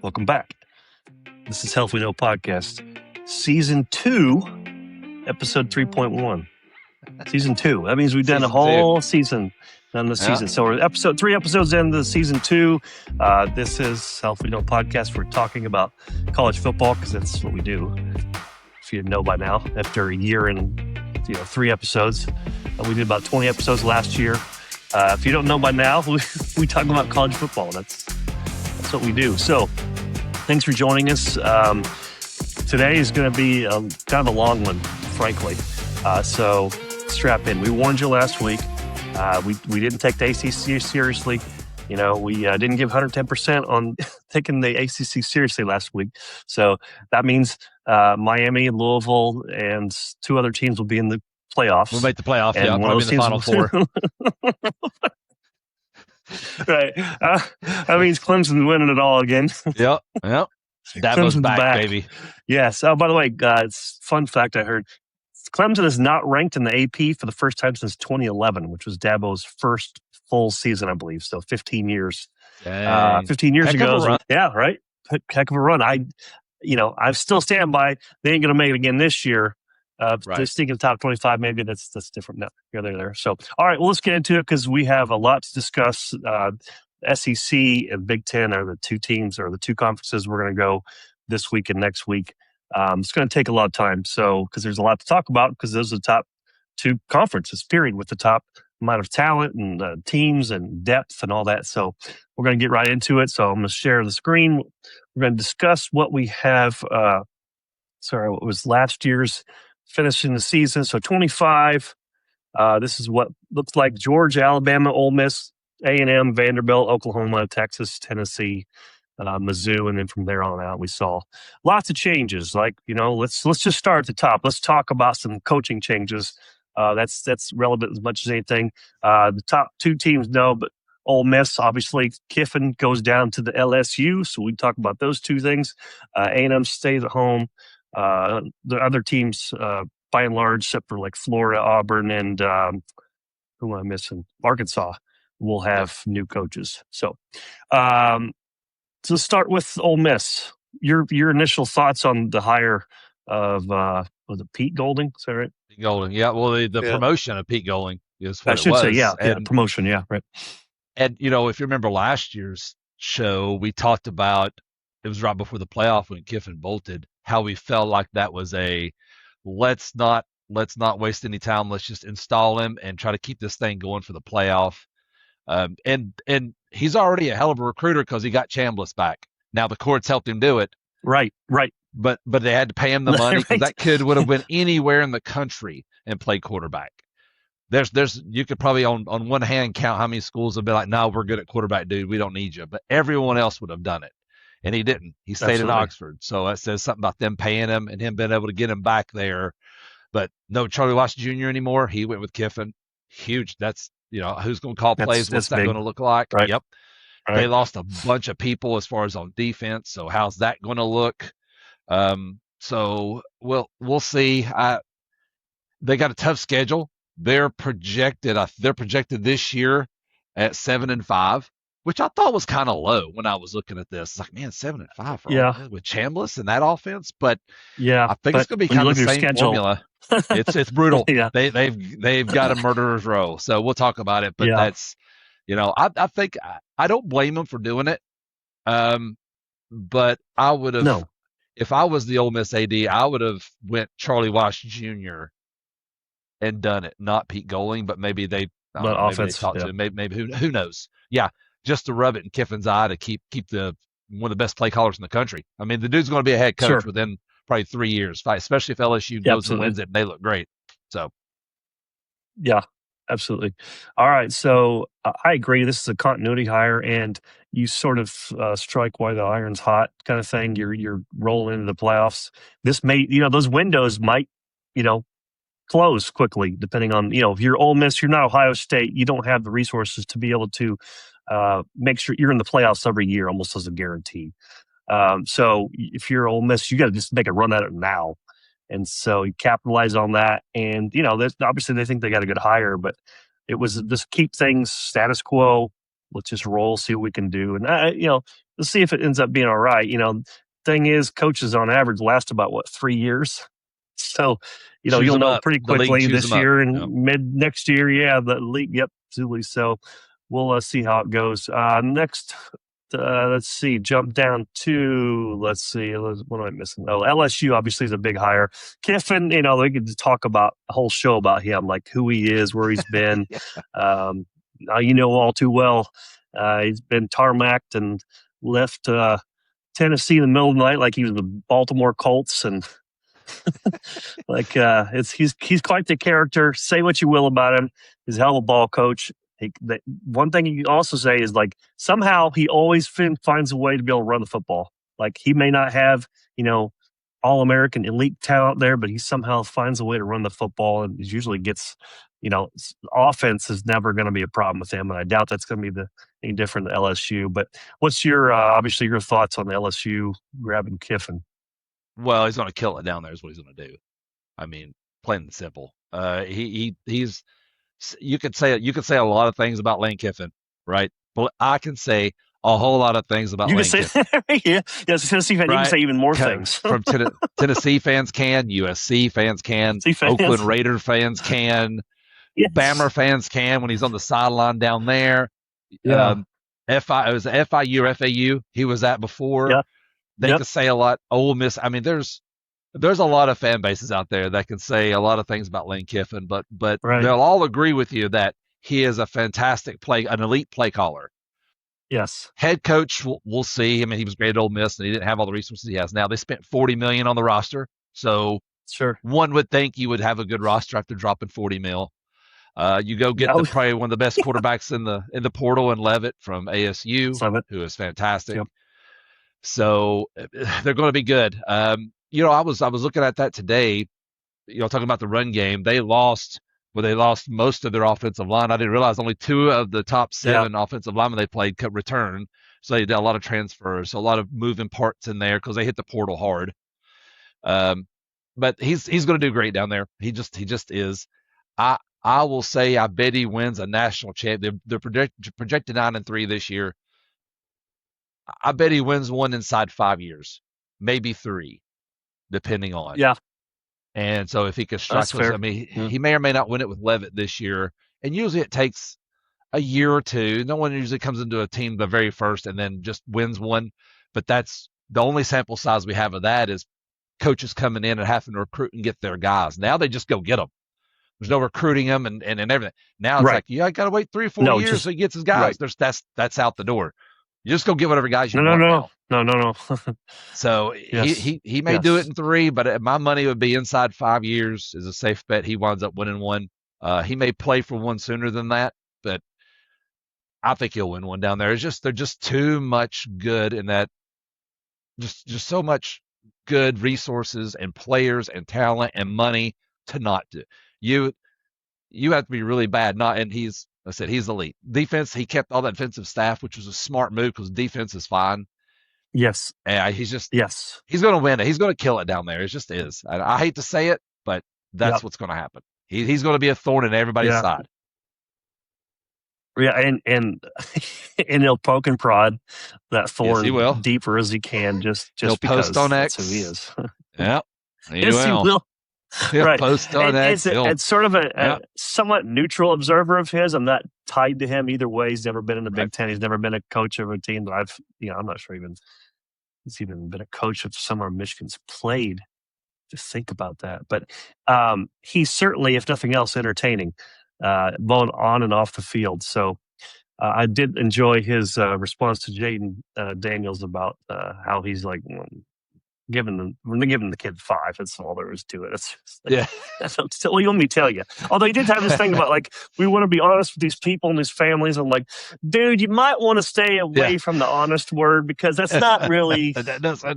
Welcome back. This is Health We Know Podcast, Season 2, Episode 3.1. Season 2. That means we've done a whole season on the season. So we're 3 episodes into Season 2. This is Health We Know Podcast. We're talking about college football because that's what we do. If you didn't know by now, after a year and 3 episodes, we did about 20 episodes last year. If you don't know by now, we talk about college football. That's what we do. So thanks for joining us. Today is going to be kind of a long one, frankly. So strap in. We warned you last week. We didn't take the ACC seriously. We didn't give 110% on taking the ACC seriously last week. So that means Miami, Louisville, and 2 other teams will be in the playoffs. We'll make the playoff. Yeah, probably in the Final Four. Right. That means Clemson winning it all again. Yep. Dabo's back, baby. Yes. Oh, by the way, it's fun fact I heard. Clemson is not ranked in the AP for the first time since 2011, which was Dabo's first full season, I believe. So 15 years. 15 years ago. Yeah, right. Heck of a run. I still stand by. They ain't going to make it again this year. They're sneaking top 25. Maybe that's different now. Here, there. So, all right. Well, let's get into it because we have a lot to discuss. SEC and Big Ten are the 2 teams or the 2 conferences we're going to go this week and next week. It's going to take a lot of time. So, because there's a lot to talk about because those are the top 2 conferences, period, with the top amount of talent and teams and depth and all that. So, we're going to get right into it. So, I'm going to share the screen. We're going to discuss what we have. What was last year's finishing the season. So 25. This is what looks like Georgia, Alabama, Ole Miss, A&M, Vanderbilt, Oklahoma, Texas, Tennessee, Mizzou, and then from there on out, we saw lots of changes. Let's just start at the top. Let's talk about some coaching changes. That's relevant as much as anything. The top 2 teams know, but Ole Miss, obviously, Kiffin goes down to the LSU, so we talk about those 2 things. A&M stays at home. The other teams, by and large, except for like Florida, Auburn, and who am I missing? Arkansas, will have new coaches. So, let's start with Ole Miss. Your initial thoughts on the hire of was it Pete Golding? Is that right? Pete Golding, yeah. Well, the promotion of Pete Golding is what I should say, yeah, and, promotion, yeah, right. And if you remember last year's show, we talked about it was right before the playoff when Kiffin bolted. How we felt like that was let's not waste any time. Let's just install him and try to keep this thing going for the playoff. And he's already a hell of a recruiter because he got Chambliss back. Now the courts helped him do it. Right. But they had to pay him the money because that kid would have been anywhere in the country and played quarterback. There's you could probably on one hand count how many schools would be like, no, we're good at quarterback, dude. We don't need you. But everyone else would have done it. And he didn't. He stayed in Oxford. So that says something about them paying him and him being able to get him back there. But no Charlie Watts Jr. anymore. He went with Kiffin. Huge. That's, who's going to call plays? What's that going to look like? Right. Yep. Right. They lost a bunch of people as far as on defense. So how's that going to look? So we'll see. They got a tough schedule. They're projected this year at 7-5. Which I thought was kind of low when I was looking at this. It's like, man, 7-5 with Chambliss and that offense. But yeah, I think it's going to be kind of the same formula. It's brutal. Yeah. They've got a murderer's row. So we'll talk about it. But that's, I think I don't blame them for doing it. But I would have, if I was the Ole Miss AD, I would have went Charlie Watts Jr. and done it, not Pete Golding. But maybe they talked to him. Maybe who knows? Yeah. Just to rub it in Kiffin's eye to keep one of the best play callers in the country. I mean, the dude's going to be a head coach within probably 3 years, especially if LSU goes and wins it and they look great. So, yeah, absolutely. All right, so I agree. This is a continuity hire, and you sort of strike while the iron's hot kind of thing. You're rolling into the playoffs. This may, those windows might, close quickly depending on, if you're Ole Miss, you're not Ohio State, you don't have the resources to be able to make sure you're in the playoffs every year, almost as a guarantee. So if you're Ole Miss, you got to just make a run at it now. And so you capitalize on that. And, obviously they think they got a good hire, but it was just keep things status quo, let's just roll, see what we can do, and let's see if it ends up being all right. Thing is, coaches on average last about 3 years, so Choose you'll them know up. pretty The league quickly choose this them up. year and Yep. mid next year. Yeah, the league. Yep, absolutely. So we'll see how it goes. Next, let's see. Jump down to what am I missing? Oh, LSU obviously is a big hire. Kiffin, we could talk about a whole show about him, like who he is, where he's been. Yeah. All too well. He's been tarmacked and left Tennessee in the middle of the night like he was the Baltimore Colts, and he's quite the character. Say what you will about him, he's a hell of a ball coach. One thing you can also say is like somehow he always finds a way to be able to run the football. Like he may not have all American elite talent there, but he somehow finds a way to run the football, and he usually gets offense is never going to be a problem with him, and I doubt that's going to be any different than LSU. But what's your obviously your thoughts on LSU grabbing Kiffin? Well, he's going to kill it down there is what he's going to do. I mean, plain and simple. He's you could say a lot of things about Lane Kiffin, right? But I can say a whole lot of things about Lane Kiffin. Yes, Tennessee fan. Right? You can say even more things. From Tennessee fans can, USC fans can, Oakland Raider fans can, yes. Bama fans can when he's on the sideline down there. Yeah. It was FIU or FAU he was at before. Yeah. They could say a lot. Ole Miss. I mean, there's a lot of fan bases out there that can say a lot of things about Lane Kiffin, but right. They'll all agree with you that he is a fantastic an elite play caller. Yes. Head coach, we'll see. I mean, he was great at Ole Miss, and he didn't have all the resources he has now. They spent $40 million on the roster, so sure, one would think you would have a good roster after dropping $40 million. You go get probably one of the best quarterbacks in the portal, and Levitt from ASU, who is fantastic. Yep. So they're going to be good. I was looking at that today. Talking about the run game, they lost most of their offensive line. I didn't realize only 2 of the top 7 offensive linemen they played could return. So they did a lot of transfers, so a lot of moving parts in there because they hit the portal hard. But he's going to do great down there. He just is. I will say I bet he wins a national champ. They're projected 9-3 this year. I bet he wins one inside 5 years, maybe 3, depending on. Yeah. And so if he can strike, I mean, he may or may not win it with Levitt this year. And usually it takes a year or 2. No one usually comes into a team the very first and then just wins one. But that's the only sample size we have of that is coaches coming in and having to recruit and get their guys. Now they just go get them. There's no recruiting them and everything. Now it's like, I got to wait 3 or 4 years so he gets his guys. Right. That's out the door. You just go get whatever guys you want. No. So yes. he may do it in 3, but my money would be inside 5 years is a safe bet. He winds up winning one. He may play for one sooner than that, but I think he'll win one down there. They're just too much good in that. Just so much good resources and players and talent and money to not do. You have to be really bad. He's elite. Defense, he kept all that defensive staff, which was a smart move because defense is fine. Yes. And he's going to win it. He's going to kill it down there. It just is. I hate to say it, but that's what's going to happen. He's going to be a thorn in everybody's side. Yeah, and he'll poke and prod that thorn deeper as he can, just he'll because post on that's X. who he is. Yeah, he will. He'll post on X. It's sort of a somewhat neutral observer of his. I'm not tied to him either way. He's never been in the Big Ten. He's never been a coach of a team that I'm not sure he's even been a coach of somewhere Michigan's played. Just think about that. But he's certainly, if nothing else, entertaining, both on and off the field. So I did enjoy his response to Jaden Daniels about how he's like, giving the kid 5. That's all there is to it. It's like, that's what you want me to tell you. Although he did have this thing about like, we want to be honest with these people and these families. I'm like, dude, you might want to stay away from the honest word because that's not really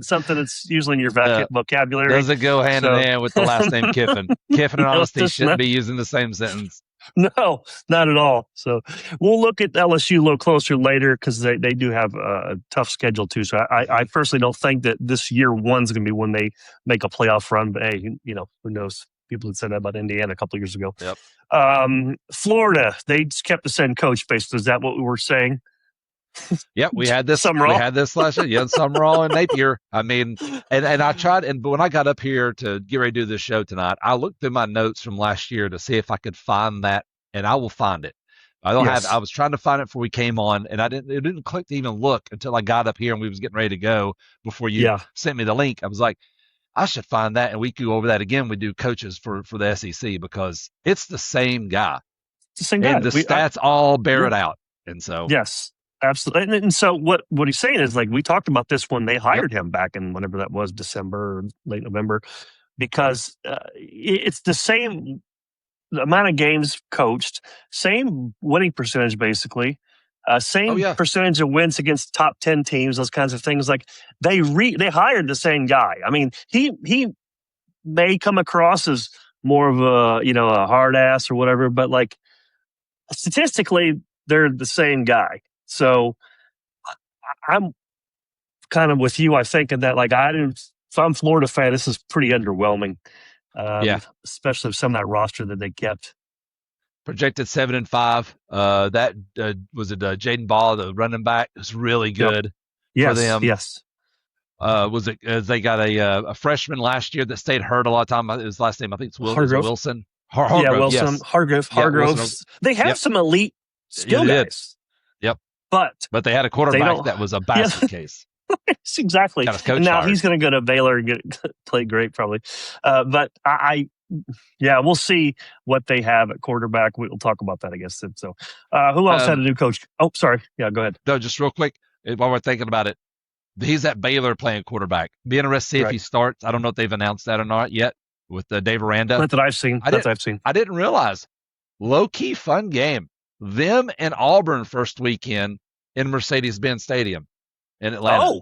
something that's usually in your vocabulary. Doesn't go hand in hand with the last name Kiffin. Kiffin and honesty shouldn't be using the same sentence. No, not at all. So we'll look at LSU a little closer later because they do have a tough schedule too. So I personally don't think that this year one's going to be when they make a playoff run. But hey, who knows? People had said that about Indiana a couple of years ago. Yep. Florida, they just kept the same coach basically. Is that what we were saying? Yep, we had this. We Summerall. had this last year. Yeah, Summerall and Napier. I mean, and I tried, but when I got up here to get ready to do this show tonight, I looked through my notes from last year to see if I could find that, and I will find it. I don't have. I Yes. was trying to find it before we came on, and I didn't. It didn't click to even look until I got up here and we was getting ready to go. Before you Yeah. sent me the link, I was like, I should find that, and we could go over that again. We do coaches for the SEC because it's the same guy, It's the same guy. and the stats all bear Yeah. it out. And so, Yes, absolutely. And so what he's saying is like we talked about this when they yep. hired him back in whenever that was, December or late November, because it's the same amount of games coached, same winning percentage basically, Oh same yeah, percentage of wins against top 10 teams, those kinds of things. Like they hired the same guy. I mean, he may come across as more of a hard ass or whatever, but like statistically, they're the same guy. So I'm kind of with you. I think in that, like, I didn't. If I'm a Florida fan, this is pretty underwhelming, yeah. especially with some of that roster that they kept. Projected 7-5. That was it. Jaden Ball, the running back, was really Yep. good for Yes. them. Yes. Was it? They got a freshman last year that stayed hurt a lot of time. His last name, I think, is Hargrove. Wilson. Yeah, Hargrove. Wilson. Yes. Hargrove. Yeah, Wilson. Hargrove. They have Yep. some elite Yeah, skill they did. guys, Yep. but But they had a they quarterback don't. that was a Yeah, basket case. exactly. Got his coach And now fired. he's going to go to Baylor and play great, probably. But yeah, we'll see what they have at quarterback. We'll talk about that, I guess. So, who else had a new coach? Oh, sorry. Yeah, go ahead. No, just real quick, while we're thinking about it, he's at Baylor playing quarterback. Be interested to see if he starts. I don't know if they've announced that or not yet with Dave Aranda. Not that I've seen. I didn't realize. Low key fun game. Them and Auburn first weekend in Mercedes-Benz Stadium in Atlanta.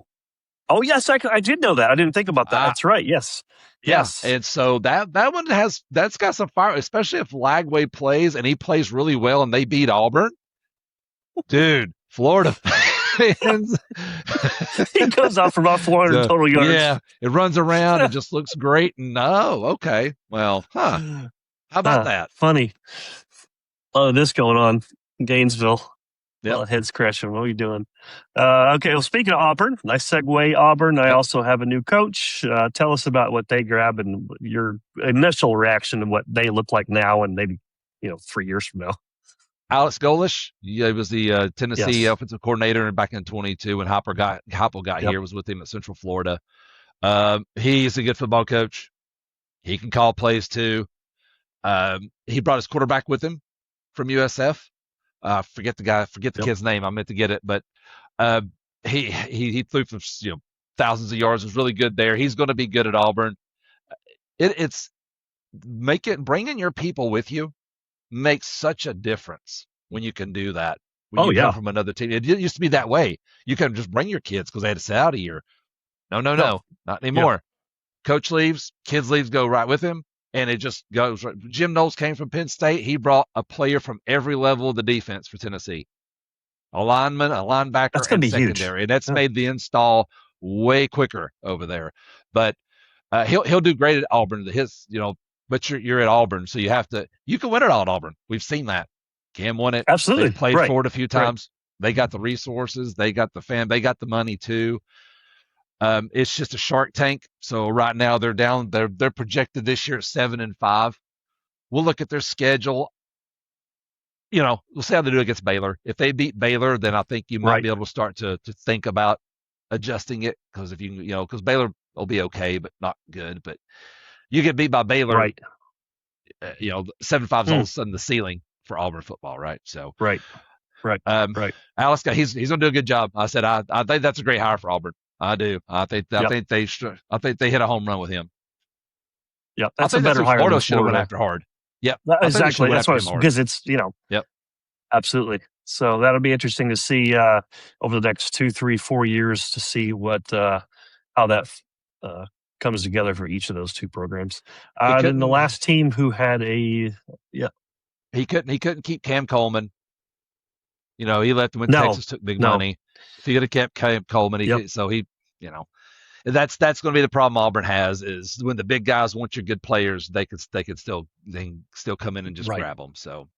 Oh yes, I did know that. I didn't think about that. That's right. Yes. Yeah. Yes. And so that one that's got some fire, especially if Lagway plays and he plays really well and they beat Auburn. Dude, Florida fans. He goes off for about 400 total yards. Yeah, it runs around and just looks great. And okay. Well, how about that? Funny. Oh, this going on in Gainesville. Yep. Head scratching. What are you doing? Okay. Well, speaking of Auburn, nice segue. Auburn. I also have a new coach. Tell us about what they grab and your initial reaction to what they look like now, and maybe 3 years from now. Alex Golish, he was the Tennessee offensive coordinator back in 22 when Hopper got here. Was with him at Central Florida. He's a good football coach. He can call plays too. He brought his quarterback with him from USF. Forget the kid's name. I meant to get it, but he threw for thousands of yards. Was really good there. He's going to be good at Auburn. It's bringing your people with you makes such a difference when you can do that. When you come from another team, it used to be that way. You can just bring your kids because they had to sit out a year. No, not anymore. Yeah. Coach leaves, kids leaves, go right with him. And it just goes right. Jim Knowles came from Penn State. He brought a player from every level of the defense for Tennessee. A lineman, a linebacker, that's and secondary. Huge. And that's made the install way quicker over there. But he'll do great at Auburn. But you're at Auburn, so you can win it all at Auburn. We've seen that. Cam won it. Absolutely. They played for it a few times. Right. They got the resources. They got the fan. They got the money too. It's just a Shark Tank. So right now they're down. They're projected this year at 7-5. We'll look at their schedule. We'll see how they do against Baylor. If they beat Baylor, then I think you might be able to start to think about adjusting it because if because Baylor will be okay, but not good. But you get beat by Baylor, right? 7-5 is all of a sudden the ceiling for Auburn football, right? So right. Alex, he's gonna do a good job. I said I think that's a great hire for Auburn. I do. I think they hit a home run with him. Yeah, that's a better hire. Florida should have went after hard. Yep, exactly. That's why because it's Yep. Absolutely. So that'll be interesting to see over the next 2, 3, 4 years to see what how that comes together for each of those two programs. Then the last team who had he couldn't keep Cam Coleman. He left when Texas took big money. If he could have kept Cam Coleman, that's going to be the problem Auburn has is when the big guys want your good players, they could still come in and just grab them. So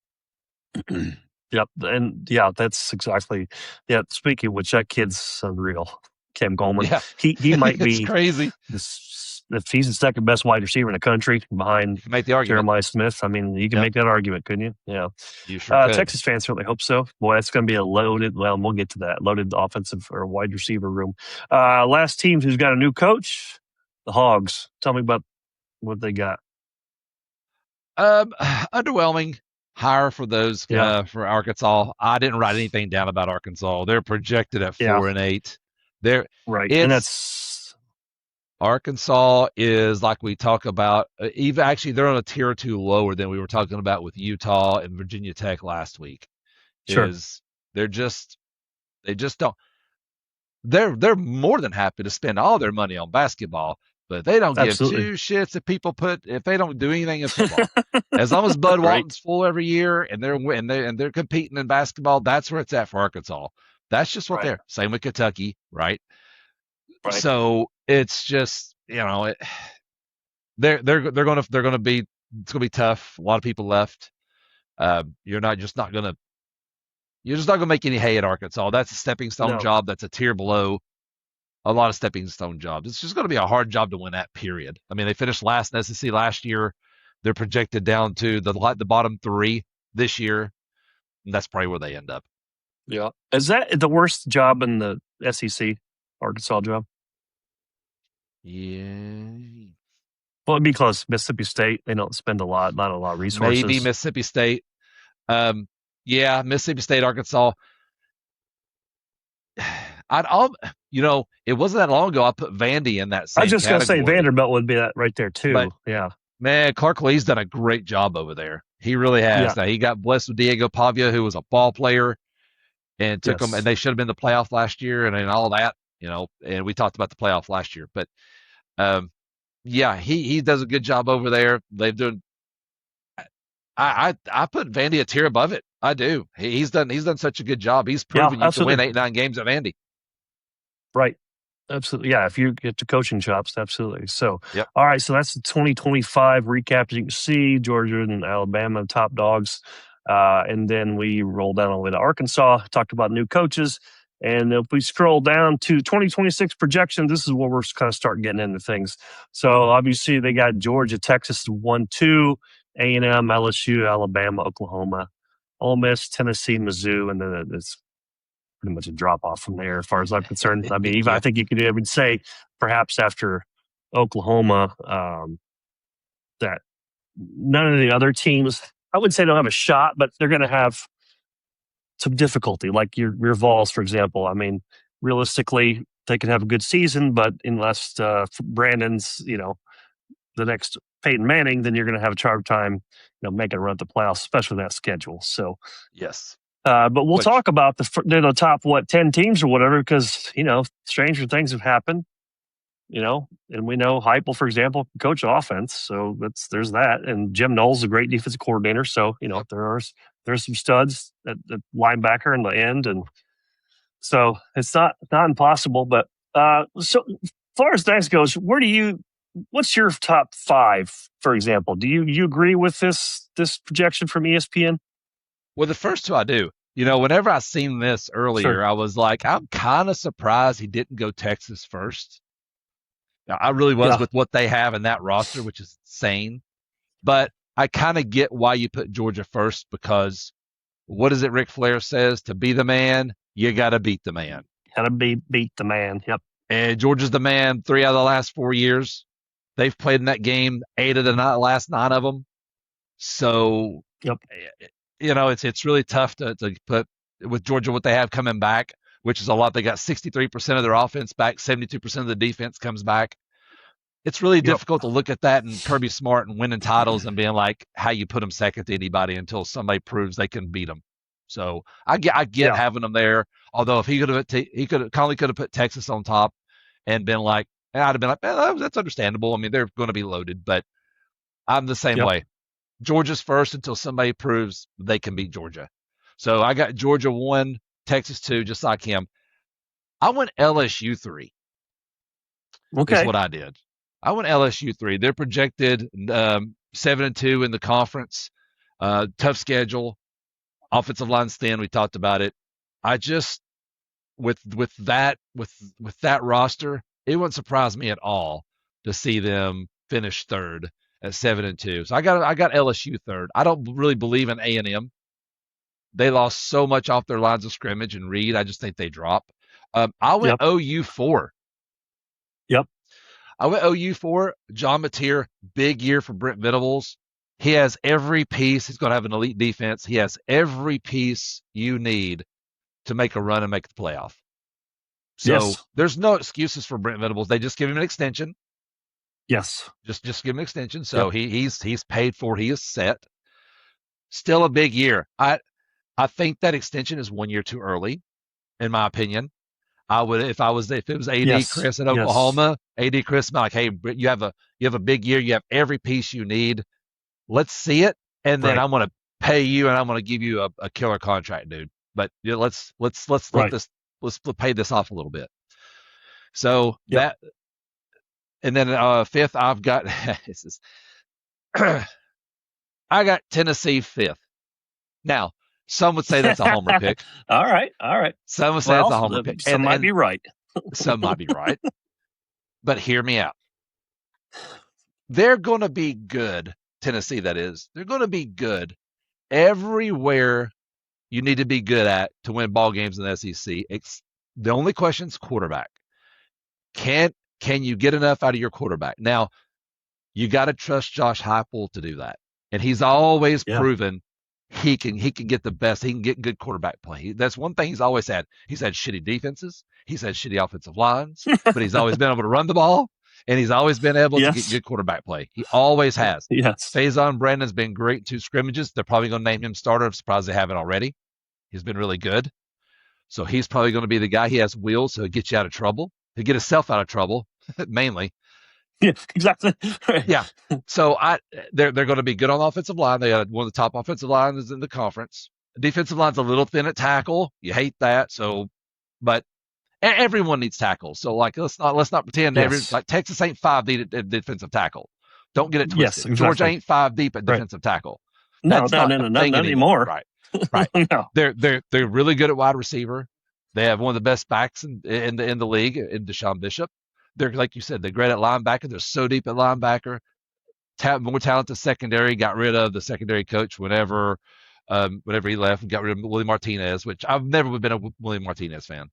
Yep. And yeah, that's exactly. Yeah. Speaking of which, that kid's unreal. Cam Coleman. Yeah, He might it's be crazy. this, if he's the second best wide receiver in the country behind You can make the argument. Jeremiah Smith. I mean, you can Yep, make that argument, couldn't you? Yeah. you sure could. Texas fans certainly hope so. Boy, that's going to be a loaded. Well, we'll get to that loaded offensive or wide receiver room. Last team who's got a new coach, the Hogs. Tell me about what they got. Underwhelming hire for those Yeah. for Arkansas. I didn't write anything down about Arkansas. They're projected at Yeah. 4-8. They're Right. And it's that's Arkansas is like we talk about. Even actually, they're on a tier or two lower than we were talking about with Utah and Virginia Tech last week. sure. Is they're just they just don't. They're more than happy to spend all their money on basketball, but they don't give Absolutely. two shits if they don't do anything in football. As long as Bud Right. Walton's full every year and they're competing in basketball, that's where it's at for Arkansas. That's just what Right. they're. Same with Kentucky, right? Right. So it's just they're gonna be it's gonna be tough. A lot of people left. You're just not gonna make any hay at Arkansas. That's a stepping stone No. job. That's a tier below a lot of stepping stone jobs. It's just going to be a hard job to win at. Period. I mean, they finished last in SEC last year. They're projected down to the bottom three this year. And that's probably where they end up. Yeah. Is that the worst job in the SEC, Arkansas job? Yeah, Well, it'd be close. Mississippi State, they don't spend not a lot of maybe resources. Mississippi State. Yeah, Mississippi State, Arkansas. It wasn't that long ago I put Vandy in that I was same just going to say category. Vanderbilt would be that right there But too. Yeah. man, Clark Lee's done a great job over there. He really Yeah. has. Now he got blessed with Diego Pavia, who was a ball player and took them, and Yes. they should have been the playoff last year and all that, and we talked about the playoff last year. But yeah, he does a good job over there. They've done. I put Vandy a tier above it. I do. He's done such a good job. He's Yeah. proven you can win Absolutely. 8-9 games at Vandy. Right. Absolutely. Yeah. If you get to coaching chops, absolutely. So, Yep. all right. So that's the 2025 recap. As you can see, Georgia and Alabama, top dogs. And then we roll down all the way to Arkansas, talked about new coaches. And if we scroll down to 2026 projections, this is where we're kind of starting getting into things. So obviously they got Georgia, Texas 1-2, A&M, LSU, Alabama, Oklahoma, Ole Miss, Tennessee, Mizzou, and then it's pretty much a drop off from there, as far as I'm concerned. I mean, even I Yeah. think you could even say perhaps after Oklahoma that none of the other teams, I wouldn't say don't have a shot, but they're going to have some difficulty. Like your Vols, for example. I mean, realistically, they could have a good season, but unless Brandon's, the next Peyton Manning, then you're going to have a hard time, making a run at the playoffs, especially that schedule. So. Yes. But we'll talk about the top 10 teams or whatever, because stranger things have happened. And we know Heupel, for example, can coach offense, so there's that. And Jim Knowles is a great defensive coordinator, so there's some studs at linebacker in the end, and so it's not impossible. But so as far as that goes, what's your top 5, for example? Do you agree with this projection from ESPN? Well, the first two I do. Whenever I seen this earlier, Sure. I was like, I'm kind of surprised he didn't go Texas first. I really was Yeah. with what they have in that roster, which is insane. But I kind of get why you put Georgia first, because what is it Ric Flair says? To be the man, you got to beat the man. Gotta beat the man. Yep. And Georgia's the man 3 out of the last 4 years. They've played in that game 8 of the last 9 of them. So, Yep. It's really tough to put with Georgia what they have coming back, which is a lot. They got 63% of their offense back, 72% of the defense comes back. It's really difficult to look at that and Kirby Smart and winning titles and being like how you put them second to anybody until somebody proves they can beat them. So I get having them there. Although if Conley could have put Texas on top and been like, and I'd have been like, that's understandable. I mean, they're going to be loaded, but I'm the same way. Georgia's first until somebody proves they can beat Georgia. So I got Georgia 1, Texas 2, just like him. I went LSU 3. Okay. Is what I did. I went LSU 3. They're projected 7-2 in the conference. Tough schedule. Offensive line's thin. We talked about it. I just with that roster, it wouldn't surprise me at all to see them finish third at 7-2. So I got LSU third. I don't really believe in A&M. They lost so much off their lines of scrimmage and Reed. I just think they drop. I went Yep. OU 4. Yep. I went OU 4. John Mateer, big year for Brent Venables. He has every piece. He's going to have an elite defense. He has every piece you need to make a run and make the playoff. So there's no excuses for Brent Venables. They just give him an extension. Yes. Just give him an extension. So he's paid for. He is set. Still a big year. I think that extension is 1 year too early, in my opinion. I would if it was AD Chris at Oklahoma, AD Chris, like, hey, you have a big year. You have every piece you need. Let's see it, and then I'm going to pay you, and I'm going to give you a killer contract, dude. But let's pay this off a little bit. So that, and then fifth, I've got I got Tennessee fifth. Now, some would say that's a homer pick. All right. Some would say that's a homer pick. Some might be right. Some might be right. But hear me out. They're going to be good, Tennessee, that is. They're going to be good everywhere you need to be good at to win ball games in the SEC. The only question is quarterback. Can you get enough out of your quarterback? Now, you got to trust Josh Heupel to do that. And he's always proven he can get the best. He can get good quarterback play. That's one thing he's always had. He's had shitty defenses. He's had shitty offensive lines, but he's always been able to run the ball, and he's always been able to get good quarterback play. He always has. Yes. Faison Brandon's been great in 2 scrimmages. They're probably going to name him starter. I'm surprised they haven't already. He's been really good. So he's probably going to be the guy. He has wheels, so he'll get you out of trouble. He'll get himself out of trouble, mainly. Yeah, exactly. Yeah. So they're going to be good on the offensive line. They got one of the top offensive lines in the conference. The defensive line's a little thin at tackle. You hate that. So, but everyone needs tackles. So let's not pretend Texas ain't 5 deep at defensive tackle. Don't get it twisted. Yes, exactly. Georgia ain't 5 deep at defensive tackle. That's not anymore. Right. No. They're really good at wide receiver. They have one of the best backs in the league in Deshaun Bishop. They're, like you said, they're great at linebacker. They're so deep at linebacker. More talented secondary. Got rid of the secondary coach whenever he left, and got rid of Willie Martinez, which I've never been a Willie Martinez fan.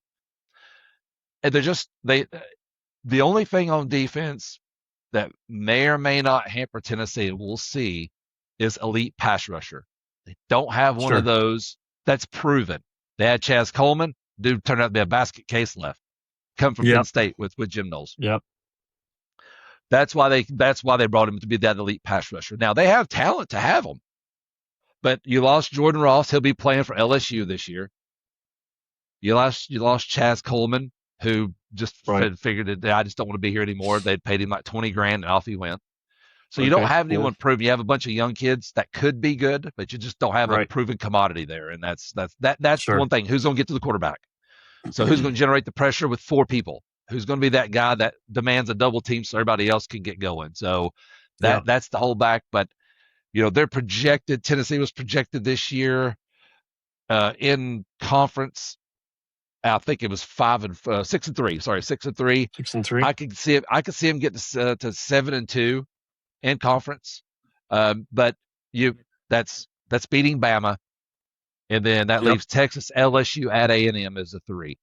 And the only thing on defense that may or may not hamper Tennessee, we'll see, is elite pass rusher. They don't have one of those. That's proven. They had Chaz Coleman. Dude turned out to be a basket case left. Come from Penn State with Jim Knowles. Yep. That's why they brought him to be that elite pass rusher. Now they have talent to have him, but you lost Jordan Ross. He'll be playing for LSU this year. You lost Chaz Coleman, who just figured that I just don't want to be here anymore. They'd paid him like $20,000 and off he went. So you don't have anyone proven. You have a bunch of young kids that could be good, but you just don't have a proven commodity there. And that's one thing. Who's going to get to the quarterback? So who's going to generate the pressure with 4 people? Who's going to be that guy that demands a double team so everybody else can get going? So that's the holdback. But they're projected. Tennessee was projected this year in conference. I think it was 6-3. Sorry, 6-3. 6-3. I could see it. I could see him get to 7-2 in conference. But that's beating Bama. And then that leaves Texas, LSU at A&M as a 3.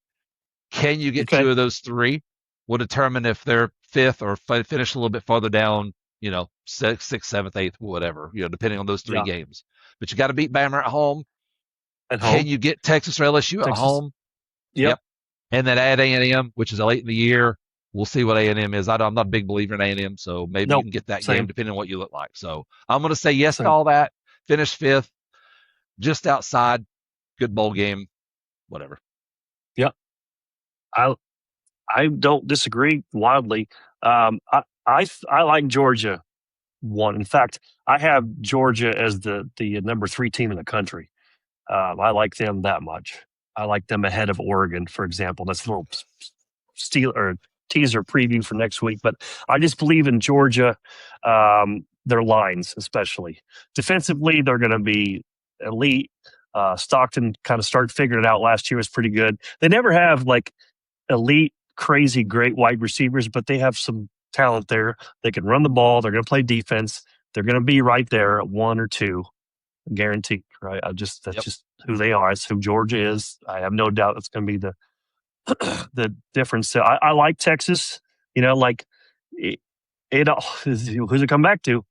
Can you get 2 of those 3? Will determine if they're 5th or finish a little bit farther down, 6th, 7th, 8th, whatever, depending on those 3 games. But you got to beat Bama at home. Can you get Texas or LSU at home? Yep. And then at A&M, which is late in the year, we'll see what A&M is. I'm not a big believer in A&M, so maybe you can get that game depending on what you look like. So I'm going to say yes to all that. Finish 5th. Just outside, good bowl game, whatever. Yep. I don't disagree wildly. I like Georgia 1. In fact, I have Georgia as the number 3 team in the country. I like them that much. I like them ahead of Oregon, for example. That's a little teaser preview for next week. But I just believe in Georgia, their lines especially. Defensively, they're going to be elite. Stockton kind of started figuring it out last year, was pretty good. They never have like elite, crazy, great wide receivers, but they have some talent there. They can run the ball. They're going to play defense. They're going to be right there at 1 or 2, guaranteed. Right? That's just who they are. It's who Georgia is. I have no doubt it's going to be the difference. So I like Texas. Like who's it come back to?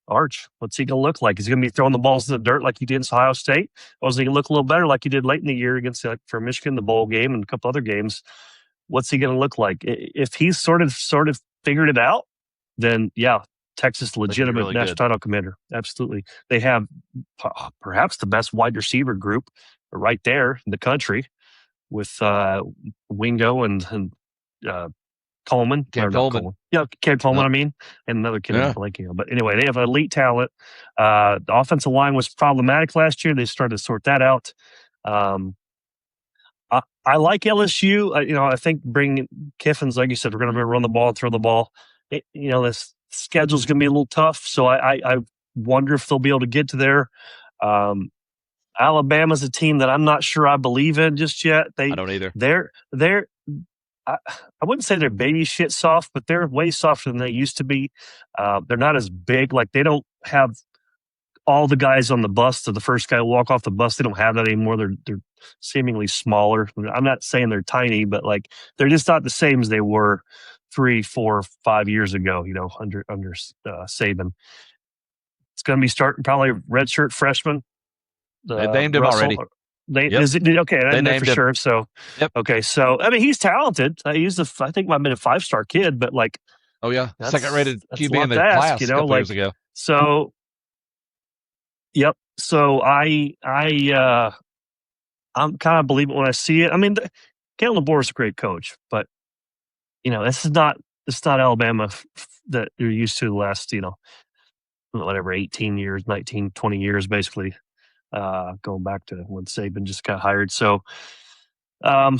Arch. What's he going to look like? Is he going to be throwing the balls in the dirt like he did in Ohio State? Or is he going to look a little better like he did late in the year against for Michigan, the bowl game, and a couple other games? What's he going to look like? If he's sort of figured it out, then yeah, Texas legitimate really national title contender. Absolutely. They have perhaps the best wide receiver group right there in the country with Wingo and Coleman. Cam Coleman. Yeah, Cam Coleman, Yep. I mean, and another kid I'm blanking on. But anyway, they have elite talent. The offensive line was problematic last year. They started to sort that out. I like LSU. I think bringing Kiffin's, like you said, we're going to run the ball and throw the ball. This schedule's going to be a little tough. So I wonder if they'll be able to get to there. Alabama's a team that I'm not sure I believe in just yet. I don't either. They're I wouldn't say they're baby shit soft, but they're way softer than they used to be. They're not as big. Like, they don't have all the guys on the bus to the first guy walk off the bus. They don't have that anymore. They're seemingly smaller. I'm not saying they're tiny, but like, they're just not the same as they were 3, 4, 5 years ago. Under Saban. It's going to be starting probably redshirt freshman. They named him already. Is it okay? They named for him. Sure. So, okay. So, I mean, he's talented. He's I think might have been a 5-star kid, but like, oh yeah, second-rated QB in the class a couple years ago. So, yep. So I'm kind of believe it when I see it. I mean, Kalen DeBoer is a great coach, but this is not Alabama that you're used to the last 18 years, 19, 20 years, basically. Going back to when Saban just got hired. So I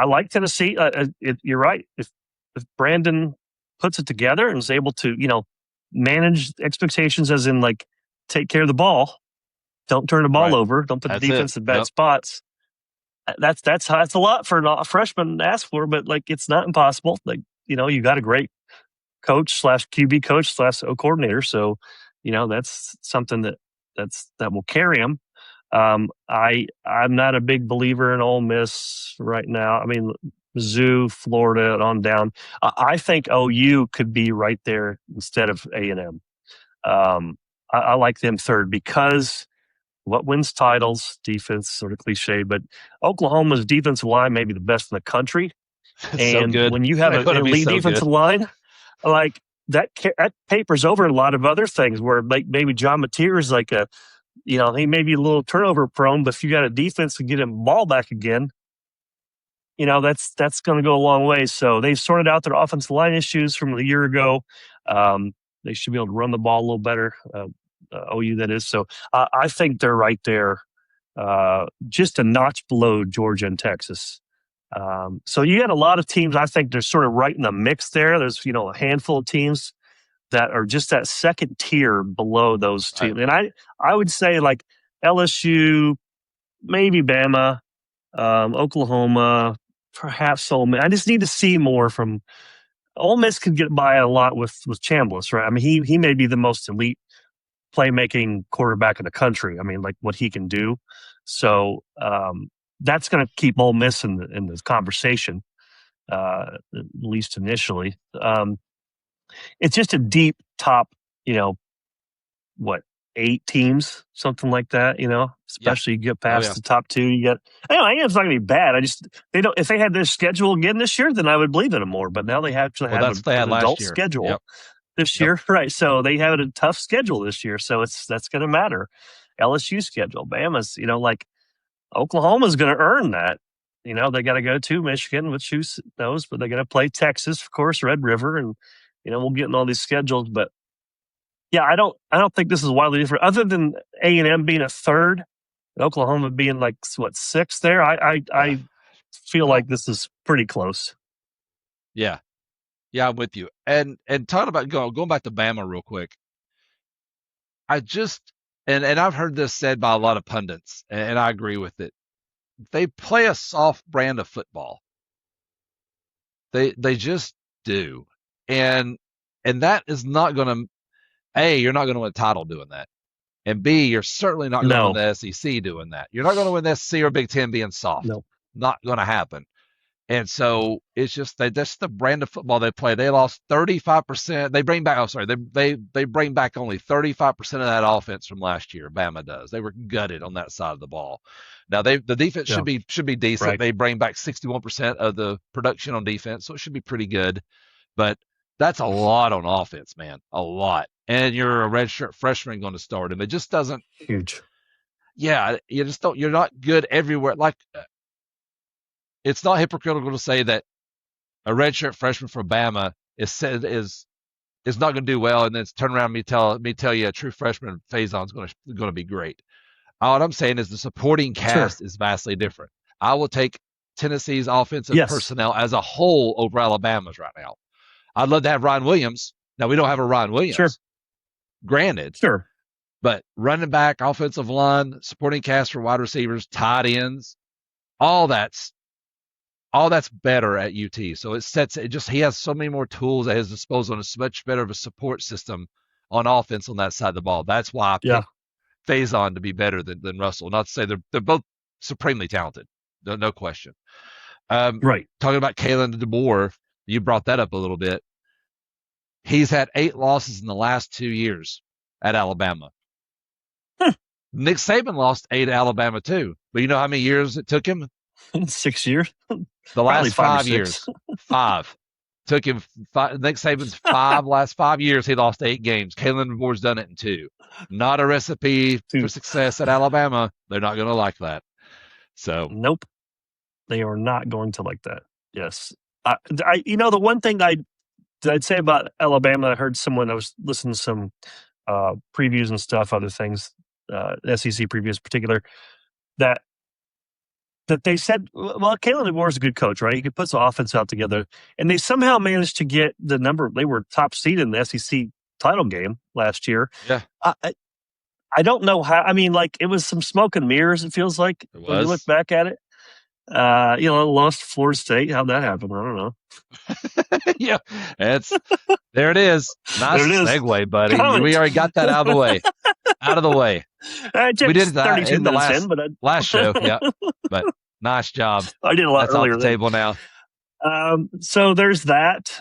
like Tennessee. You're right. If Brandon puts it together and is able to, manage expectations, as in like take care of the ball, don't turn the ball over, don't put the defense in bad spots. That's a lot for a freshman to ask for, but like, it's not impossible. Like, you got a great coach / QB coach / O coordinator. So, that's something that will carry him. I'm not a big believer in Ole Miss right now. I mean, Mizzou, Florida, and on down. I think OU could be right there instead of A&M. I like them third because what wins titles? Defense, sort of cliche, but Oklahoma's defensive line may be the best in the country. And so when you have an elite defensive line, like that papers over a lot of other things where like maybe John Mateer is like he may be a little turnover prone, but if you got a defense to get him ball back again, that's going to go a long way. So they've sorted out their offensive line issues from a year ago. They should be able to run the ball a little better. OU, that is. So I think they're right there, just a notch below Georgia and Texas. So you got a lot of teams. I think they're sort of right in the mix there. There's a handful of teams that are just that second tier below those two. Right. And I would say like LSU, maybe Bama, Oklahoma, perhaps Ole Miss. I just need to see more from Ole Miss. Could get by a lot with Chambliss, right? I mean, he may be the most elite playmaking quarterback in the country. I mean, like what he can do. So that's going to keep Ole Miss in this conversation, at least initially. It's just a deep top, 8 teams, something like that, especially you get past the top 2, you get, it's not going to be bad. If they had their schedule again this year, then I would believe in them more, but now they actually have an adult schedule this year. Right. So they have a tough schedule this year. So that's going to matter. LSU schedule, Bama's, like Oklahoma's going to earn that. They got to go to Michigan, which who knows, but they got to play Texas, of course, Red River, and we'll get in all these schedules, but yeah, I don't think this is wildly different. Other than A&M being a third, and Oklahoma being like 6th there, I feel like this is pretty close. Yeah, I'm with you. And talking about going back to Bama real quick, and I've heard this said by a lot of pundits, and I agree with it. They play a soft brand of football. They just do, and that is not going to. A, you're not going to win a title doing that, and B, you're certainly not going to win No, the SEC doing that. You're not going to win the SEC or Big Ten being soft. no, Not going to happen. And so it's just that's the brand of football they play. They lost 35%. They bring back. Oh, sorry. They bring back only 35% of that offense from last year. Bama does. They were gutted on that side of the ball. Now the defense yeah, should be decent. right. They bring back 61% of the production on defense, so it should be pretty good. But that's a lot on offense, man. A lot. And you're a redshirt freshman going to start him. It just doesn't. Huge. Yeah, you just don't. You're not good everywhere. Like it's not hypocritical to say that a redshirt freshman from Bama is not going to do well, and then turn around and tell you a true freshman Faison's going to be great. All I'm saying is the supporting Sure. cast is vastly different. I will take Tennessee's offensive Yes. personnel as a whole over Alabama's right now. I'd love to have Ryan Williams. Now we don't have a Ryan Sure. Williams, granted, Sure. but running back, offensive line, supporting cast for wide receivers, tight ends, all that's better at UT. So he has so many more tools at his disposal and it's much better of a support system on offense on that side of the ball. That's why I Yeah. picked Faison to be better than Russell. Not to say they're both supremely talented, no question. Right. Talking about Kalen DeBoer, you brought that up a little bit. He's had 8 losses in the last 2 years at Alabama. Nick Saban lost 8 at Alabama too, but you know how many years it took him? 6 years. The Probably last 5 years. 5. Took him Nick Saban's last 5 years. He lost 8 games. Kalen DeBoer's done it in 2. Not a recipe for success at Alabama. They're not going to like that. So nope, they are not going to like that. Yes, the one thing I'd say about Alabama, I heard someone, I was listening to some previews and stuff, other things, SEC previews in particular, that they said, well, Kalen DeBoer is a good coach, right? He could put some offense out together, and they somehow managed to get the number. They were top seed in the SEC title game last year. yeah, I don't know how. I mean, like, it was some smoke and mirrors. It feels like when you look back at it. Lost to Florida State. How'd that happen? I don't know. yeah, there it is. Nice There it is. segue, buddy. We already got that out of the way. We did that 32 in the minutes in, but last show. Yeah, but nice job. I did a lot That's earlier. off the table now. So there's that.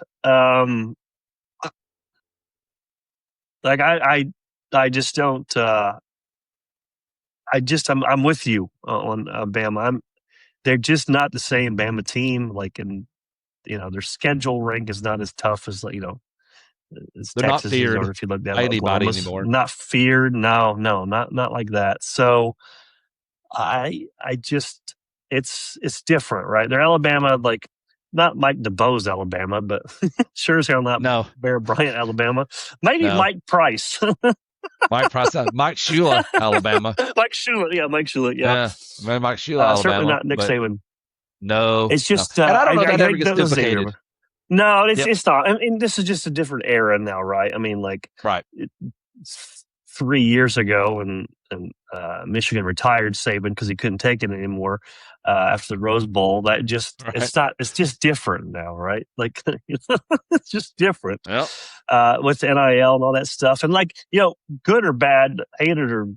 Like I just don't. I'm with you on Bama. They're just not the same Bama team. Like, and their schedule rank is not as tough as as They're Texas not feared or if you look down by at anybody Oklahoma's. anymore. Not feared. No, not like that. So I just it's different, right? They're Alabama, like not Mike DeBoe's Alabama, but sure as hell not Bear Bryant Alabama. Maybe Mike Price. Mike Shula, Alabama. Mike Shula, yeah. Mike Shula, Alabama. Certainly not Nick Saban. No, it's just. And I don't know if that ever gets duplicated. No, it's not. I mean, this is just a different era now, right? I mean, like, right. 3 years ago, and Michigan retired Saban because he couldn't take it anymore after the Rose Bowl. That just it's just different now, right? Like, it's just different. Yep. With the NIL and all that stuff, and good or bad, hate it or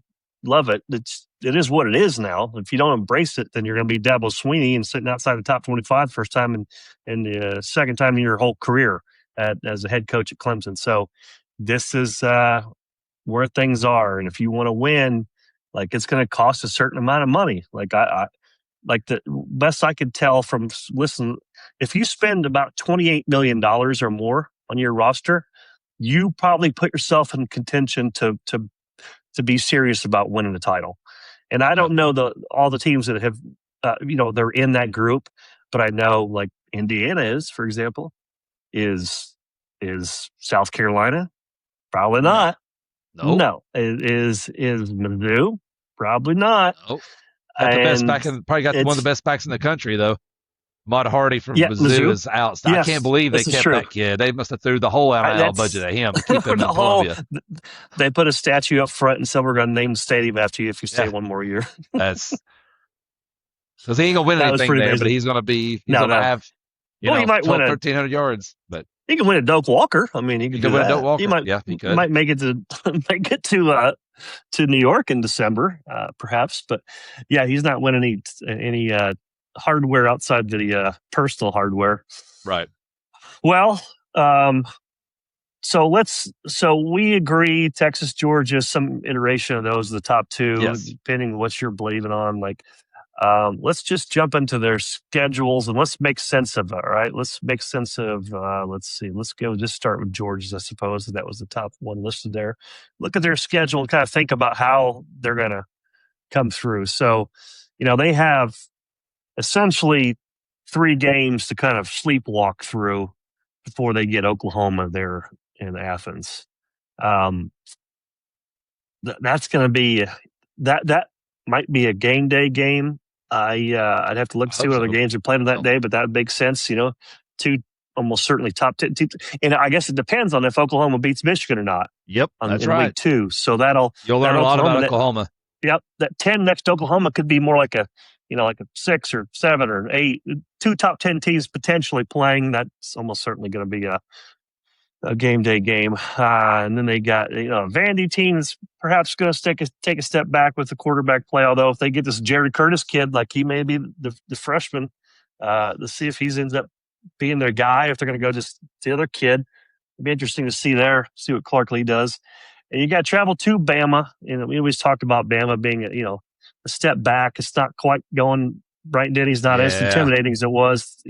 love it, it is what it is now. If you don't embrace it, then you're going to be Dabo Swinney and sitting outside the top 25 first time and the second time in your whole career as a head coach at Clemson. So this is where things are, and if you want to win, like, it's going to cost a certain amount of money. Like I like the best I could tell from listening, if you spend about $28 million or more on your roster, you probably put yourself in contention to be serious about winning the title. And I don't know all the teams that have, they're in that group, but I know, like, Indiana is, for example, is South Carolina? Probably not. No. Is Mizzou? Probably not. Nope. Got the best back probably got one of the best backs in the country, though. Maud Hardy from Yeah, Mizzou Mizzou. is out. I can't Yes, believe they this is kept true. that kid. They must have threw the whole NIL budget That's at him to keep him in the whole. Columbia. They put a statue up front, and so we're going to name the stadium after you if you stay Yeah, one more year. that's because he ain't gonna win That was anything pretty there, but amazing. he's No, gonna no. have Well, he might win 1,300 yards. But he can win a Doak Walker. I mean, he he could could do win a Doak that. Walker. Yeah, he could. Might make it to make it to New York in December, perhaps. But yeah, he's not winning any hardware outside the personal hardware. Right. Well, so we agree Texas, Georgia, some iteration of those, the top two, Yes. depending on what you're believing on. Like, let's just jump into their schedules and let's make sense of it. All right. Let's make sense of, let's see, let's go just start with Georgia's, I suppose. That was the top one listed there. Look at their schedule and kind of think about how they're going to come through. So, they have essentially 3 games to kind of sleepwalk through before they get Oklahoma there in Athens. That's going to be that might be a game day game. I'd have to look to see what other games are played on that day, but that would make sense. 2 almost certainly top 10, and I guess it depends on if Oklahoma beats Michigan or not. Yep, that's in right. Week 2, so you'll learn a lot about Oklahoma. Yep, that 10 next to Oklahoma could be more like a 6 or 7 or 8, 2 top 10 teams potentially playing. That's almost certainly going to be a game day game. And then they got, Vandy team is perhaps going to take a step back with the quarterback play. Although if they get this Jerry Curtis kid, like he may be the freshman, to see if he ends up being their guy, if they're going to go just the other kid. It'd be interesting to see see what Clark Lee does. And you got to travel to Bama. We always talked about Bama being, a step back. It's not quite going. Bryant Denny's not as intimidating as it was,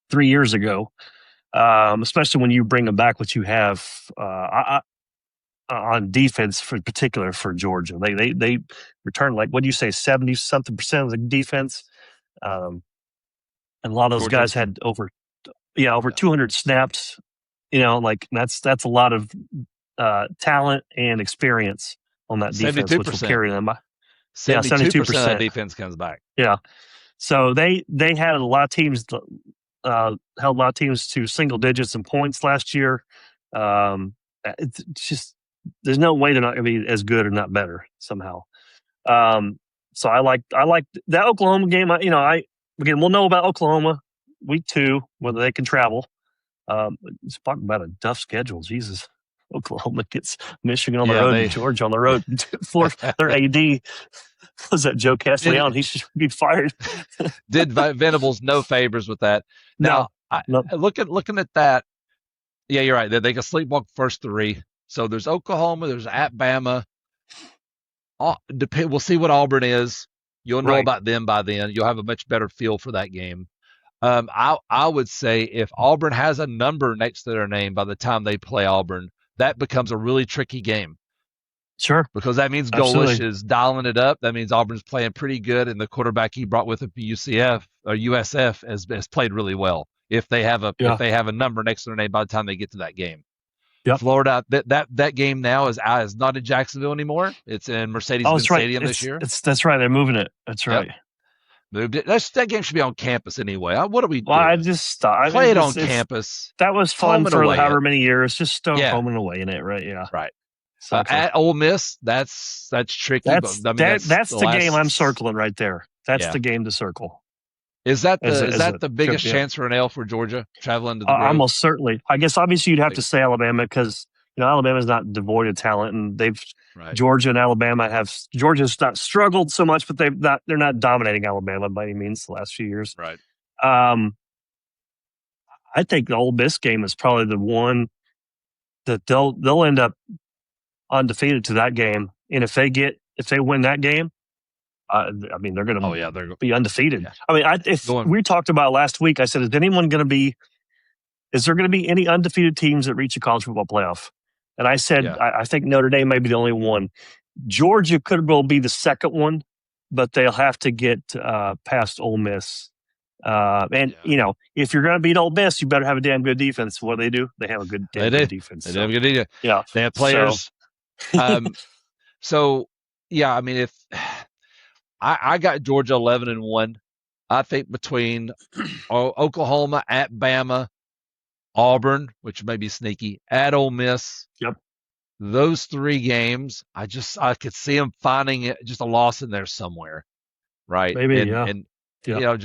3 years ago. Especially when you bring them back, what you have on defense, for particular for Georgia. They return, like, what do you say, 70-something% of the defense, and a lot of those guys had over 200 snaps. That's a lot of talent and experience on that defense, 72%. which will carry them. 72% of that defense comes back. Yeah, so they had a lot of teams. Held a lot of teams to single digits in points last year. It's just, there's no way they're not going to be as good or not better somehow. So I like that Oklahoma game. Again, we'll know about Oklahoma week 2, whether they can travel. It's talking about a tough schedule. Jesus. Oklahoma gets Michigan on the road and Georgia on the road. Their AD was that Joe Castellano. He should be fired. Did Venables no favors with that. Now, no. Looking at that, yeah, you're right. They can sleepwalk first 3. So there's Oklahoma, there's at Bama. We'll see what Auburn is. You'll know about them by then. You'll have a much better feel for that game. I would say if Auburn has a number next to their name by the time they play Auburn, that becomes a really tricky game. Sure. Because that means Golish is dialing it up. That means Auburn's playing pretty good, and the quarterback he brought with him for USF has played really well. If they have a number next to their name by the time they get to that game. Yep. Florida, that game now is not in Jacksonville anymore. It's in Mercedes-Benz Stadium this year. That's right. They're moving it. That's right. Yep. Moved it. That game should be on campus anyway. What do we do? Well, I just play it on campus. That was fun for however many years. Just home and away in it, right? Yeah. Right. So at Ole Miss, that's tricky. That's the game I'm circling right there. That's the game to circle. Is that the biggest chance for an L for Georgia traveling to the Grove? Almost certainly. I guess obviously you'd have to say Alabama because Alabama's not devoid of talent, and Georgia and Alabama Georgia's not struggled so much, but they're not dominating Alabama by any means the last few years. Right. I think the Ole Miss game is probably the one that they'll end up undefeated to that game, and if they win that game, they're going to be undefeated. Yeah. We talked about last week, I said, is there going to be any undefeated teams that reach a college football playoff? And I said, I think Notre Dame may be the only one. Georgia could well be the second one, but they'll have to get past Ole Miss. If you're going to beat Ole Miss, you better have a damn good defense. What do? They have a good defense. They have a good defense. Yeah. They have players. So, if I got Georgia 11-1, I think between Oklahoma at Bama, Auburn, which may be sneaky, at Ole Miss. Yep. Those 3 games, I could see them finding it just a loss in there somewhere, right? Maybe, And yeah. and Yeah.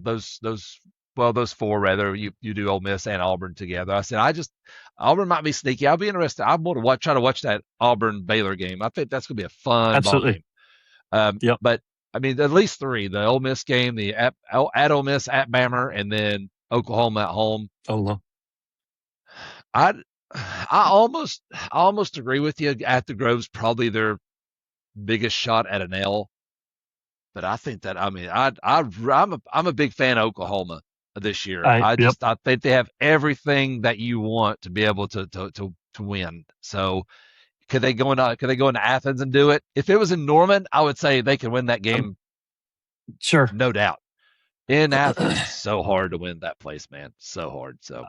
those 4 rather you do Ole Miss and Auburn together. I said Auburn might be sneaky. I'll be interested. I want to try to watch that Auburn Baylor game. I think that's gonna be a fun ball Absolutely. game. Yep. But I mean, at least 3: the Ole Miss game, the at Ole Miss, at Bama, and then Oklahoma at home. Oh, no. I almost agree with you. At the Grove's probably their biggest shot at an L, but I think that I'm a big fan of Oklahoma this year. I Yep. think they have everything that you want to be able to win. So could they go into Athens and do it? If it was in Norman, I would say they can win that game. Sure. No doubt. In Athens, so hard to win that place, man. So hard. So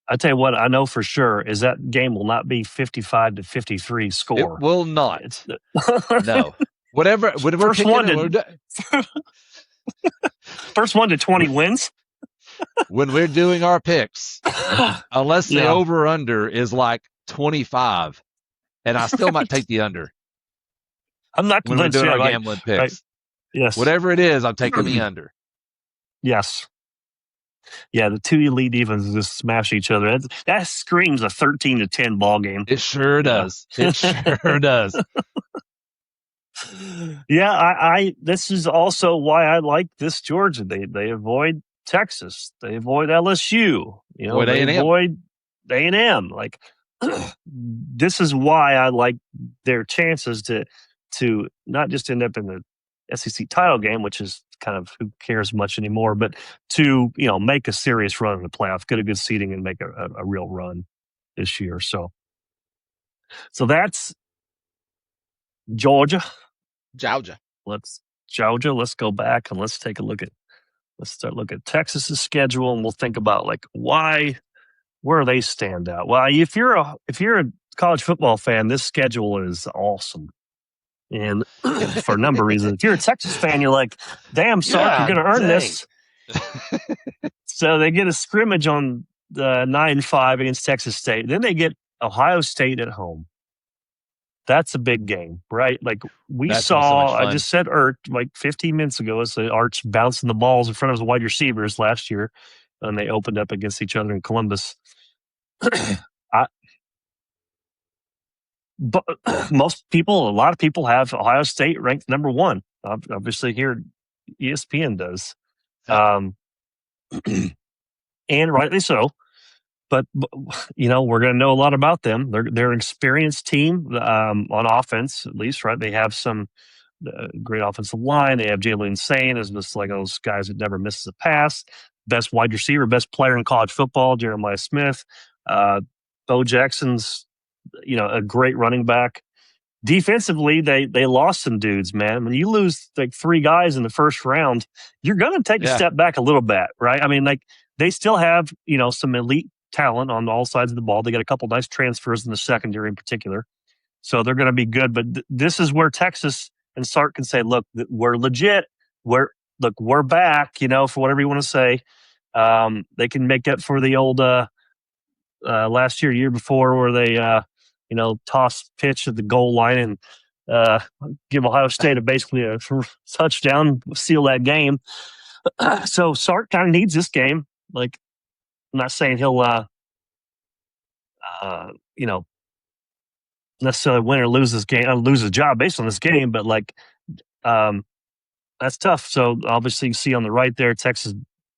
I tell you what, I know for sure is that game will not be 55-53 score. it will not. No. Whatever. First one to 20 wins. When we're doing our picks, unless the over under is like 25, and I still might take the under. I'm not when we're convinced doing our yet, gambling picks. Right. Yes. Whatever it is, I'm taking the under. Yes. Yeah, the 2 elite defenses just smash each other. That screams a 13-10 ball game. It sure does. It sure does. Yeah, this is also why I like this Georgia. They avoid Texas. They avoid LSU. They avoid A&M. Like, this is why I like their chances to not just end up in the SEC title game, which is kind of who cares much anymore, but to make a serious run in the playoff, get a good seeding, and make a real run this year. So that's Georgia. Let's go back and let's take a look at. Let's start looking at Texas's schedule, and we'll think about where they stand out. Well, if you're a college football fan, this schedule is awesome. And for a number of reasons. If you're a Texas fan, you're like, damn, Sark, you're going to earn this. So they get a scrimmage on the 9-5 against Texas State. Then they get Ohio State at home. That's a big game, right? Like we saw, I just said like 15 minutes ago, it's the Arch bouncing the balls in front of his wide receivers last year, and they opened up against each other in Columbus. But a lot of people have Ohio State ranked number 1. Obviously, here ESPN does, and rightly so. But we're going to know a lot about them. They're an experienced team on offense, at least, right? They have some great offensive line. They have Jalen Sane as just like those guys that never misses a pass. Best wide receiver, best player in college football, Jeremiah Smith. Bo Jackson's, a great running back. Defensively, they lost some dudes, man. When you lose like 3 guys in the first round, you're going to take a step back a little bit, right? I mean, like they still have, some elite talent on all sides of the ball. They got a couple nice transfers in the secondary in particular. So they're going to be good. But this is where Texas and Sark can say, look, we're legit. We're back, for whatever you want to say. They can make up for the old last year before where they, toss pitch at the goal line and give Ohio State basically a touchdown, seal that game. So Sark kind of needs this game. Like, I'm not saying he'll, necessarily win or lose this game, lose his job based on this game, but that's tough. So obviously, you see on the right there, Texas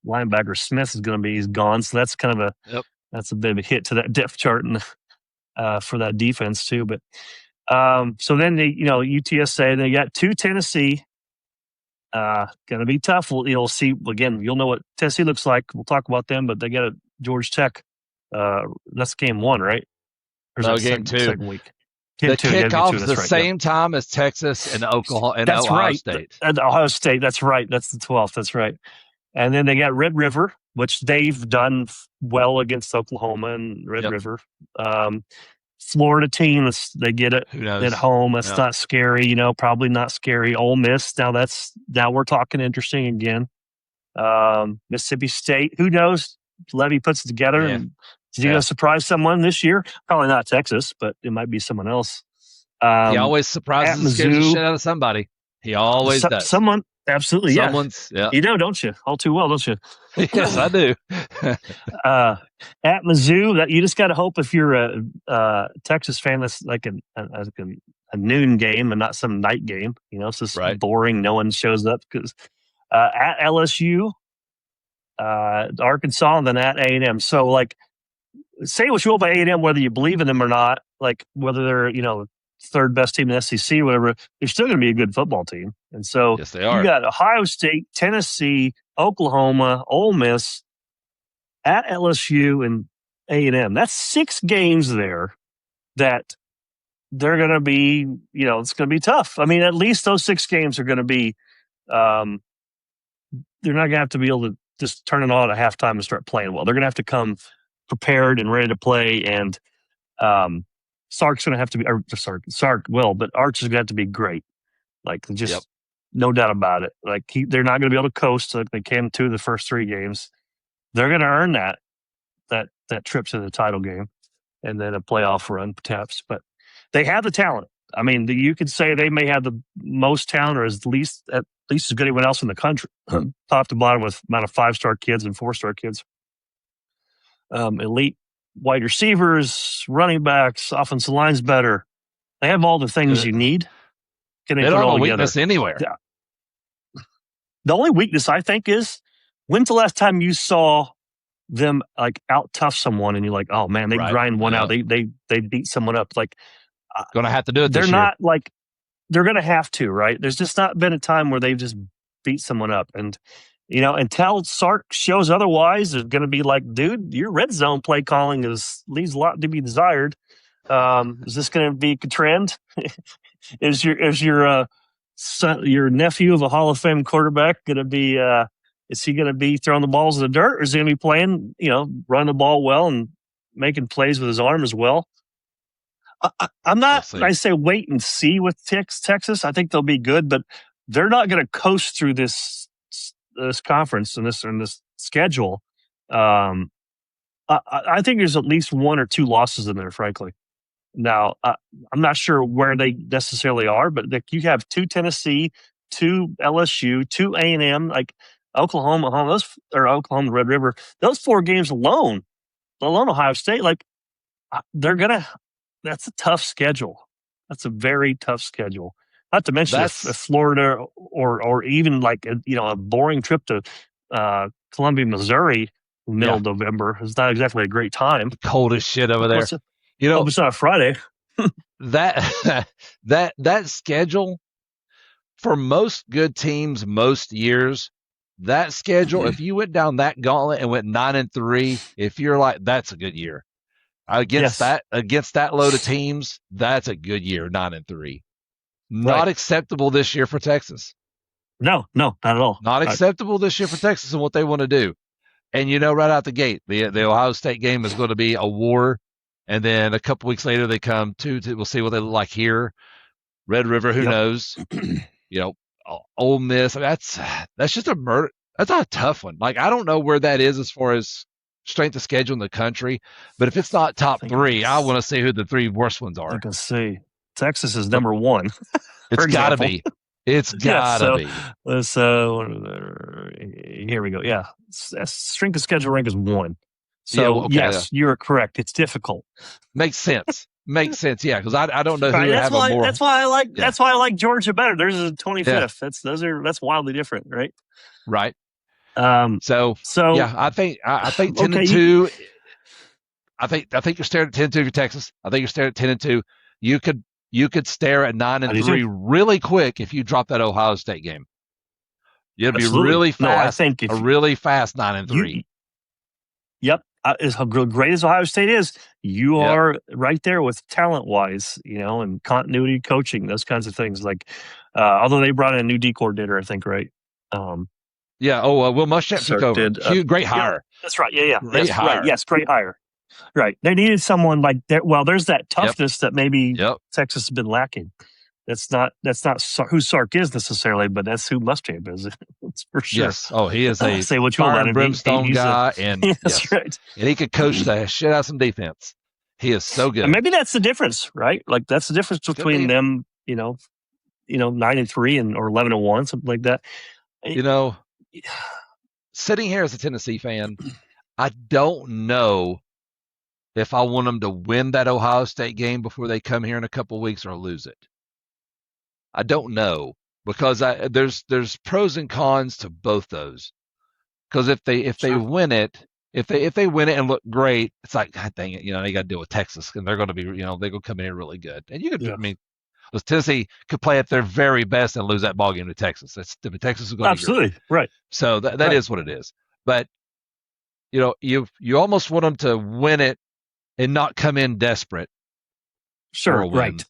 linebacker Smith he's gone. So that's kind of that's a bit of a hit to that depth chart and for that defense too. But so then UTSA, they got 2 Tennessee. Going to be tough. You'll see again. You'll know what Tennessee looks like. We'll talk about them, but they got a Georgia Tech. That's game 1, right? Or no, game 2. Second week. The kickoff's the same time as Texas and Oklahoma and Ohio State. And Ohio State. That's right. That's the 12th. That's right. And then they got Red River, which they've done well against Oklahoma and Red River. Florida team, they get it at home. That's not scary, probably not scary. Ole Miss, now we're talking interesting again. Mississippi State. Who knows? Levy puts it together, and is he going to surprise someone this year? Probably not Texas, but it might be someone else. He always surprises and scares the shit out of somebody. He always does. Someone, absolutely, Someone's, yeah. You know, don't you? All too well, don't you? Yes, I do. At Mizzou, that you just got to hope if you're a Texas fan, that's like a noon game and not some night game. You know, it's just boring. No one shows up because at LSU, Arkansas, and then at A&M. So, like, say what you will about A&M, whether you believe in them or not, like whether they're, you know, third best team in the SEC, whatever, they're still going to be a good football team. And so yes, they are. You got Ohio State, Tennessee, Oklahoma, Ole Miss, at LSU, and A&M. That's 6 games there that they're going to be, you know, it's going to be tough. I mean, at least those 6 games are going to be, they're not going to have to be able to just turn it on at halftime and start playing well. They're going to have to come prepared and ready to play. And Sark's going to have to be, or Sark will, but Arch is going to have to be great. Like, just no doubt about it. Like, they're not going to be able to coast like they came to the first 3 games. They're going to earn that trip to the title game and then a playoff run, perhaps. But they have the talent. I mean, you could say they may have the most talent, or at least as good as anyone else in the country, top to bottom, with amount of 5-star kids and 4-star kids. Elite wide receivers, running backs, offensive line's better. They have all the things you need. They don't have a weakness anywhere. Yeah. The only weakness, I think, is when's the last time you saw them like out tough someone and you're like, oh man, they grind one out. They beat someone up. Like, going to have to do it. They're not like, they're going to have to, right? There's just not been a time where they've just beat someone up. And, you know, until Sark shows otherwise, there's going to be like, dude, your red zone play calling leaves a lot to be desired. Is this going to be a trend? Is your son, your nephew of a Hall of Fame quarterback going to be, is he going to be throwing the balls in the dirt, or is he going to be playing, you know, running the ball well and making plays with his arm as well? I'm not, I say wait and see with Texas. I think they'll be good, but they're not going to coast through this conference and this schedule. I think there's at least 1 or 2 losses in there, frankly. Now, I'm not sure where they necessarily are, but you have 2 Tennessee, 2 LSU, 2 A&M, like Oklahoma, Oklahoma, Red River. Those 4 games alone, let alone Ohio State, like that's a tough schedule. That's a very tough schedule. Not to mention if Florida or even like a boring trip to Columbia, Missouri, middle of November is not exactly a great time. Cold as shit over there. It's not a Friday. that schedule for most good teams, most years, that schedule. If you went down that gauntlet and went 9-3, if you're like, that's a good year. Against that load of teams, that's a good year. 9-3, not acceptable this year for Texas. No, not at all. Not acceptable this year for Texas and what they want to do. And right out the gate, the Ohio State game is going to be a war. And then a couple weeks later, they come to we'll see what they look like here. Red River, who knows? Ole Miss. That's just a murder. That's not a tough one. Like, I don't know where that is as far as strength of schedule in the country, but if it's not top 3, I want to see who the 3 worst ones are. I can see Texas is number 1. It's got to be. It's got to be. So here we go. Yeah, strength of schedule rank is 1. So you're correct. It's difficult. Makes sense. Yeah, because I don't know who would have a more. That's why I like Georgia better. Theirs is 25th. Yeah. That's wildly different, right? Right. So I think 10-2. I think you're staring at 10-2 for Texas. I think you're staring at 10-2. You could stare at 9-3 really quick if you drop that Ohio State game. It'd be really fast. No, I think a really fast 9-3. Yep. As great as Ohio State is, you are right there with talent-wise, and continuity coaching, those kinds of things. Like, although they brought in a new D coordinator, I think, right? Will Muschamp took over. Great hire. Yeah, that's right. Yeah. Great hire. Right. Yes, great hire. Right. They needed someone like that. Well, there's that toughness that maybe Texas has been lacking. who Sark is necessarily, but that's who Muschamp is. It's for sure. Yes. Oh, he is a say what you want fire about and him. brimstone guy, and that's yes, right. and he could coach the shit out of some defense. He is so good. And maybe that's the difference, right? Like that's the difference between them, 9-3 or 11-1, something like that. Sitting here as a Tennessee fan, I don't know if I want them to win that Ohio State game before they come here in a couple of weeks or lose it. I don't know, because there's pros and cons to both those. Because if they win it, if they win it and look great, it's like, God dang it, they got to deal with Texas, and they're going to be, they're going to come in here really good. And you could, Tennessee could play at their very best and lose that ball game to Texas. Texas is going to absolutely right. So that is what it is. But you almost want them to win it and not come in desperate. Sure, right.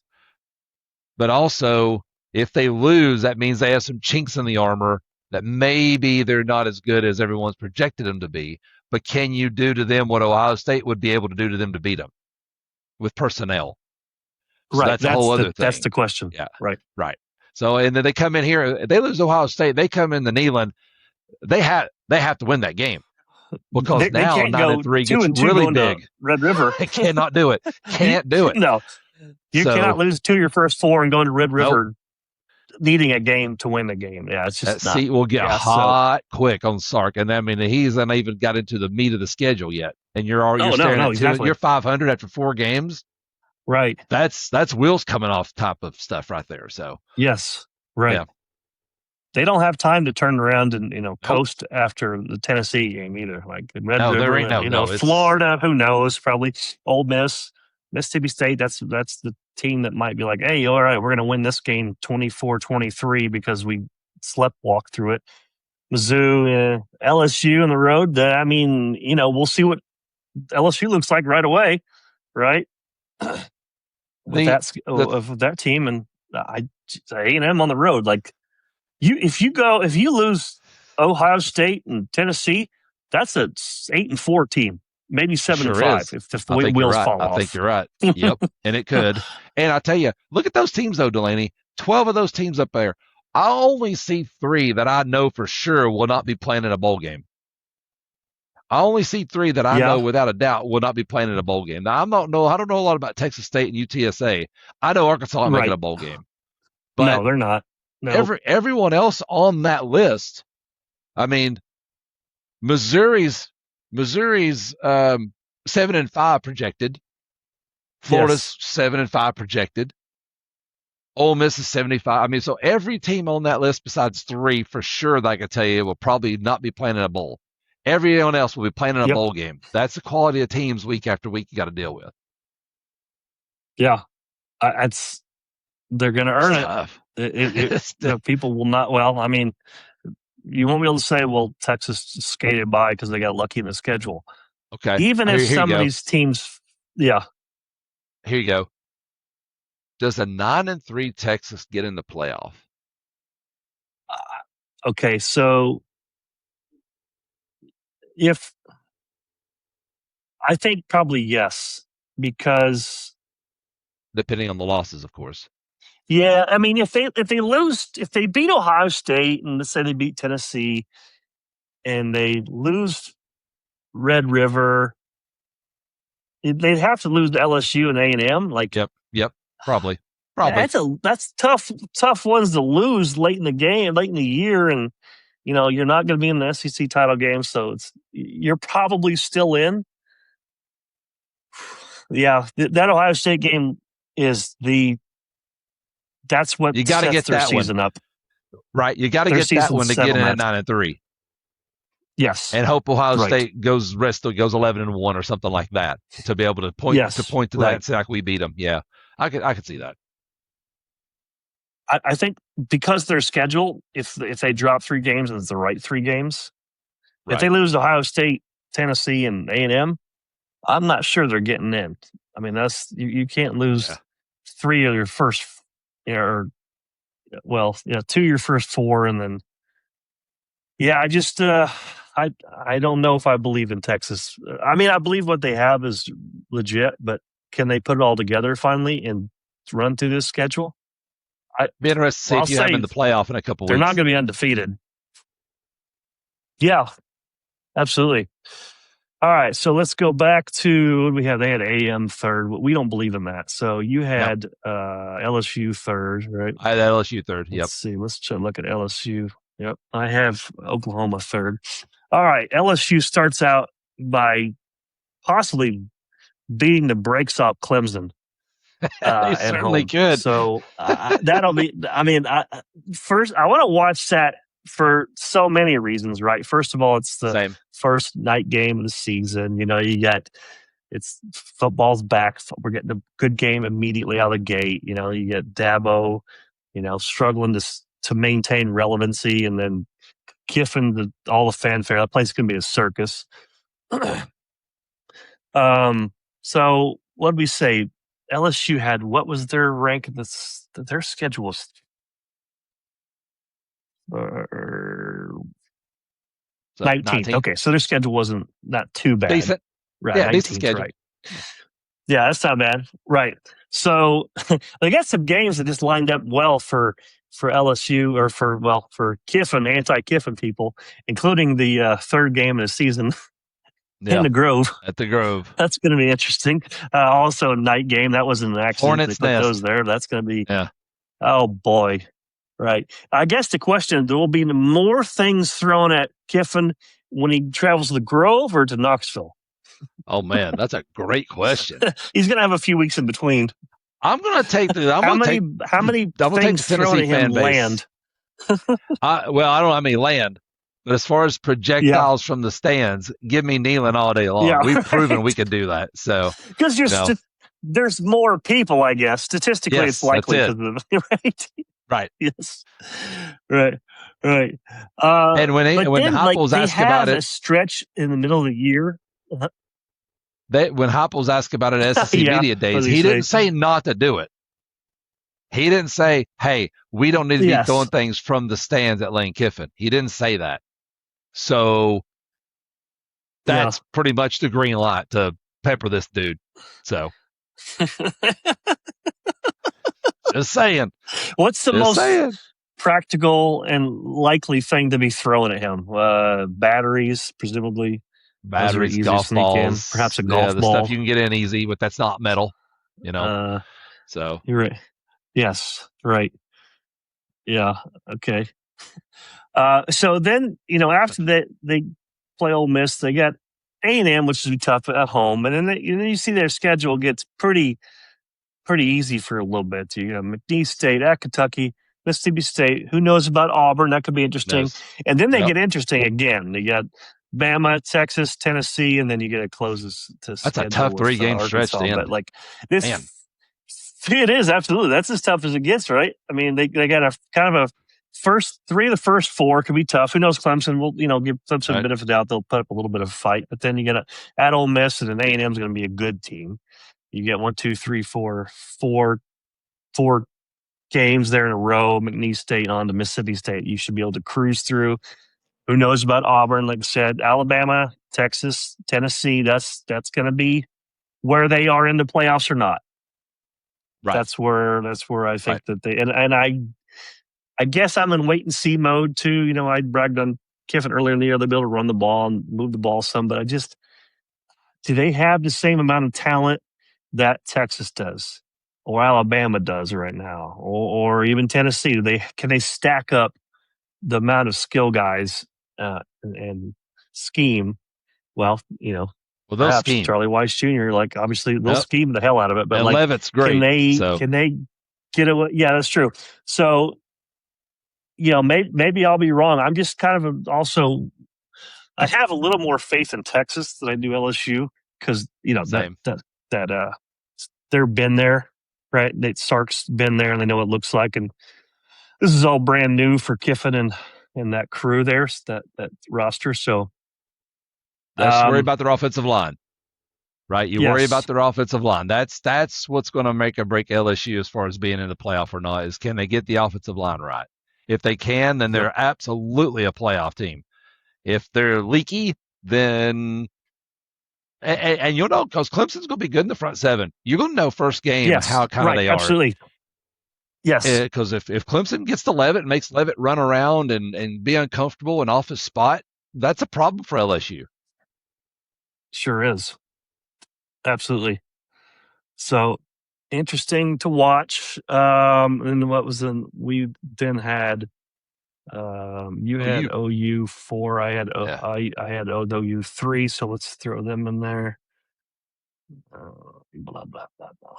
But also, if they lose, that means they have some chinks in the armor that maybe they're not as good as everyone's projected them to be. But can you do to them what Ohio State would be able to do to them to beat them with personnel? So right. That's a whole other thing. That's the question. Yeah. Right. So, and then they come in here, they lose Ohio State, they come in the Neyland, they have to win that game. Because now 9-3 gets really big. Red River. They cannot do it. Can't do it. No. You cannot lose 2 of your first 4 and go into Red River needing a game to win the game. Yeah, it's just that seat will get hot quick on Sark. And I mean, he's not even got into the meat of the schedule yet. And you're staring at exactly. You're 500 after 4 games. Right. That's wheels coming off top of stuff right there. So yes, right. Yeah. They don't have time to turn around and coast after the Tennessee game either. Like Red River, Florida, who knows? Probably Ole Miss, Mississippi State. That's the team that might be like, hey, all right, we're going to win this game 24-23 because we sleptwalk through it. Mizzou, LSU on the road. We'll see what LSU looks like right away, right? With that team, and A&M on the road, like. If you lose Ohio State and Tennessee, that's a 8-4 team, maybe 7-5 if the wheels fall off. I think you're right. Yep, and it could. And I tell you, look at those teams though, Delaney. 12 of those teams up there. I only see 3 that I know for sure will not be playing in a bowl game. I only see 3 that I know without a doubt will not be playing in a bowl game. Now I don't know a lot about Texas State and UTSA. I know Arkansas ain't making a bowl game, but no, they're not. No. Everyone else on that list, I mean, Missouri's 7-5 projected. Florida's 7-5 projected. Ole Miss is 75. I mean, so every team on that list besides 3 for sure that I can tell you will probably not be playing in a bowl. Everyone else will be playing in a bowl game. That's the quality of teams week after week you got to deal with. Yeah, they're going to earn it. People will not. Well, I mean, you won't be able to say, well, Texas skated by because they got lucky in the schedule. Okay. Even if some of these teams, Here you go. Does a 9-3 Texas get in the playoff? Okay, so I think probably yes, because depending on the losses, of course. Yeah, I mean, if they beat Ohio State and let's say they beat Tennessee and they lose Red River, they'd have to lose to LSU and A&M. Like, yep, probably. That's tough ones to lose late in the game, late in the year, and you're not going to be in the SEC title game, so you're probably still in. Yeah, that Ohio State game is that's what you got to get their that season one up. Right, you got to get that one to get in at 9-3. Yes, and hope Ohio State goes 11-1 or something like that to be able to point to that and say like we beat them. Yeah, I could see that. I think because their schedule, if they drop 3 games and it's the right 3 games, if they lose Ohio State, Tennessee, and A&M, I'm not sure they're getting in. I mean, that's you can't lose 3 of your first, 2 of your first 4, and then I just I don't know if I believe in Texas. I mean, I believe what they have is legit, but can they put it all together finally and run through this schedule? Be interested to see if you have in the playoff in a couple they're weeks. They're not going to be undefeated. Yeah, absolutely. All right, so let's go back to what we had. They had AM third. We don't believe in that. So you had LSU third, right? I had LSU third. Yep. Let's see. Let's try to look at LSU. Yep. I have Oklahoma third. All right. LSU starts out by possibly beating the brakes off Clemson. They certainly could. So that'll be, first, I want to watch that for so many reasons, right? First of all, it's the first night game of the season. It's football's back. We're getting a good game immediately out of the gate. You get Dabo, struggling to maintain relevancy, and then Kiffin, all the fanfare. That place is going to be a circus. So what did we say? LSU had, what was their rank? Their schedule was 19th. Okay, so their schedule wasn't not too bad. Decent. Right, yeah, decent schedule. Right. Yeah, that's not bad. Right. So they got some games that just lined up well for LSU, or for Kiffin, anti-Kiffin people, including the third game of the season in the Grove. At the Grove. That's going to be interesting. Also, a night game. That wasn't an accident. Hornets they put Nest. Those there. That's going to be. Yeah. Oh boy. Right. I guess the question: there will be more things thrown at Kiffin when he travels to the Grove or to Knoxville. Oh man, that's a great question. He's going to have a few weeks in between. I'm going to take the. How many things thrown at him land? I don't know how many land, but as far as projectiles from the stands, give me Neyland all day long. Yeah, We've proven we can do that. So because there's more people, I guess. Statistically, it's likely. Right. Right. Yes. Right. And when Hopples asked about it, a stretch in the middle of the year. When Hopples asked about it at SEC Media Days, he didn't say not to do it. He didn't say, "Hey, we don't need to be throwing things from the stands at Lane Kiffin." He didn't say that. So that's pretty much the green light to pepper this dude. So. Just saying. What's the most practical and likely thing to be thrown at him? Batteries, presumably. Batteries, golf balls. Perhaps a golf ball. Stuff you can get in easy, but that's not metal. So. You're right. Yes, right. Yeah, okay. So then, after that, they play Ole Miss. They got A&M, which is tough at home. And then you see their schedule gets pretty easy for a little bit. You got McNeese State at Kentucky, Mississippi State. Who knows about Auburn? That could be interesting. Yes. And then they get interesting again. They got Bama, Texas, Tennessee, and then you get a closes to. That's a tough 3-game stretch. But like this, it is absolutely. That's as tough as it gets, right? I mean, they got a kind of a first 3 of the first 4 could be tough. Who knows? Clemson will give Clemson a bit of a doubt. They'll put up a little bit of a fight, but then you get at Ole Miss, and then A&M is going to be a good team. You get 1, 2, 3, 4 games there in a row. McNeese State on to Mississippi State. You should be able to cruise through. Who knows about Auburn? Like I said, Alabama, Texas, Tennessee. That's going to be where they are in the playoffs or not. Right. That's where I think that they and I guess I'm in wait and see mode too. I bragged on Kiffin earlier in the year. They'll be able to run the ball and move the ball some, but do they have the same amount of talent that Texas does or Alabama does right now, or even Tennessee? Can they stack up the amount of skill guys and scheme? Well, they'll scheme. Charlie Weiss Jr. Obviously they'll scheme the hell out of it, but Leavitt's great. Can they get away? Yeah, that's true. So, maybe I'll be wrong. I'm just kind of also. I have a little more faith in Texas than I do LSU because that they've been there, right? That Sark's been there and they know what it looks like, and this is all brand new for Kiffin and that crew there, that roster. So let's worry about their offensive line, right? You worry about their offensive line. That's what's going to make or break LSU as far as being in the playoff or not. Is can they get the offensive line right? If they can, then they're absolutely a playoff team. If they're leaky, then and you'll know because Clemson's going to be good in the front seven. You're going to know first game how kind of they are. Absolutely. Yes, Because if Clemson gets to Levitt and makes Levitt run around and be uncomfortable and off his spot, that's a problem for LSU. sure is. Absolutely. So interesting to watch. And what was in we then had you had OU 4, I had Yeah. I had OU 3, so let's throw them in there. Blah blah blah blah.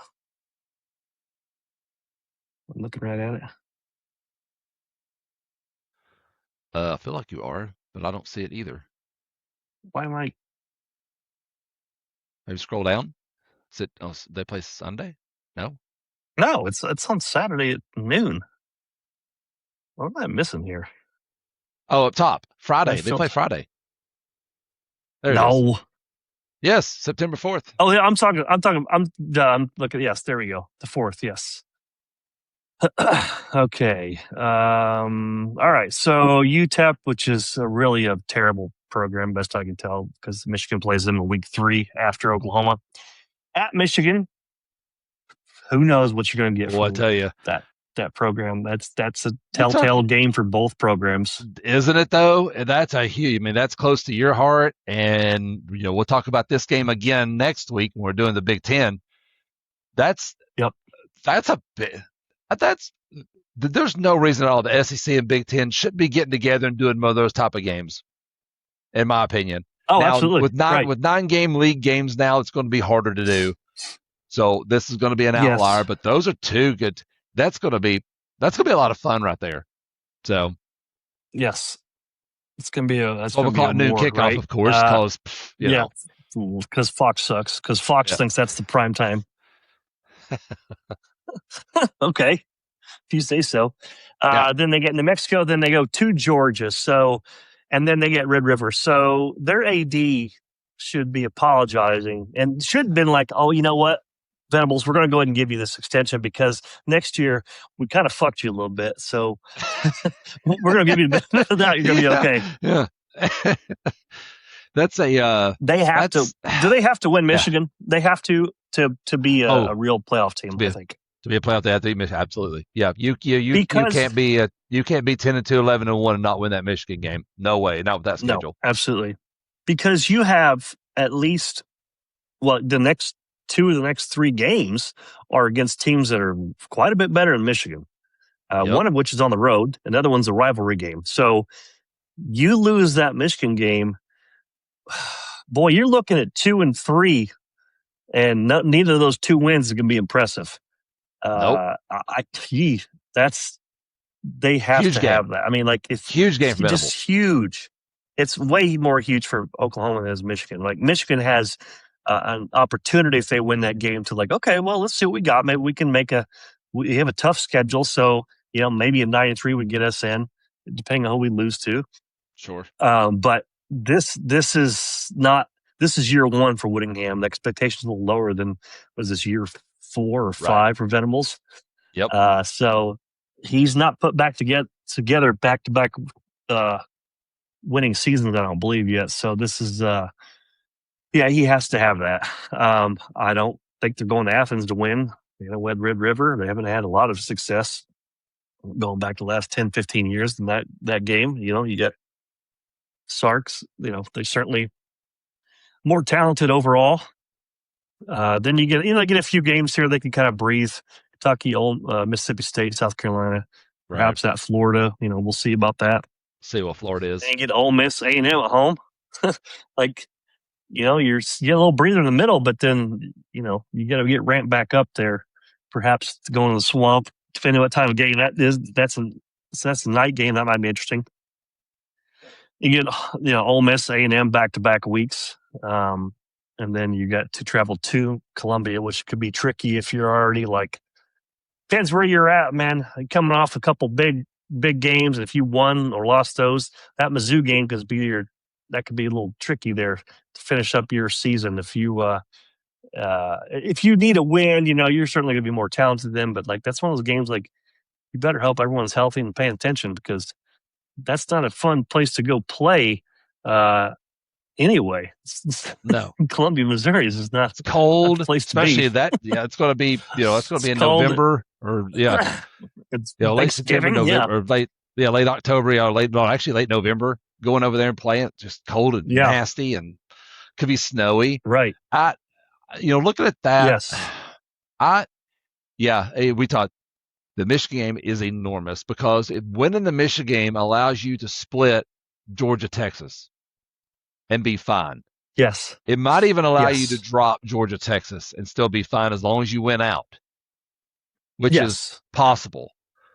I'm looking right at it. I feel like you are, but I don't see it either. Why am I? Maybe scroll down. Is it? Oh, they play Sunday? No. No, it's on Saturday at noon. What am I missing here? Oh, up top, Friday. They Felt... play Friday. There it is. No. Yes, September 4th. Oh yeah, I'm done. Look at, yes, there we go. The 4th, yes. Okay. All right. So UTEP, which is really a terrible program, best I can tell, because Michigan plays them in week 3 after Oklahoma. At Michigan, who knows what you're going to get Well, I from tell you, that program. That's a telltale game for both programs, isn't it? Though, and that's a huge. I mean, that's close to your heart, and we'll talk about this game again next week when we're doing the Big Ten. That's a bit. There's no reason at all the SEC and Big Ten shouldn't be getting together and doing more of those type of games, in my opinion. Oh, now, absolutely. With 9-game league games now, it's going to be harder to do. So this is going to be an outlier, yes. but those are two good. That's going to be a lot of fun right there. So yes, it's going to be a 12 o'clock noon kickoff, right? Of course, because because Fox sucks. Because Fox thinks that's the prime time. Okay, if you say so. Then they get New Mexico. Then they go to Georgia. So, and then they get Red River. So their AD should be apologizing and should have been like, oh, you know what, Venables, we're going to go ahead and give you this extension because next year we kind of fucked you a little bit. So we're going to give you the benefit of that. You're going to be okay. Yeah. That's a. They have to. Do they have to win Michigan? They have to be a real playoff team. I think to be a playoff, they have to beat Michigan. Absolutely. Yeah. You can't be 10-2, 11-1 and not win that Michigan game. No way. Not with that schedule. No, absolutely. Because you have at least the next 2 of the next 3 games are against teams that are quite a bit better than Michigan. One of which is on the road. Another one's a rivalry game. So you lose that Michigan game, boy, you're looking at 2 and 3, and neither of those 2 wins is going to be impressive. Nope. They have huge to game. Have that. I mean, like, it's huge game for just huge. It's way more huge for Oklahoma than it is Michigan. Like, Michigan has an opportunity if they win that game to, like, okay, well, let's see what we got. Maybe we can we have a tough schedule, so maybe a 9-3 would get us in, depending on who we lose to. Sure. But this is not. This is year 1 for Whittingham. The expectations are a little lower than was this year 4 or 5 for Venables. Yep. So he's not put back together back-to-back winning seasons, I don't believe yet. So this is he has to have that. I don't think they're going to Athens to win. Red River. They haven't had a lot of success going back to the last 10, 15 years in that game. You get Sarks. They certainly more talented overall. Then you get a few games here they can kind of breathe. Kentucky, Mississippi State, South Carolina, perhaps at Florida. We'll see about that. See what Florida is. And get Ole Miss, A&M at home. Like, you're getting a little breather in the middle, but then you got to get ramped back up there. Perhaps to go into the swamp, depending on what time of game that is. That's a night game. That might be interesting. You get Ole Miss, A&M back-to-back weeks. And then you got to travel to Columbia, which could be tricky if you're already depends where you're at, man. Coming off a couple big games, if you won or lost those, that Mizzou game could be that could be a little tricky there to finish up your season. If you need a win, you're certainly going to be more talented than them. But that's one of those games you better hope everyone's healthy and paying attention because that's not a fun place to go play. Anyway, no, Columbia, Missouri is not. It's cold, place especially to be. that. Yeah, it's going to be. It's going to be in November. or It's late September, Thanksgiving, November, or late October, or late November. Going over there and playing, just cold and nasty, and could be snowy. Right. Looking at that, Yes. we talked. The Michigan game is enormous because winning the Michigan game allows you to split Georgia, Texas, and be fine. Yes. It might even allow you to drop Georgia, Texas, and still be fine as long as you win out, which is possible.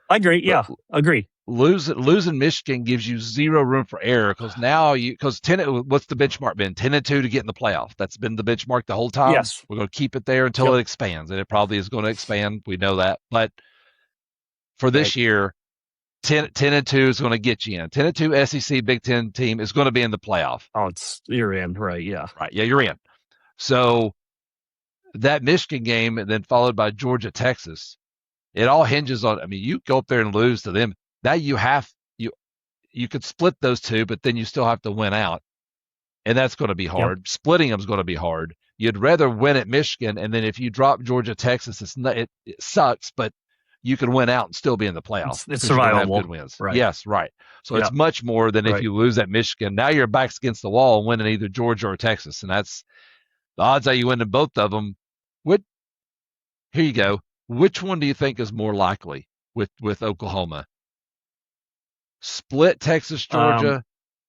I agree. Yeah, agree. Losing Michigan gives you zero room for error because now what's the benchmark been? 10-2 to get in the playoff. That's been the benchmark the whole time. Yes. We're going to keep it there until it expands, and it probably is going to expand. We know that, but for this year, 10-2 is going to get you in. 10-2 SEC Big Ten team is going to be in the playoff. Oh, you're in, right? Yeah, right. Yeah, you're in. So that Michigan game, and then followed by Georgia, Texas, it all hinges on. I mean, you go up there and lose to them. Now you could split those two, but then you still have to win out, and that's going to be hard. Yep. Splitting them is going to be hard. You'd rather win at Michigan, and then if you drop Georgia, Texas, it sucks, but you can win out and still be in the playoffs. It's survivable. Have good wins. Right. Yes, right. So it's much more than if you lose at Michigan. Now your back's against the wall and winning either Georgia or Texas, and that's the odds that you win in both of them. Here you go. Which one do you think is more likely with Oklahoma? Split Texas, Georgia,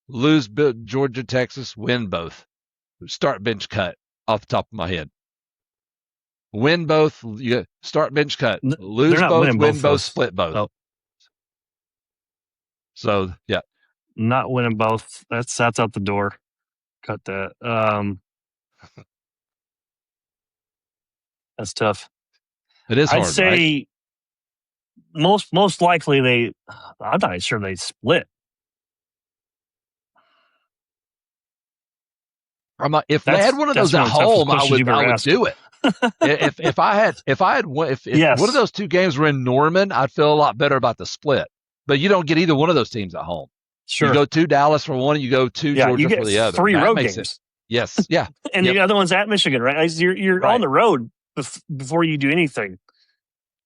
lose Georgia, Texas, win both. Start bench cut off the top of my head. Win both, start bench cut. Lose both, win both, split both. Oh. So, yeah. Not winning both. That's out the door. Cut that. That's tough. It is hard, I'd say most likely I'm not sure they split. If they had one of those at home, I would do it. if one of those two games were in Norman, I'd feel a lot better about the split. But you don't get either one of those teams at home. Sure. You go to Dallas for one, and you go to Georgia for the other. 3 road games. Yes. Yeah. And the other one's at Michigan, right? You're on the road before you do anything.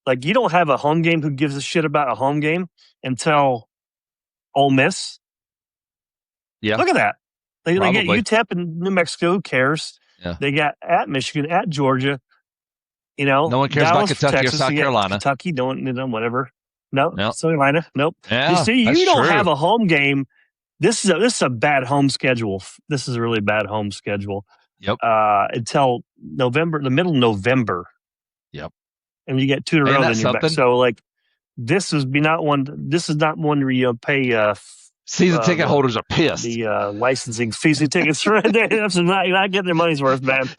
Like, you don't have a home game who gives a shit about a home game until Ole Miss. Yeah. Look at that. They get UTEP and New Mexico. Who cares? Yeah. They got at Michigan, at Georgia. No one cares Dallas, about Kentucky Texas, or South Carolina. Kentucky, whatever. No, South Carolina, nope. Yeah, you see, you don't have a home game. This is a bad home schedule. This is a really bad home schedule. Yep. Until November, the middle of November. Yep. And you get 2 in a row, then you're back. So, this is not one where you pay. Season ticket holders are pissed. The licensing season tickets, right there. You're not getting their money's worth, man.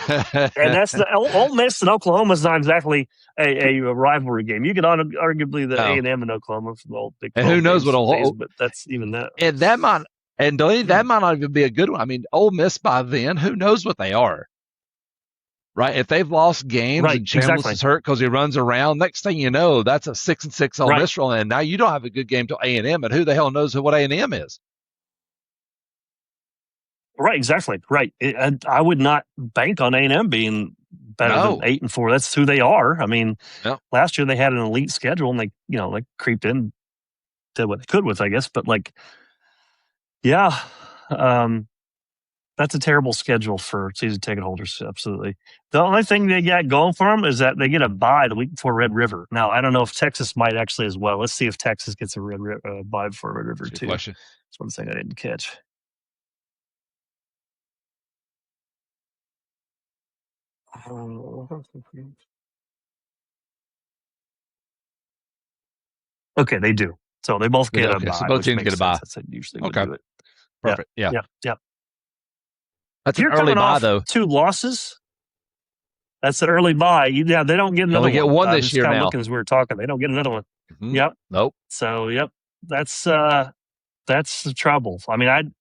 And that's Ole Miss and Oklahoma is not exactly a rivalry game. You could arguably the A&M and Oklahoma for the old Big 12. And who knows what Oklahoma? But that's even that. And that might not even be a good one. I mean, Ole Miss by then, who knows what they are? Right, if they've lost games and Chambliss is hurt because he runs around, next thing you know, that's a 6-6 Ole Miss roll, and now you don't have a good game till A&M, and who the hell knows what A&M is? Right, exactly. Right, and I would not bank on A&M being better than 8-4. That's who they are. I mean, last year they had an elite schedule, and they creeped in, did what they could with, I guess. But that's a terrible schedule for season ticket holders. Absolutely. The only thing they got going for them is that they get a bye the week before Red River. Now, I don't know if Texas might actually as well. Let's see if Texas gets a bye before Red River too. Question. That's one thing I didn't catch. Okay, they do. So they both get a bye. So both teams get a bye. That's usually would do it. Perfect. Yeah. That's an early bye, though. 2 losses. That's an early bye. Yeah, they don't get another one. They only get one this year now. Looking as we were talking, they don't get another one. Mm-hmm. Yep. Nope. So, that's the trouble. I mean, I'd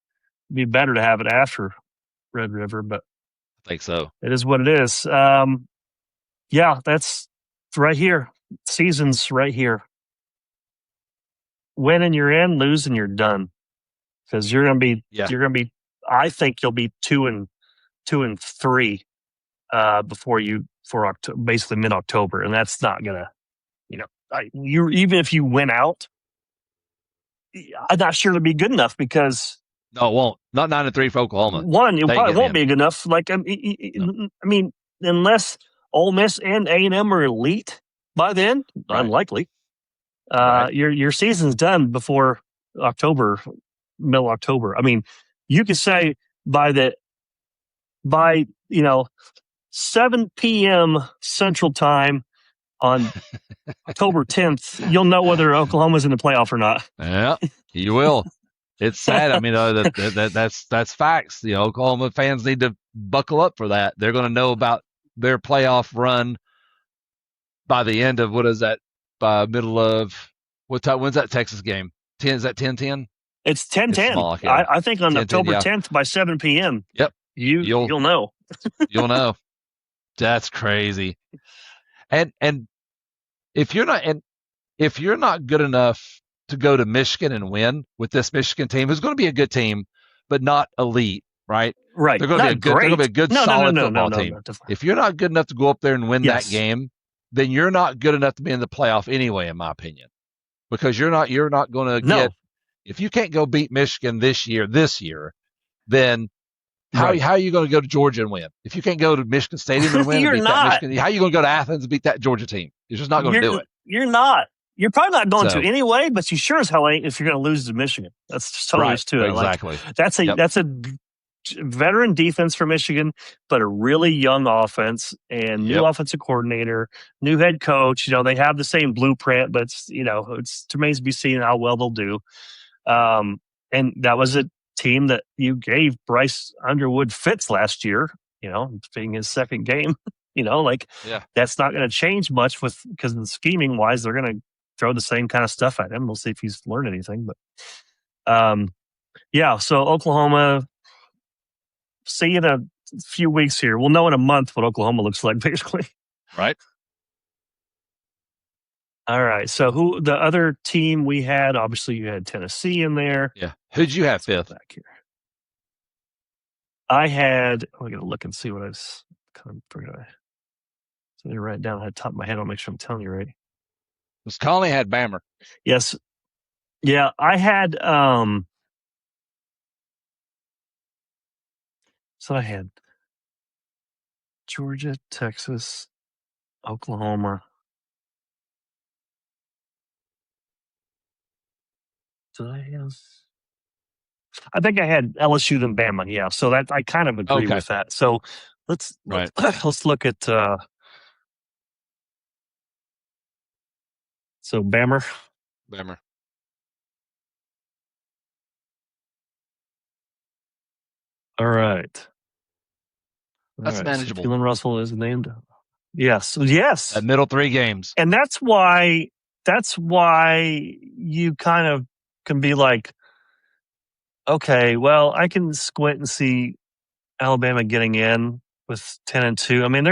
be better to have it after Red River, but I think so. It is what it is. That's right here. Season's right here. Winning, you're in. Losing, you're done. Because you're gonna be. I think you'll be 2-3 for basically mid-October, and that's not gonna even if you went out, I'm not sure it'll be good enough because No, it won't. Not 9-3 for Oklahoma. one, it They ain't probably won't getting be good enough. Like, No. I mean, unless Ole Miss and A&M are elite by then, Right. unlikely. Right. Your season's done before October, middle October. I mean, you could say by 7 p.m. Central Time on October 10th, you'll know whether Oklahoma's in the playoff or not. Yeah, you will. It's sad. I mean, that's facts. Oklahoma fans need to buckle up for that. They're going to know about their playoff run by the end of, what is that? By middle of what time? When's that Texas game? 10? Is that 10-10? It's 10-10. It's small, yeah. I think on 10-10, October yeah. 10th by 7 p.m. Yep. You'll know. You'll know. That's crazy. And if you're not good enough to go to Michigan and win with this Michigan team, who's going to be a good team, but not elite, right? Right. They're going to be a good, solid football team. No, if you're not good enough to go up there and win that game, then you're not good enough to be in the playoff anyway, in my opinion, because you're not going to get. If you can't go beat Michigan this year, then how are you going to go to Georgia and win? If you can't go to Michigan Stadium and win and beat that Michigan, how are you going to go to Athens and beat that Georgia team? You're just not going to do it. You're not. You're probably not going to anyway, but you sure as hell ain't if you're going to lose to Michigan. That's just totally to it. Exactly. Like, that's a veteran defense for Michigan, but a really young offense and new offensive coordinator, new head coach. They have the same blueprint, but it's remains to be seen how well they'll do. And that was a team that you gave Bryce Underwood fits last year, being his second game. That's not going to change much because in scheming wise, they're going to throw the same kind of stuff at him. We'll see if he's learned anything. But so Oklahoma, see you in a few weeks here. We'll know in a month what Oklahoma looks like, basically. Right. All right. So who the other team we had? Obviously, you had Tennessee in there. Yeah. Who'd you have fifth? Back here. I had. I got to look and see what I was. So they write down at the top of my head. I'll make sure I'm telling you right. Because Conley had Bammer. Yes. Yeah, I had. So I had Georgia, Texas, Oklahoma. Did I have? I think I had LSU then Bama. Yeah, so that I kind of agree with that. So let's look at. So Bammer. All right. That's manageable. So Jalen Russell is named. Yes. That middle 3 games. And that's why you kind of can be like, okay, well, I can squint and see Alabama getting in with 10-2. I mean,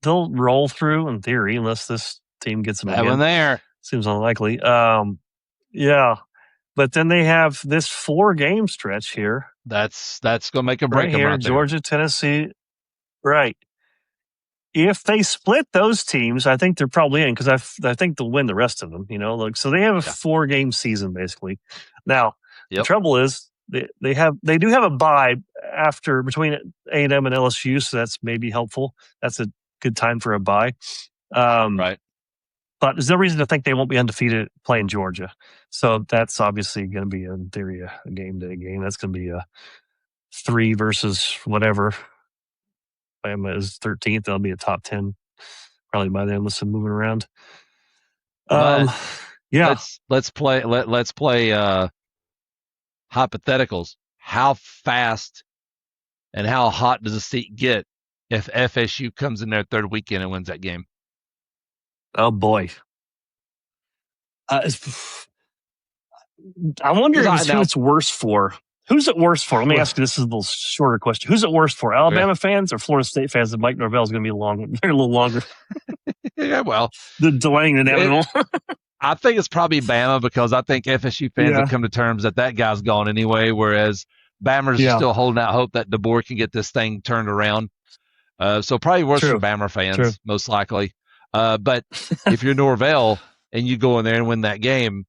they'll roll through in theory unless this team gets them that one there. Seems unlikely. But then they have this 4-game stretch here. That's going to make a break right here, Georgia, Tennessee. Right. If they split those teams, I think they're probably in because I think they'll win the rest of them. So they have a 4-game season basically. Now the trouble is they do have a bye between A&M and LSU, so that's maybe helpful. That's a good time for a bye. Right. But there's no reason to think they won't be undefeated playing Georgia. So that's obviously going to be, in theory, a game-day game. That's going to be a 3 versus whatever. Bama is 13th. That'll be a top 10 probably by then with some moving around. Let's play hypotheticals. How fast and how hot does the seat get if FSU comes in their third weekend and wins that game? Oh boy. I wonder who it's worse for. Who's it worse for? Let me ask you. This is a little shorter question. Who's it worse for? Alabama fans or Florida State fans? That Mike Norvell is going to be a little longer. Yeah, well, the delaying the inevitable. I think it's probably Bama because I think FSU fans have come to terms that guy's gone anyway, whereas Bama's still holding out hope that DeBoer can get this thing turned around. So probably worse for Bama fans, most likely. But if you're Norvell and you go in there and win that game,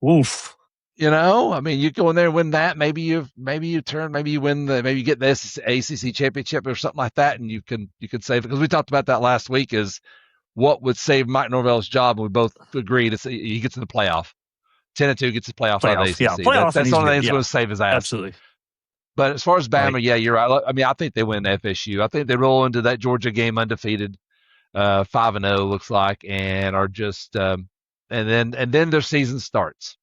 Oof. I mean, you go in there and win that. Maybe you win maybe you get the ACC championship or something like that, and you can save it, because we talked about that last week. Is what would save Mike Norvell's job, and we both agreed he gets in the playoff. 10-2 gets the playoff out of the ACC. Yeah, playoff. That's the only thing that's going to save his ass. Absolutely. But as far as Bama, yeah, you're right. I mean, I think they win FSU. I think they roll into that Georgia game undefeated, 5-0 looks like, and are just and then their season starts.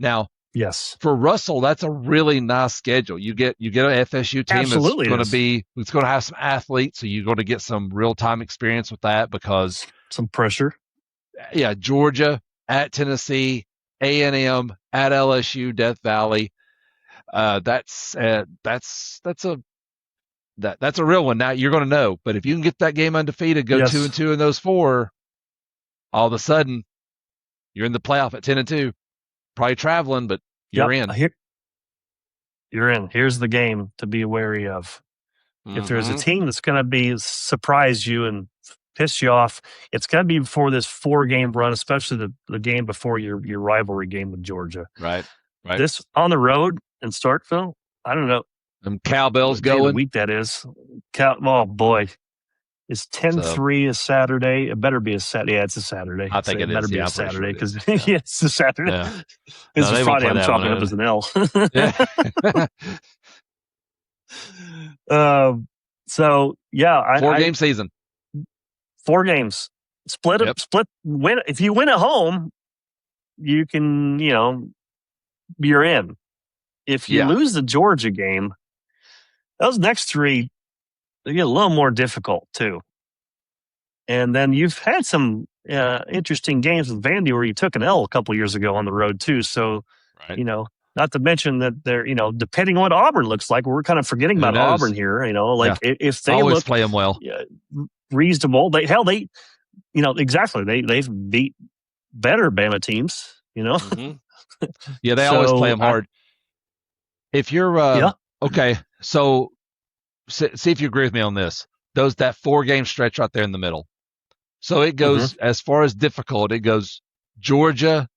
Now, yes, for Russell, that's a really nice schedule. You get an FSU team it's going to have some athletes, so you're going to get some real time experience with that, because some pressure. Yeah, Georgia at Tennessee, A&M at LSU, Death Valley. That's a real one. Now you're going to know, but if you can get that game undefeated, go 2-2 in those 4, all of a sudden you're in the playoff at 10-2. Probably traveling, but you're in. You're in. Here's the game to be wary of. Mm-hmm. If there's a team that's going to surprise you and piss you off, it's going to be before this 4-game run, especially the game before your rivalry game with Georgia. Right. This on the road in Starkville, I don't know. Them cowbells going. What week that is. Oh, boy. It's 10-3 a Saturday. It better be a Saturday. Yeah, it's a Saturday. I think it better be a Saturday, because it's a Saturday. Yeah. It's a Friday. I'm chalking up as an L. So, yeah. 4-game season. 4 games. Split. Win. If you win at home, you can, you're in. If you lose the Georgia game, those next 3, they get a little more difficult too. And then you've had some interesting games with Vandy where you took an L a couple years ago on the road too. So, not to mention that they're, depending on what Auburn looks like, we're kind of forgetting about Auburn here. If they always play them well, reasonable, exactly. They've beat better Bama teams. Mm-hmm. Yeah, they always play them hard. If you're okay, so see if you agree with me on this. That 4-game stretch right there in the middle. So it goes, as far as difficult, it goes Georgia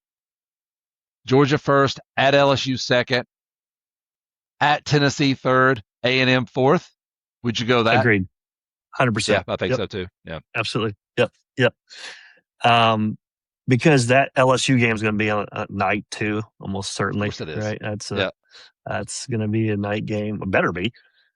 first, at LSU second, at Tennessee third, A&M fourth. Would you go that? Agreed. 100%. Yeah, I think so too. Yeah, absolutely. Yep. Because that LSU game is going to be on at night too, almost certainly. Of course it is. Right. That's going to be a night game. It better be.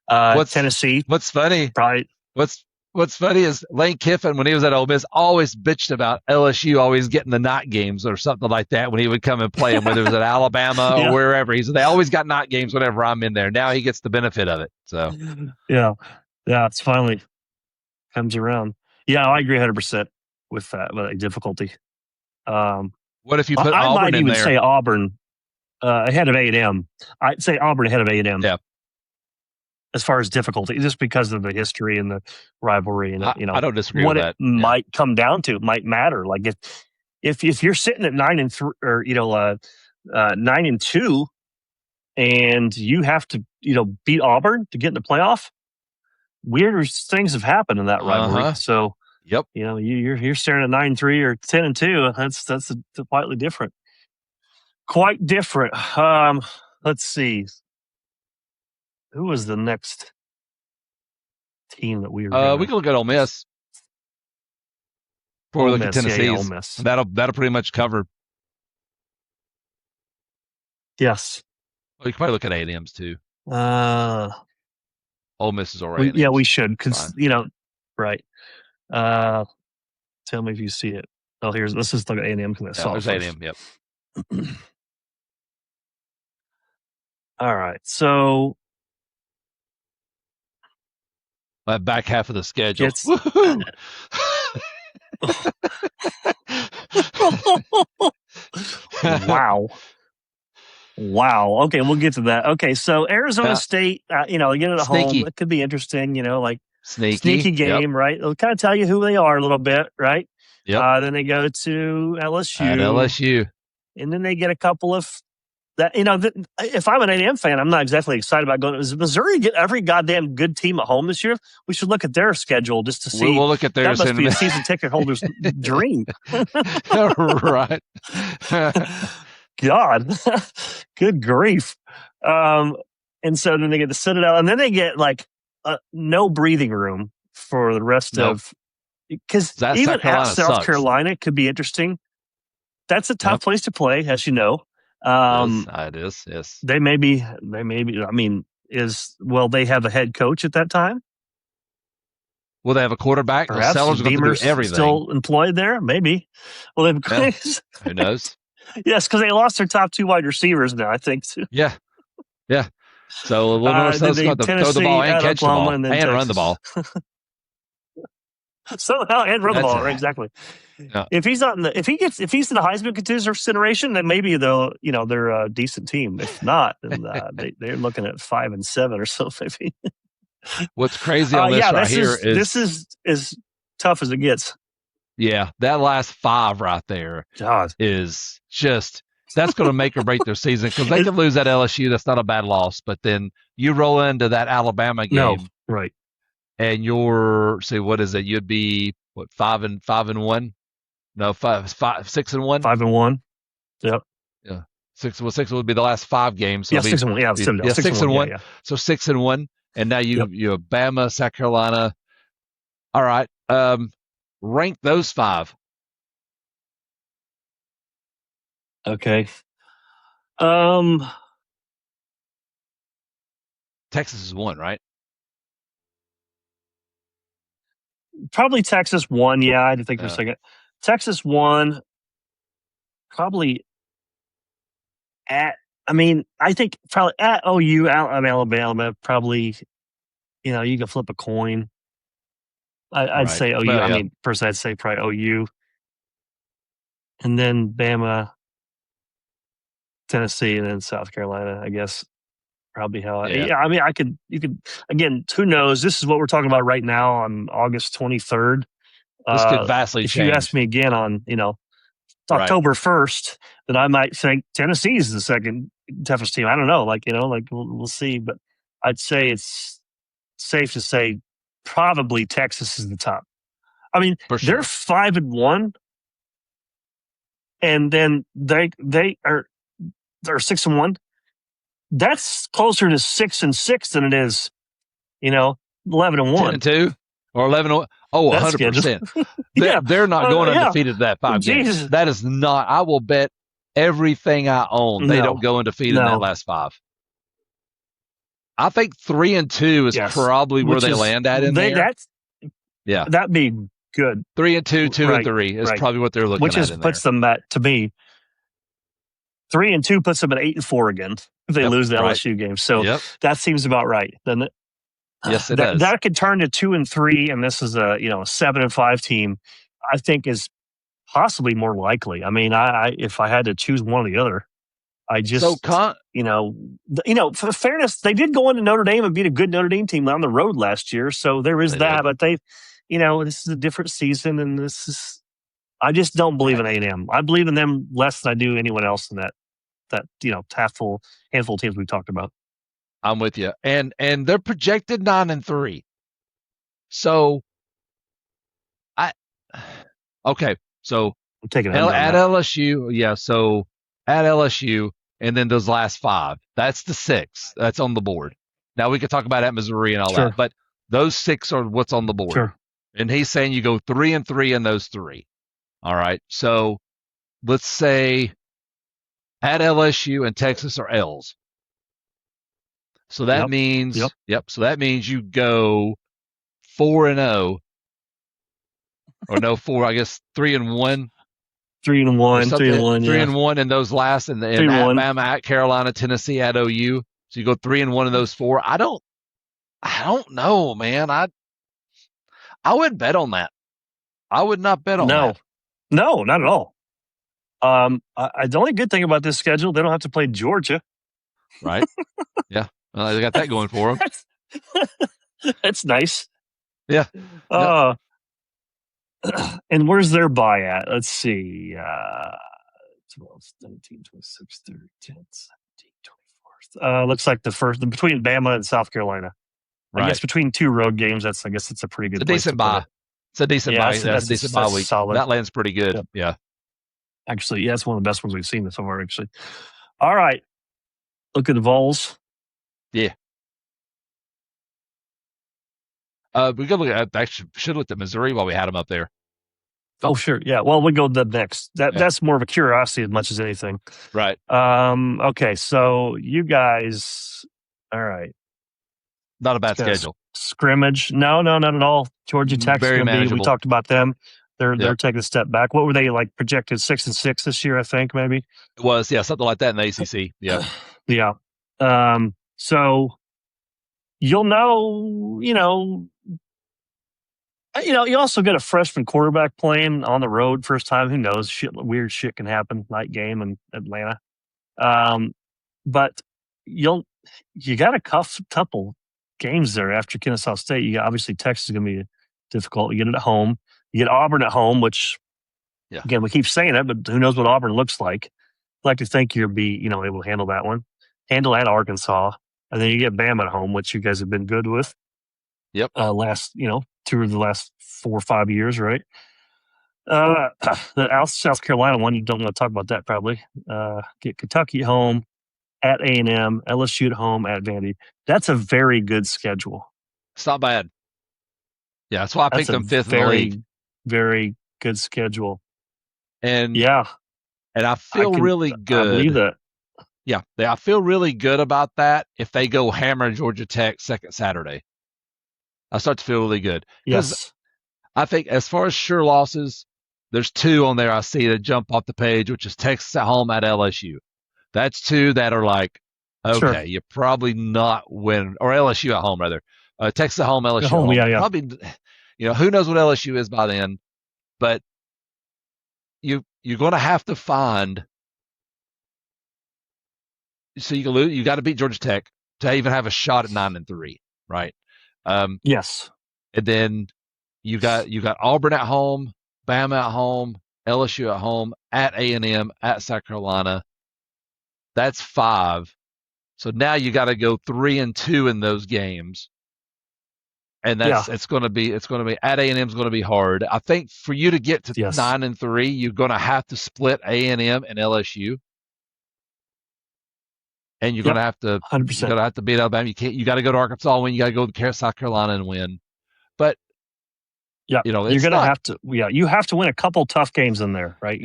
Tennessee. What's funny? Probably. What's funny is Lane Kiffin, when he was at Ole Miss, always bitched about LSU always getting the night games or something like that when he would come and play them, whether it was at Alabama or wherever. He said they always got night games whenever I'm in there. Now he gets the benefit of it. So it's finally comes around. Yeah, I agree 100% with that. With difficulty. What if you put I Auburn might in even there? say Auburn ahead of A&M. I'd say Auburn ahead of A&M. Yeah. As far as difficulty, just because of the history and the rivalry, and I don't disagree what with that. It might come down to might matter. Like if you're sitting at 9-3 or 9-2, and you have to beat Auburn to get in the playoff, weirder things have happened in that rivalry. So you're staring at 9-3 or 10-2. That's slightly different. Quite different. Let's see. Who was the next team that we were? We can look at Ole Miss. Before we look at Tennessee, Ole Miss. That'll pretty much cover. Yes. Well, you can probably look at A&M's too. Ole Miss is already. We should, because right. Tell me if you see it. Oh, let's just look at A&M. There's A&M. Yep. All right. So. That back half of the schedule. Wow. Okay, we'll get to that. Okay, so Arizona State, again at home, it could be interesting. Sneaky game, right? It'll kind of tell you who they are a little bit, right? Yep. Then they go to LSU. At LSU, and then they get a couple of if I'm an A&M fan, I'm not exactly excited about going. Does Missouri get every goddamn good team at home this year? We should look at their schedule just to see. We'll look at theirs. That must be a season ticket holder's dream. Right. God, good grief. And so then they get to sit it out, and then they get like no breathing room for the rest of, because even at South Carolina could be interesting. That's a tough place to play, as you know. It is. Yes. They may be. I mean, will they have a head coach at that time? Will they have a quarterback? Perhaps Sellers Beamer's do everything. Still employed there? Maybe. Well, who knows? Yes, because they lost their top 2 wide receivers now, I think. Too. Yeah. So Illinois South's got to throw the ball and catch the ball and run the ball. Somehow and run the ball, right? Exactly. Yeah. If he's not if he's in the Heisman consideration, then maybe they're a decent team. If not, then they're looking at 5-7 or so, maybe. What's crazy on this is as tough as it gets. Yeah, that last 5 right there is just that's going to make or break their season, because they could lose at LSU. That's not a bad loss, but then you roll into that Alabama game, right? And what is it? You'd be 5-1? No, 6-1. 5-1. Yep. Yeah. 6 would be the last 5 games. So 6-1. Yeah, 6-1. Yeah. So 6-1, and now you have Bama, South Carolina. All right. Rank those 5. Okay. Texas is 1, right? Probably Texas 1. Yeah, I had to think for a second. Texas 1. Probably I think probably at OU, Alabama. Probably, you can flip a coin. I'd say OU. Well, yeah. Personally, I'd say probably OU, and then Bama, Tennessee, and then South Carolina. I guess probably how. You could again. Who knows? This is what we're talking about right now on August 23rd. This could vastly change. If you ask me again on October 1st, then I might think Tennessee is the second toughest team. I don't know. We'll see, but I'd say it's safe to say probably Texas is the top. I mean, they're 5-1, and then they are 6-1. That's closer to 6-6 than it is, 11-1, 10-2, or 11-1. Oh, 100%. They're not going undefeated that 5 games. That is not. I will bet everything I own they don't go undefeated in that last 5. I think 3-2 is probably where they land at in there. That'd be good. 3-2, 2-3 is probably what they're looking at. Which puts them at, to me, 3-2 puts them at 8-4 again if they lose the LSU game. So that seems about right, doesn't it? Yes, it does. That could turn to 2-3, and this is a 7-5 team. I think is possibly more likely. I mean, if I had to choose one or the other, I just for fairness, they did go into Notre Dame and beat a good Notre Dame team on the road last year, so there is that. But this is a different season, and I just don't believe in A&M. I believe in them less than I do anyone else in that handful of teams we talked about. I'm with you. And they're projected 9-3. So So I'm taking at LSU, so at LSU, and then those last 5. That's the 6. That's on the board. Now we could talk about at Missouri and all that, but those 6 are what's on the board. Sure. And he's saying you go 3-3 in those 3. All right. So let's say at LSU and Texas are L's. So that means, So that means you go 4-0, or no 4. I guess 3-1. 3-1, 3-1 in those last, and at Alabama, at Carolina, Tennessee, at OU. So you go 3-1 in those 4. I don't know, man. I wouldn't bet on that. I would not bet on that. No, not at all. The only good thing about this schedule, they don't have to play Georgia. Right. Yeah. Well, they got that going for them. That's nice. Yeah. And where's their bye at? Let's see. 12, 17, 26, 30, 10. looks like between Bama and South Carolina. Right. I guess between two road games, I guess it's a pretty good place to buy. put it. It's a decent buy. That's a decent bye week. Solid. That lands pretty good. Yep. Yeah. Actually, yeah, it's one of the best ones we've seen so far, actually. All right. Look at the Vols. Yeah. We could look at, actually should look at Missouri while we had them up there. Oh, sure. Yeah. Well, we go to the next. That's more of a curiosity as much as anything. Right. Okay. So you guys, all right. Not a bad schedule. Scrimmage. No, not at all. Georgia Tech's going to be, we talked about them. They're taking a step back. What were they like projected 6-6 this year, I think, maybe? It was, yeah, something like that in the ACC. Yeah. Yeah. So you'll know, you also get a freshman quarterback playing on the road first time. Who knows? Weird shit can happen. Night game in Atlanta. But you got a couple games there after Kennesaw State. You got, obviously Texas is going to be difficult. You get it at home. You get Auburn at home, which again we keep saying it, but who knows what Auburn looks like? I'd like to think you'll be able to handle that one. Handle at Arkansas, and then you get Bama at home, which you guys have been good with. Yep. Last 2 of the last 4 or 5 years, right? The South Carolina one, you don't want to talk about that probably. Get Kentucky at home, at A&M, LSU at home, at Vandy. That's a very good schedule. It's not bad. Yeah, that's why I picked them fifth in the league. Very good schedule. And yeah, and I feel really good. I believe that. Yeah, I feel really good about that if they go hammer Georgia Tech second Saturday. I start to feel really good. Yes. I think as far as sure losses, there's 2 on there I see that jump off the page, which is Texas at home at LSU. That's 2 that are like, okay, you're probably not winning, or LSU at home rather. Texas at home, LSU at home. Yeah. Probably, who knows what LSU is by then, but you're going to have to find. So you can lose. You got to beat Georgia Tech to even have a shot at 9-3, right? Yes. And then you got Auburn at home, Bama at home, LSU at home, at A&M, at South Carolina. That's 5. So now you got to go 3-2 in those games, and it's going to be at A&M is going to be hard. I think for you to get to 9-3, you're going to have to split A&M and LSU. And you're going to have to 100%. You're going to have to beat Alabama. You got to go to Arkansas and win. You got to go to South Carolina and win. But you're going to have to. Yeah, you have to win a couple tough games in there, right?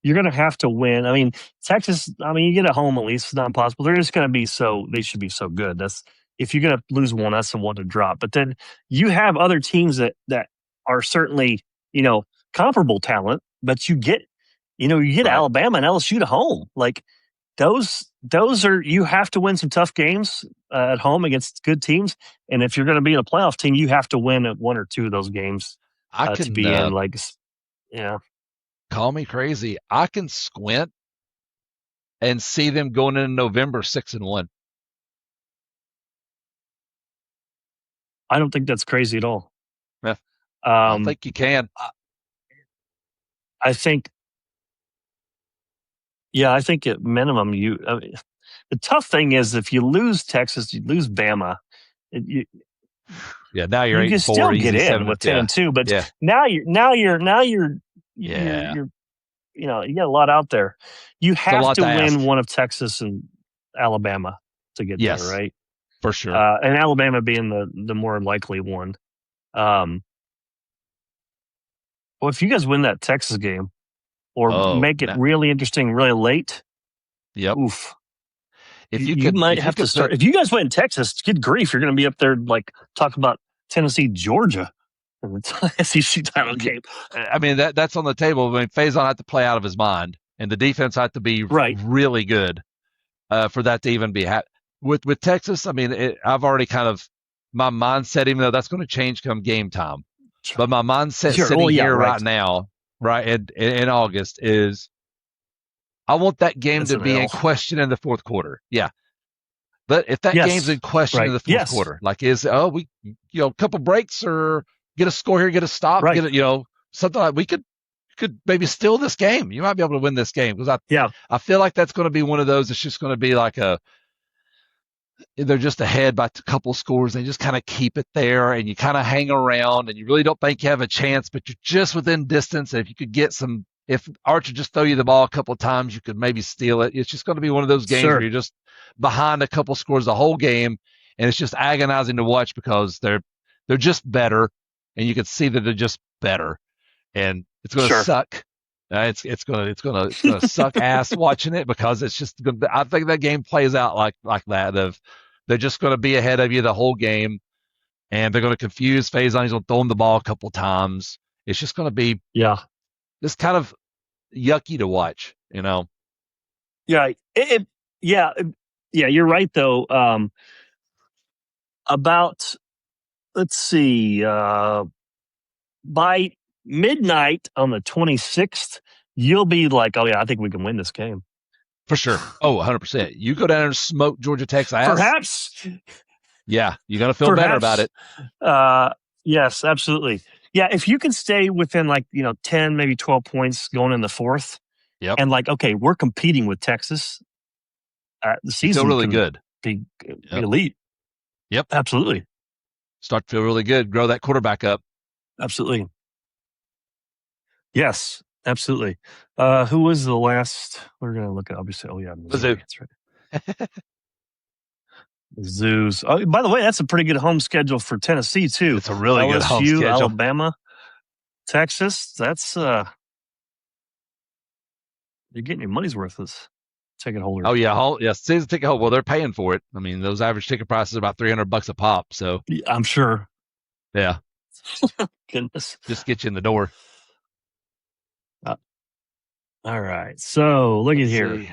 You're going to have to win. I mean, Texas. I mean, you get at home at least. It's not impossible. They're just going to be so. They should be so good. That's if you're going to lose one, that's the one to drop. But then you have other teams that are certainly comparable talent. But you get Alabama and LSU to home like. Those are you have to win some tough games at home against good teams, and if you're going to be in a playoff team, you have to win at 1 or 2 of those games to be in. Like, call me crazy. I can squint and see them going in November 6-1. I don't think that's crazy at all. Yeah, I think you can. I think. Yeah, I think at minimum the tough thing is if you lose Texas, you lose Bama. Now you're 8-4. You can still get in with 10-2, but now you're you got a lot out there. You have to win one of Texas and Alabama to get there, right? For sure. And Alabama being the more likely one. Well, if you guys win that Texas game. Or make it really interesting, really late. Yep. Oof. If you might have to start. If you guys win Texas, good grief, you're going to be up there like talk about Tennessee, Georgia, in the SEC title game. I mean that's on the table. I mean, Faison had to play out of his mind, and the defense had to be really good for that to even be with Texas. I mean, I've already kind of my mindset, even though that's going to change come game time, but my mindset sitting here right now. Right in August is I want that game to be in question in the fourth quarter. Yeah. But if that game's in question in the fourth quarter, like we a couple breaks or get a score here, get a stop, get it, something like we could maybe steal this game. You might be able to win this game because I feel like that's going to be one of those. It's just going to be like they're just ahead by a couple scores. They just kind of keep it there, and you kind of hang around, and you really don't think you have a chance, but you're just within distance. And if you could get if Archer just throw you the ball a couple of times, you could maybe steal it. It's just going to be one of those games where you're just behind a couple scores the whole game, and it's just agonizing to watch because they're just better, and you can see that they're just better, and it's going to suck. It's gonna suck ass watching it because it's just. I think that game plays out like that. They're just going to be ahead of you the whole game, and they're going to confuse Faison. He's going to throw him the ball a couple times. It's just going to be just kind of yucky to watch, you know. Yeah, you're right though. About let's see, by midnight on the 26th, you'll be like, oh yeah, I think we can win this game. For sure. Oh, 100%. You go down there and smoke Georgia Tech's ass. Perhaps. Yeah, you're going to feel better about it. Yes, absolutely. Yeah, if you can stay within 10, maybe 12 points going in the fourth, and okay, we're competing with Texas, the season feel really good. Be elite. Yep. Absolutely. Start to feel really good. Grow that quarterback up. Absolutely. Yes, absolutely. Who was the last? We're going to look at, obviously. Oh, yeah. Mizzou. That's right. Zoos. Oh, by the way, that's a pretty good home schedule for Tennessee, too. It's a really good home schedule. Alabama, Texas. That's, you're getting your money's worth as ticket holder. Oh, yeah. Season ticket holder. Well, they're paying for it. I mean, those average ticket prices are about $300 a pop. So I'm sure. Yeah. Goodness. Just get you in the door. All right. So look at here.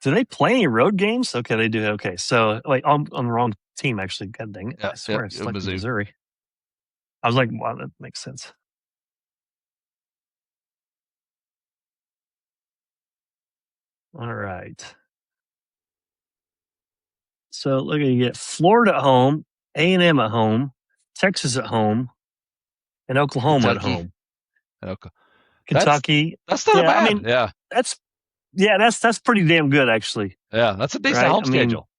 Do they play any road games? Okay, they do. Okay. So on the wrong team, actually. God dang it. I swear it's like Missouri. I was like, wow, that makes sense. All right. So look, you get Florida at home, A&M at home, Texas at home, and Oklahoma at home. Kentucky. That's not bad. I mean, that's pretty damn good, actually. Yeah, that's a decent home schedule.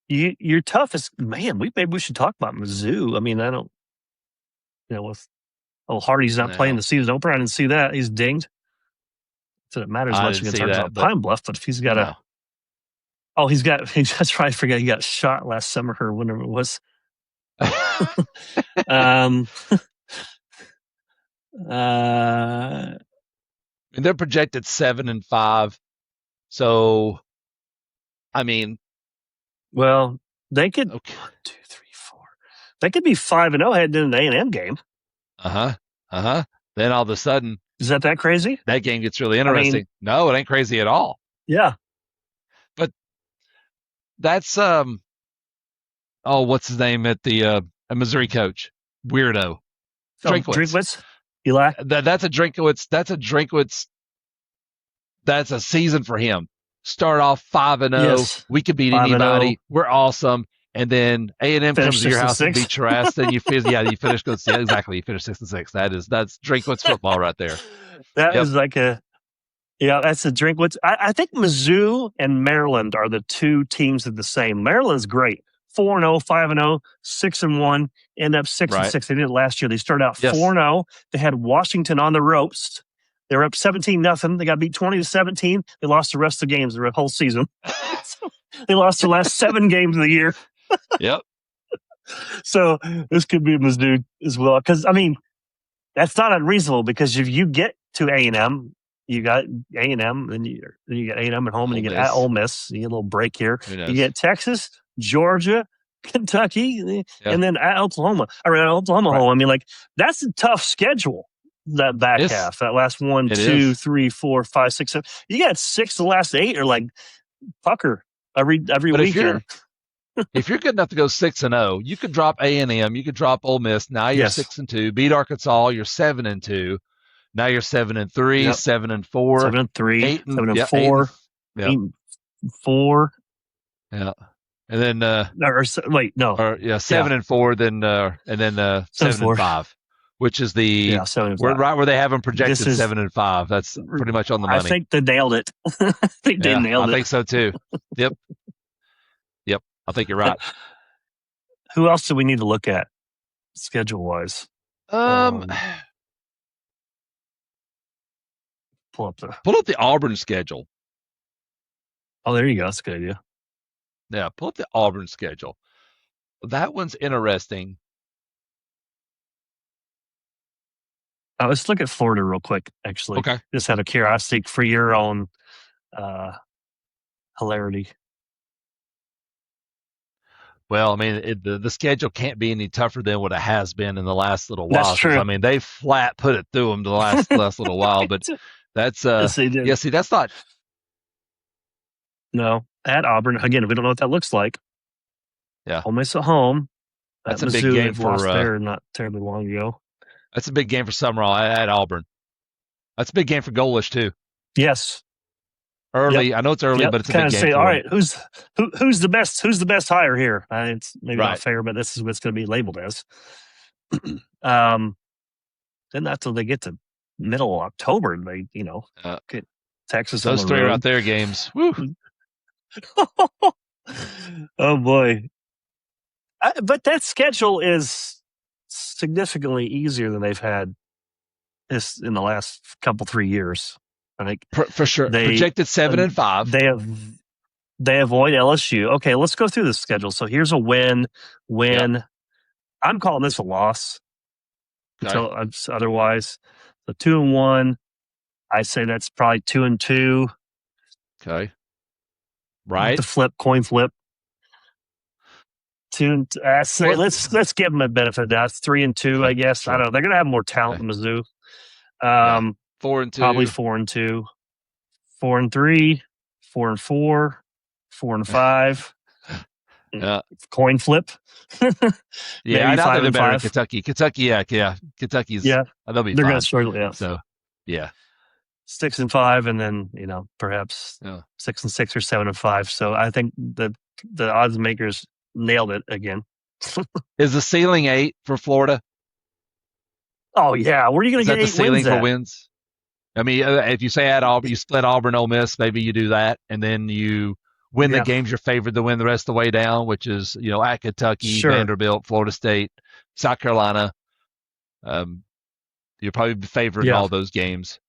Your toughest, man. Maybe we should talk about Mizzou. I mean, I don't. With Hardy's not playing the season opener. I didn't see that. He's dinged. So it matters much against Pine Bluff, but if he's got that's right. I forget he got shot last summer or whenever it was. And they're projected 7-5. So, I mean, well, they could 1, 2, 3, 4. They could be 5-0 heading into the A&M game. Then all of a sudden, is that crazy? That game gets really interesting. I mean, no, it ain't crazy at all. Yeah, but that's what's his name at the Missouri coach? Weirdo. Drinkwitz. Eli? That's a Drinkwitz. That's a season for him. Start off 5-0. Yes. We could beat anybody. We're awesome. And then A&M comes to your house and beats your ass. Then you finish. You finish 6-6. That's Drinkwitz football right there. That is like that's a Drinkwitz. I think Mizzou and Maryland are the two teams that are the same. Maryland's great. 4-0, 5-0, 6-1, end up 6-6. They did it last year. They started out 4-0. They had Washington on the ropes. They were up 17-0. They got beat 20-17. They lost the rest of the games the whole season. They lost the last 7 games of the year. Yep. So this could be Mizzou as well. Because, I mean, that's not unreasonable because if you get to A&M, you got A&M, then you get A&M at home, and you get at Ole Miss. You get a little break here. You get Texas, Georgia, Kentucky, and then at Oklahoma. Oklahoma home. I mean, that's a tough schedule. That back half, that last 1, 2, 3, 4, 5, 6, 7. You got 6 of the last 8 are like pucker every weekend. If you're good enough to go 6-0, you could drop A&M, you could drop Ole Miss. Now you're 6-2. Beat Arkansas, you're 7-2. Now you're 7-3, 7-4, 7-3, 7-4, 8-4. Yeah, and then 7-4, then and then 7-5, which is we're right where they have them projected 7-5. That's pretty much on the money. I think they nailed it. I think they nailed it. I think so too. Yep. I think you're right. Who else do we need to look at schedule wise? Um, Pull up the. pull up the Auburn schedule. Oh, there you go. That's a good idea. Yeah, pull up the Auburn schedule. That one's interesting. Let's look at Florida real quick. Actually, Okay. Just out of curiosity for your own hilarity. Well, I mean, the schedule can't be any tougher than what it has been in the last little That's while. true. I mean, they flat put it through them the last little while, but that's Yes, they did. yeah. See, that's not. No, at Auburn again. We don't know what that looks like. Yeah, home is at home. that's At a big Mizzou, game they've for. lost there not terribly long ago. That's a big game for Summerall at Auburn. That's a big game for Golish too. Yes. Early, I know it's early, but it's a kind big of game say, for all them. right, who's the best? Who's the best hire here? It's maybe Right. not fair, but this is what it's going to be labeled as. Then not till they get to middle of October, they get Texas. Those on the three road. right there games. Woo. Oh boy! But that schedule is significantly easier than they've had this in the last 3 years. I think for sure. Projected 7-5. They avoid LSU. Okay, let's go through the schedule. So here's a win. Yep. I'm calling this a loss. Okay. Until otherwise, so 2-1. I say that's probably 2-2. Okay. Right. The coin flip. Let's give them a benefit of that. 3-2, I guess. Sure. I don't know. They're going to have more talent than Mizzou. 4-2. Probably 4-2. 4-3. 4-4. 4-5. Yeah. Coin flip. Yeah, I doubt they're better than Kentucky. Kentucky's they'll be they're fine. Gonna struggle, yeah. So 6-5, and then perhaps 6-6 or 7-5. So I think the odds makers nailed it again. Is the ceiling 8 for Florida? Oh yeah, where are you going to get 8 the ceiling wins for wins? I mean, if you say at Auburn, you split Auburn, Ole Miss, maybe you do that, and then you win the games you're favored to win the rest of the way down, which is at Kentucky, Vanderbilt, Florida State, South Carolina. You're probably favored in all those games.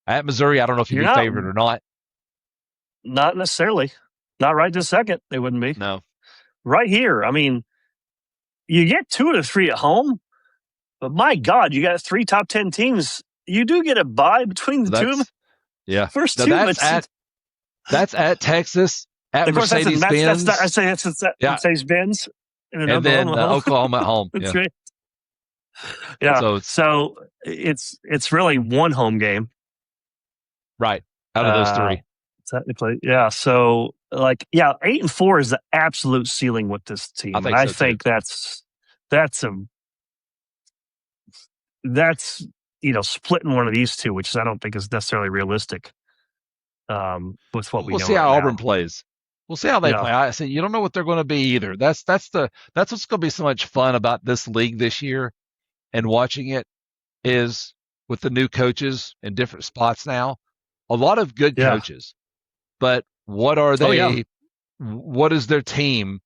At Missouri, I don't know if you'd be favored or not. Not necessarily. Not right this second. They wouldn't be. No. Right here. I mean, you get 2 of 3 at home, but my God, you got 3 top 10 teams. You do get a bye between the two of them. Yeah. First 2. That's at Texas, at Mercedes-Benz. I say that's Mercedes-Benz. And then Oklahoma at home. That's right. Yeah. So it's really one home game. Right. Out of those 3. Technically, yeah. So 8-4 is the absolute ceiling with this team. I think that's splitting one of these two, which I don't think is necessarily realistic. With what we'll see how Auburn plays. We'll see how they play. I say you don't know what they're going to be either. That's what's going to be so much fun about this league this year, and watching it is with the new coaches in different spots now. A lot of good coaches, but what are they? Oh, yeah. What is their team?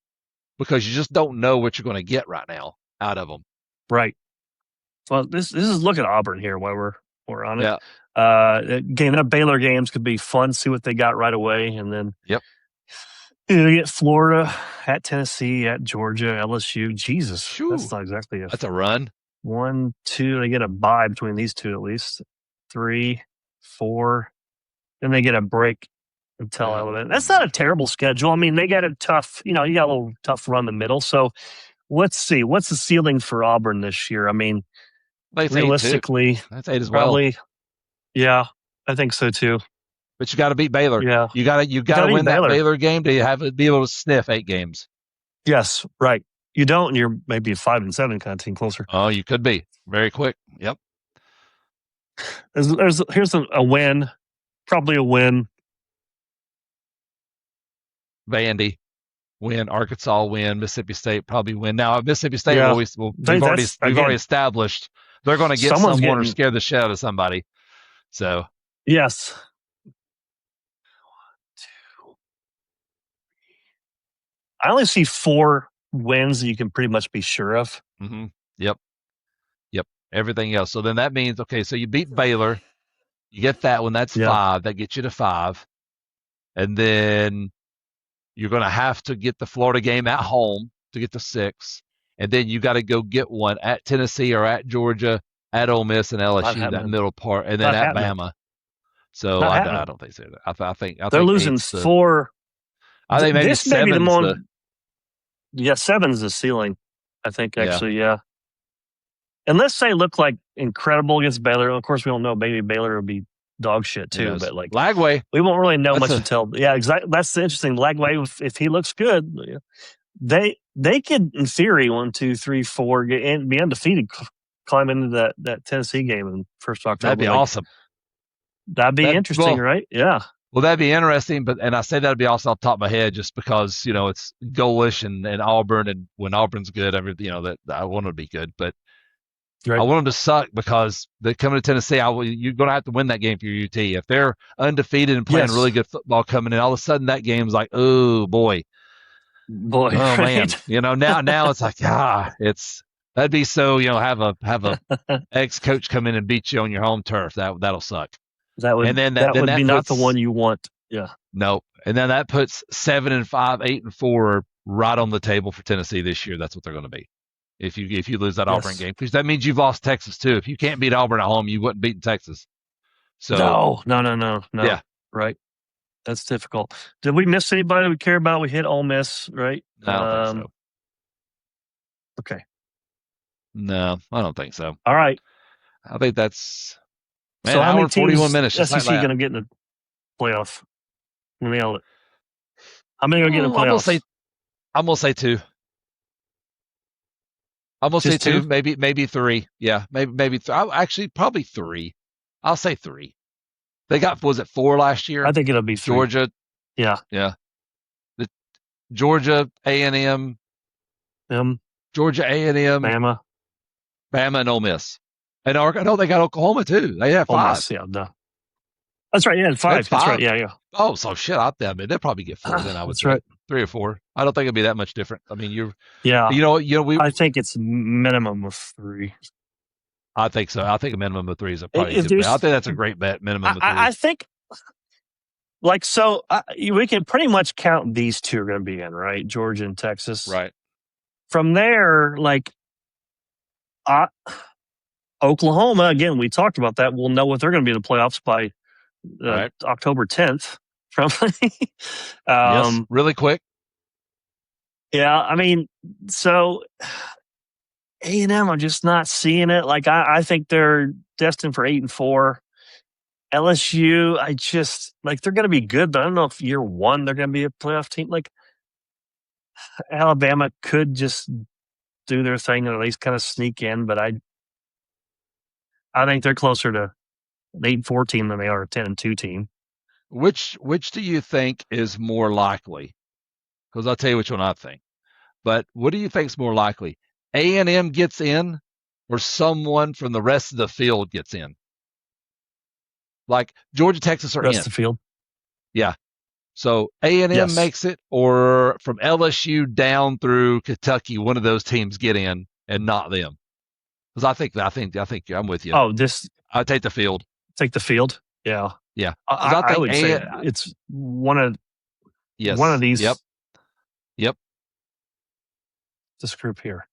Because you just don't know what you're going to get right now out of them. Right. Well, this is look at Auburn here while we're on it. Yeah. That Baylor games could be fun. See what they got right away, and then you get Florida at Tennessee, at Georgia, LSU. Jesus, that's not exactly that's a run. 1, 2. They get a bye between these two at least. 3, 4. Then they get a break until Alabama. That's not a terrible schedule. I mean, they got a tough. You got a little tough run in the middle. So let's see. What's the ceiling for Auburn this year? I mean, realistically, that's 8 as probably, well. Yeah, I think so too. But you got to beat Baylor. Yeah, you got to win that Baylor game to be able to sniff 8 games. Yes, right. You don't, and you're maybe a 5-7 kind of team closer. Oh, you could be very quick. Yep. Here's a win, probably a win. Vandy win, Arkansas win, Mississippi State probably win. Now Mississippi State we've already established they're going to get someone or scare the shit out of somebody. So yes. 1, 2. I only see 4 wins that you can pretty much be sure of. Mm-hmm. Yep. Everything else. So then that means, okay, so you beat Baylor. You get that one. That's 5. That gets you to 5. And then you're going to have to get the Florida game at home to get to 6. And then you got to go get one at Tennessee or at Georgia, at Ole Miss and LSU, that middle part, and then at Bama. So I don't think so. I think they're losing 4. I think maybe this may be the more. Yeah, 7's the ceiling. I think actually, yeah. Unless they look like incredible against Baylor. Of course, we don't know. Maybe Baylor will be dog shit too. But like Lagway, we won't really know much until. Yeah, exactly. That's the interesting. Lagway, if he looks good, they could, in theory, 1, 2, 3, 4, and be undefeated, climb into that Tennessee game in first October. That'd be awesome. That'd be interesting, right? Yeah. Well, that'd be interesting, and I say that'd be awesome off the top of my head, just because it's goalish and Auburn, and when Auburn's good, that I want it to be good, but right. I want them to suck because they're coming to Tennessee. You're going to have to win that game for your UT. If they're undefeated and playing really good football coming in, all of a sudden that game's like, oh boy, oh right? Man, now it's like that'd be so. Have a ex coach come in and beat you on your home turf. That'll suck. That would be not the one you want. Yeah. No. And then that puts 7-5, 8-4 right on the table for Tennessee this year. That's what they're going to be. If you lose that Auburn game, because that means you've lost Texas too. If you can't beat Auburn at home, you wouldn't beat Texas. So no. Yeah. Right. That's difficult. Did we miss anybody we care about? We hit Ole Miss, right? I don't think so. Okay. No, I don't think so. All right. I think that's. Man, so how many 41 minutes. SEC going to get in the playoff? Nailed it. How many are going to get in the playoffs? I'm going to say 2. I'm going to say 2, maybe 3. Yeah, maybe actually probably 3. I'll say 3. They got, was it 4 last year? I think it'll be 3. Georgia. Yeah. The Georgia, A&M. Georgia, A&M. Bama, and Ole Miss. And I know they got Oklahoma too. They have 5. Miss, yeah, no. That's right. Yeah, 5. That's right. Yeah. Oh, so shit. They'll probably get 4. Then I would say right. 3 or 4. I don't think it'd be that much different. I mean, Yeah. I think it's minimum of 3. I think so. I think a minimum of 3 is probably a good bet. I think that's a great bet. Minimum of 3. I think, we can pretty much count these 2 are going to be in, right? Georgia and Texas. Right. From there, Oklahoma, again, we talked about that. We'll know what they're going to be in the playoffs by October 10th. Yes, really quick. Yeah, I mean, so A&M, I'm just not seeing it. I think they're destined for 8-4. LSU, I just they're going to be good, but I don't know if year 1 they're going to be a playoff team. Alabama could just do their thing and at least kind of sneak in, but I think they're closer to an 8-4 team than they are a 10-2 team. Which do you think is more likely? Because I'll tell you which one I think. But what do you think is more likely? A&M gets in, or someone from the rest of the field gets in? Like Georgia, Texas are rest in. Of the field. Yeah. So A&M makes it, or from LSU down through Kentucky, one of those teams get in and not them. Because I think I'm with you. Oh, I take the field. Take the field. Yeah. Yeah. I would say it's one of these. Yep. This group here.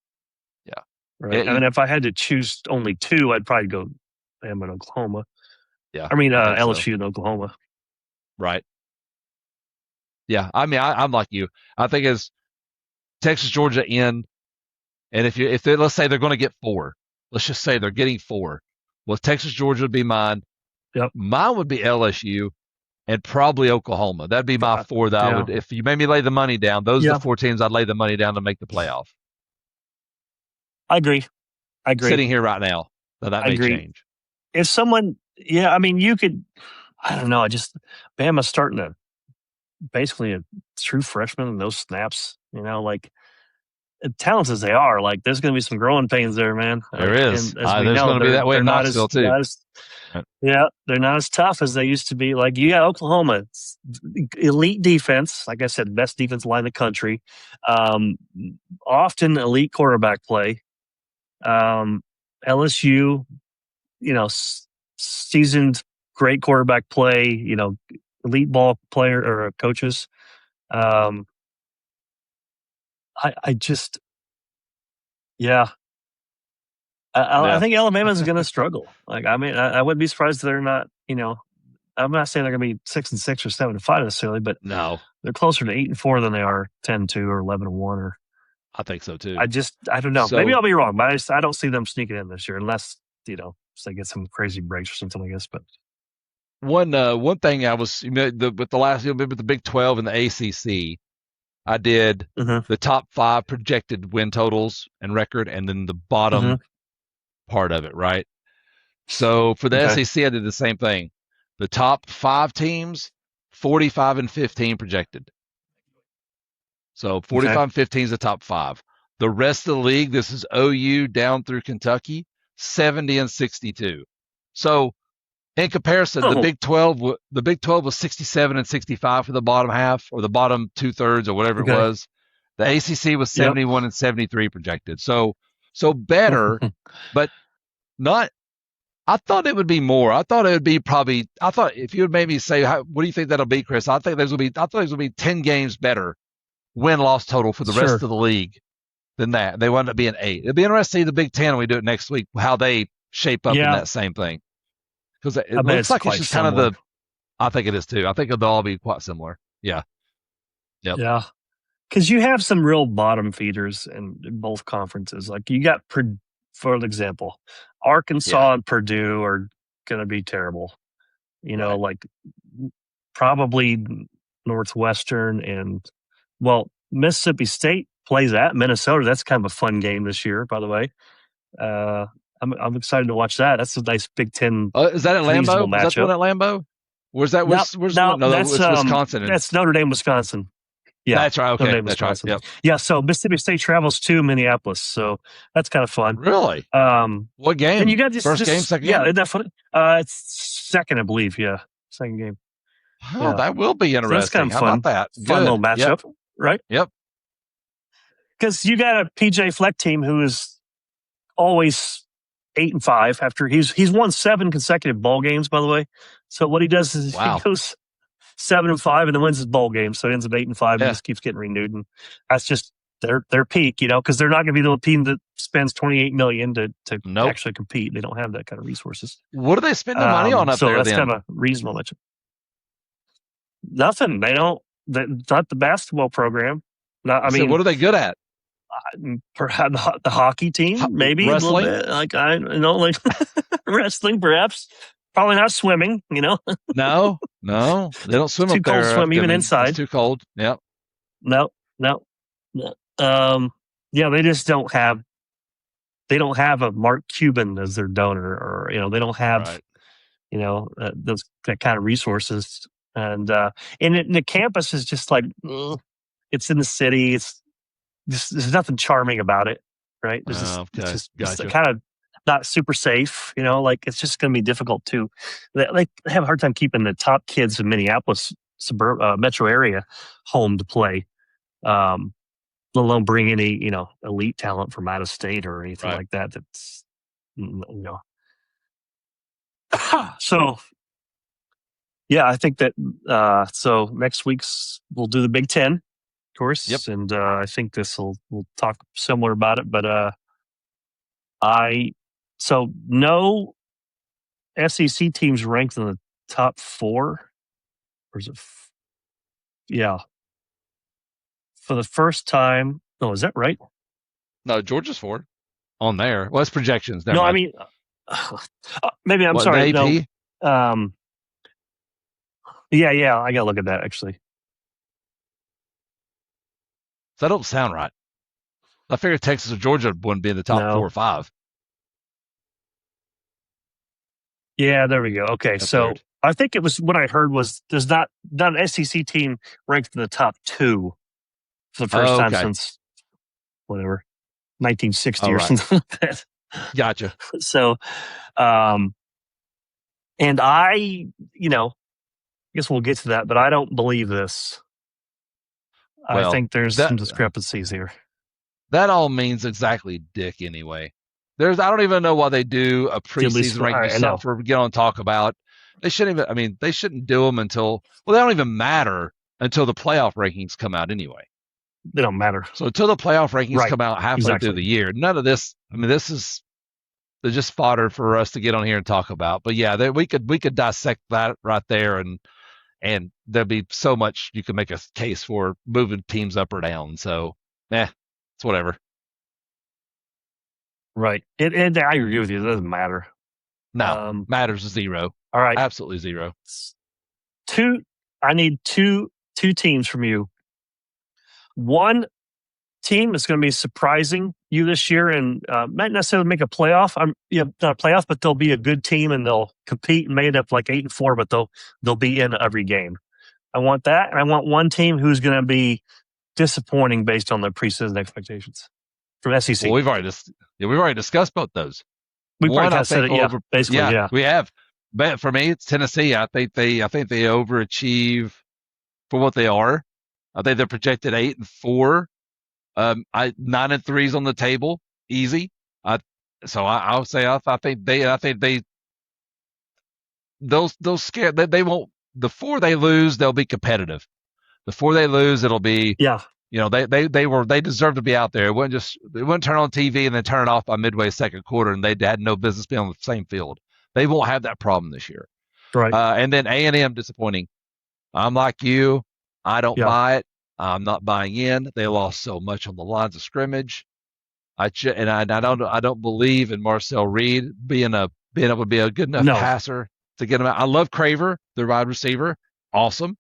Yeah. Right. I mean, if I had to choose only 2, I'd probably go Bama and Oklahoma. Yeah. I mean, LSU and Oklahoma. Right. Yeah. I mean, I'm like you. I think it's Texas, Georgia in, and if they, let's say they're going to get 4, let's just say they're getting 4. Well, Texas, Georgia would be mine. Yep. Mine would be LSU and probably Oklahoma. That'd be my 4 that I would, if you made me lay the money down, those are the 4 teams I'd lay the money down to make the playoff. I agree. Sitting here right now, that may change. If someone, I mean, you could, I don't know, Bama's starting to basically a true freshman and those snaps, talented as they are, there's going to be some growing pains there, man. There is. There's going to be that way in Knoxville too. Yeah, they're not as tough as they used to be. Like you got Oklahoma, elite defense. Like I said, best defense line in the country. Um, Often elite quarterback play. LSU, you know, seasoned great quarterback play. You know, elite ball player or coaches. Um, I just, yeah, I Yeah. think Alabama's going to struggle. Like, I mean, I wouldn't be surprised if they're not. You know, I'm not saying they're going to be 6-6 or 7-5 necessarily, but No, they're closer to 8-4 than they are 10-2 or 11-1. Or I think so too. I don't know. Maybe So I'll be wrong, but I don't see them sneaking in this year unless they get some crazy breaks or something. I guess, but one thing I was with the last with the Big 12 and the ACC, I did mm-hmm, the top 5 projected win totals and record, and then the bottom mm-hmm, part of it, right? So for the okay, SEC, I did the same thing. The top 5 teams, 45-15 projected. So okay, 45-15 is the top 5. The rest of the league, this is OU down through Kentucky, 70-62. So in comparison, oh, the Big 12 was 67-65 for the bottom half, or the bottom 2/3, or whatever it okay, was. The ACC was yep, 71-73 projected. So better, but not. I thought it would be more. I thought it would be probably. I thought if you would maybe say, what do you think that'll be, Chris? I think there's will be. I thought there's will be 10 games better win loss total for the rest sure, of the league than that. They wound up being 8. It'll be interesting to see the Big Ten when we do it next week, how they shape up in yeah. that same thing. Because I it bet looks it's like it's quite just kind of similar. the. I think it is too. I think they'll all be quite similar. Yeah. Yep. Yeah, because you have some real bottom feeders in both conferences. Like you got, for example, Yeah. Arkansas and Purdue are going to be terrible. You know, Right. like probably Northwestern and Mississippi State plays at Minnesota. That's kind of a fun game this year, by the way. Uh, I'm excited to watch that. That's a nice Big Ten Is that at reasonable Lambeau? Is that the matchup. one at Lambeau? Where's that? No, Where's the no, one? No, it's Wisconsin. And that's Notre Dame, Wisconsin. Yeah, that's right. Notre Okay, Dame, that's right. Wisconsin. Yep. Yeah, so Mississippi State travels to Minneapolis, so that's kind of fun. Really? Um, What and you game? got First game, second yeah, game? isn't that funny? It's second, I believe. Yeah, second game. Oh, Yeah, that will be so that's kind interesting. of How about fun. that? Fun little Good. Yep. matchup, right? Yep. Because you got a PJ Fleck team who is always 8-5 after he's won 7 consecutive ball games. By the way, so what he does is he Wow. goes 7-5 and then wins his bowl game, so he ends up 8-5 and Yeah. just keeps getting renewed. And that's just their peak, you know, because they're not going to be the team that spends 28 million to Nope. actually compete. They don't have that kind of resources. What are they spending money on up So there that's then? kind of a reasonable matchup. Nothing. They don't. Not the basketball program. Not. I So mean, what are they good at? perhaps the hockey team, maybe a little Wrestling? bit. Like I know, like wrestling, perhaps. Probably not swimming. You know, No, they don't swim it's too up cold to there. swim even It's inside. too cold. Yep. No, no, no. Yeah, they just don't have. They don't have a Mark Cuban as their donor, or they don't have Right. those that kind of resources. And the campus is just like it's in the city. It's just there's nothing charming about it, right? There's just it's Okay. just Gotcha. kind of not super safe. Like it's just going to be difficult to. They have a hard time keeping the top kids in Minneapolis metro area home to play. Let alone bring any elite talent from out of state or anything Right. like that. That's so yeah, I think that so next week's we'll do the Big Ten, of Yep. course, and I think we'll talk similar about it. But I so no SEC teams ranked in the top 4, or is it? Yeah, for the first time. No, is that right? No, Georgia's 4 on there. Well, it's projections. Never No, I mind. mean maybe I'm What, in the sorry. No, AP? um, yeah, I gotta look at that actually. That don't sound right. I figured Texas or Georgia wouldn't be in the top 4 No. or 5. Yeah, there we go. Okay, That's so weird. I think it was what I heard was there's not an SEC team ranked in the top 2 for the first Oh, time okay. since whatever 1960 All or right. something like that. Gotcha. So, um, And I guess we'll get to that, but I don't believe this. I Well, think there's some discrepancies here. That all means exactly dick anyway. I don't even know why they do a preseason ranking, just something for get on talk about. They shouldn't even. I mean, they shouldn't do them until they don't even matter until the playoff rankings come out anyway. They don't matter. So until the playoff rankings come out halfway through the year, none of this. I mean, this is just fodder for us to get on here and talk about. But yeah, we could dissect that right there, and there'd be so much you could make a case for moving teams up or down. So, it's whatever. Right. And I agree with you. It doesn't matter. No, matters zero. All right. Absolutely zero. I need two teams from you. One team is going to be surprising you this year and not necessarily make a playoff. Not a playoff, but they'll be a good team and they'll compete and made up like 8-4, but they'll be in every game. I want that, and I want one team who's going to be disappointing based on their preseason expectations from SEC. Well, we've already discussed both those. We probably have said it, basically, yeah. We have. But for me, it's Tennessee. I think they overachieve for what they are. I think they're projected 8-4. 9-3 is on the table, easy. So I'll say I think they'll scare. They won't. The 4 they lose, they'll be competitive. The 4 they lose, it'll be they deserve to be out there. It wouldn't turn on TV and then turn it off by midway second quarter, and they had no business being on the same field. They won't have that problem this year. Right. And then A&M disappointing. I'm like you. I don't buy it. I'm not buying in. They lost so much on the lines of scrimmage. I don't believe in Marcel Reed being able to be a good enough passer to get him out. I love Craver, the wide receiver. Awesome.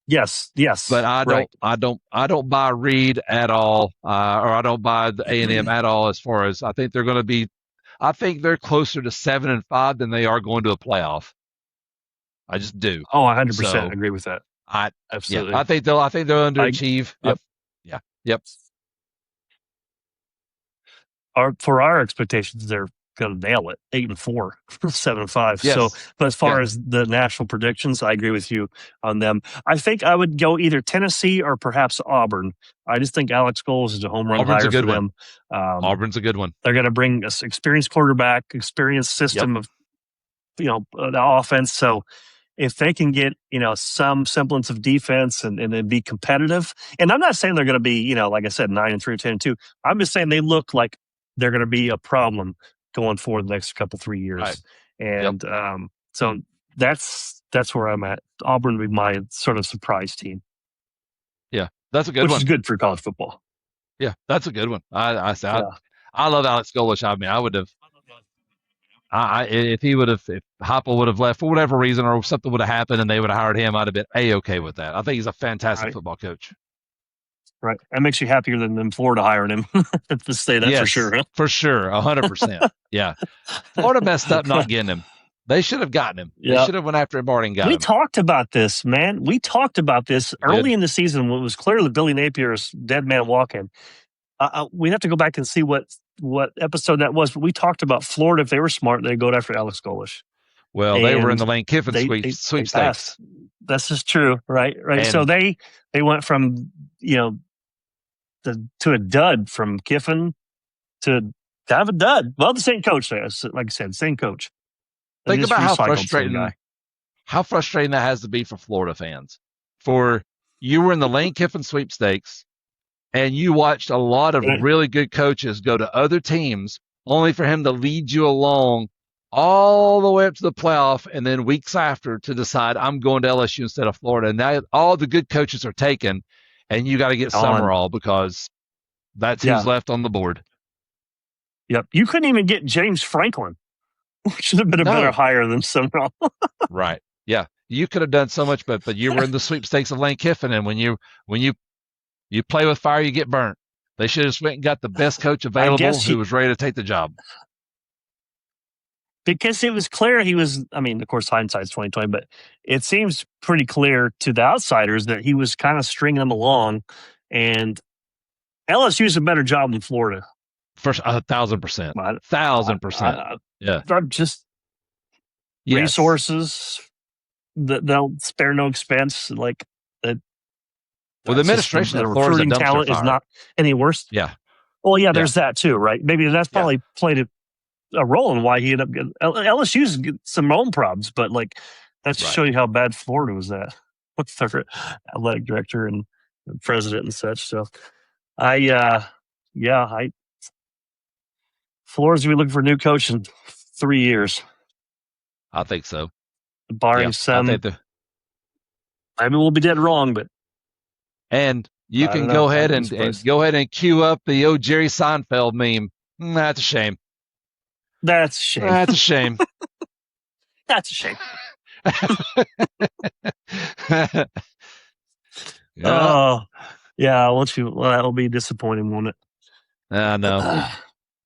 Yes. But I don't buy Reed at all, or I don't buy the A&M at all. As far as I think they're going to be, I think they're closer to 7-5 than they are going to a playoff. I just do. Oh, 100% agree with that. Absolutely. I think they'll underachieve. Yep. For our expectations, they're going to nail it. 8-4, 7-5. Yes. So, but as far as the national predictions, I agree with you on them. I think I would go either Tennessee or perhaps Auburn. I just think Alex Goals is a home run hire for them. Auburn's a good one. They're going to bring an experienced quarterback, experienced system of the offense. So if they can get some semblance of defense and then be competitive, and I'm not saying they're going to be like I said 9-3 or 10-2. I'm just saying they look like they're going to be a problem going forward the next couple 3 years. Right. And so that's where I'm at. Auburn would be my sort of surprise team. Yeah, that's a good one. Which is good for college football. Yeah, that's a good one. I love Alex Golesh. I mean, I would have. If Heupel would have left for whatever reason or something would have happened and they would have hired him, I'd have been okay with that. I think he's a fantastic football coach. Right. That makes you happier than Florida hiring him at the state. That's for sure. Huh? For sure. 100%. Yeah. Florida messed up not getting him. They should have gotten him. They should have went after him and got him. We talked about this, man. We talked about this early in the season when it was clear that Billy Napier's dead man walking. We have to go back and see what episode that was, but we talked about Florida. If they were smart, they'd go after Alex Golesh. Well, they were in the Lane Kiffin sweepstakes. This is true, right? And so they went from to a dud from Kiffin to kind of a dud. Well, the same coach, like I said, same coach. Think about how frustrating that has to be for Florida fans. For you were in the Lane Kiffin sweepstakes, and you watched a lot of really good coaches go to other teams, only for him to lead you along all the way up to the playoff, and then weeks after to decide I'm going to LSU instead of Florida. And now all the good coaches are taken, and you got to get Summerall because that's who's left on the board. Yep. You couldn't even get James Franklin, which should have been a better hire than Summerall. Right. Yeah. You could have done so much, but you were in the sweepstakes of Lane Kiffin, and when you play with fire, you get burnt. They should have just went and got the best coach available who was ready to take the job. Because it was clear he was, I mean, of course, hindsight's 2020, but it seems pretty clear to the outsiders that he was kind of stringing them along, and LSU's a better job than Florida. For 1,000%. 1,000%. Yeah. Yes. resources. They'll spare no expense. Like, well, the administration of Florida's a recruiting dumpster talent fire. is not any worse. Yeah. Well, yeah, there's that too, right? Maybe that's probably played a role in why he ended up getting LSU's get some own problems, but like that's to show you how bad Florida was at with their athletic director and president and such. So Florida's gonna be looking for a new coach in 3 years. I think so. Barring some, I mean, we'll be dead wrong, but and you can go ahead and go ahead and cue up the old Jerry Seinfeld meme. That's a shame. That's a shame. That's a shame. That's a shame. Yeah. Oh, yeah. Well, that'll be disappointing, won't it? I know.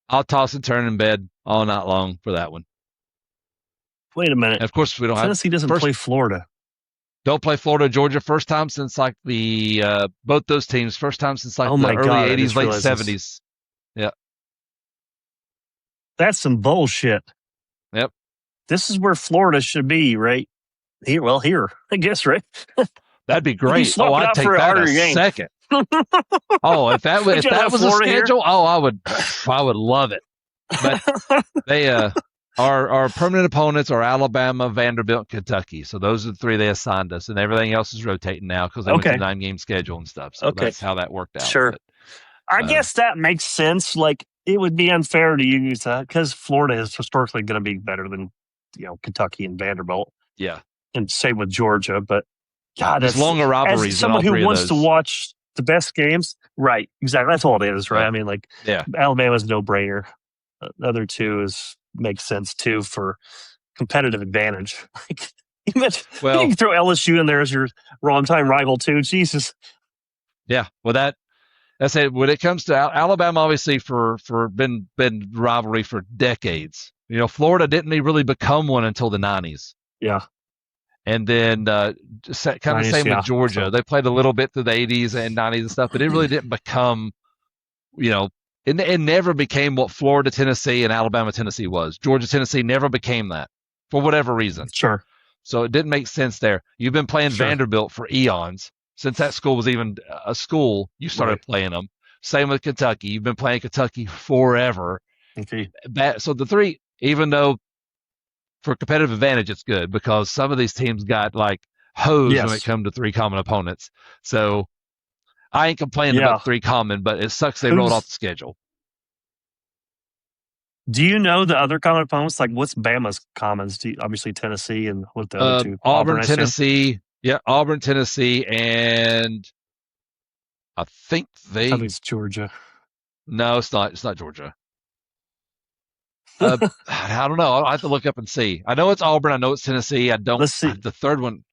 I'll toss and turn in bed all night long for that one. Wait a minute. And of course, we don't Tennessee doesn't play Florida. Don't play Florida, Georgia. First time since like the both those teams. First time since like the early 80s, late 70s. Yeah. That's some bullshit. Yep. This is where Florida should be, right? Here, I guess, right? That'd be great. Oh, I'd take that in a second. Oh, if that was a schedule, I would love it. But they our permanent opponents are Alabama, Vanderbilt, Kentucky. So those are the three they assigned us, and everything else is rotating now because they went to the 9-game schedule and stuff. So that's how that worked out. Sure. But, I guess that makes sense. Like, it would be unfair to use that because Florida is historically going to be better than Kentucky and Vanderbilt. Yeah. And same with Georgia, but God, there's longer rivalries. As someone who wants to watch the best games, right? Exactly, that's all it is, right? I mean, like, Alabama's no brainer. The other two makes sense too for competitive advantage. Like, you can throw LSU in there as your wrong time rival too. Jesus. Yeah, well, that's it. When it comes to Alabama, obviously for been rivalry for decades. Florida didn't really become one until the 90s. Yeah. And then kind of same with Georgia. So they played a little bit through the 80s and 90s and stuff, but it really didn't become, it never became what Florida, Tennessee, and Alabama, Tennessee was. Georgia, Tennessee never became that for whatever reason. Sure. So it didn't make sense there. You've been playing Vanderbilt for eons. Since that school was even a school, you started playing them. Same with Kentucky. You've been playing Kentucky forever. Okay. So the three, even though for competitive advantage, it's good because some of these teams got like hosed when it comes to 3 common opponents. So I ain't complaining about 3 common, but it sucks they rolled off the schedule. Do you know the other common opponents? Like, what's Bama's commons? Obviously Tennessee and what the other two? Auburn, Tennessee. Yeah, Auburn, Tennessee, and I think it's Georgia. No, it's not. It's not Georgia. I don't know. I'll have to look up and see. I know it's Auburn. I know it's Tennessee. I don't. Let's see. The third one.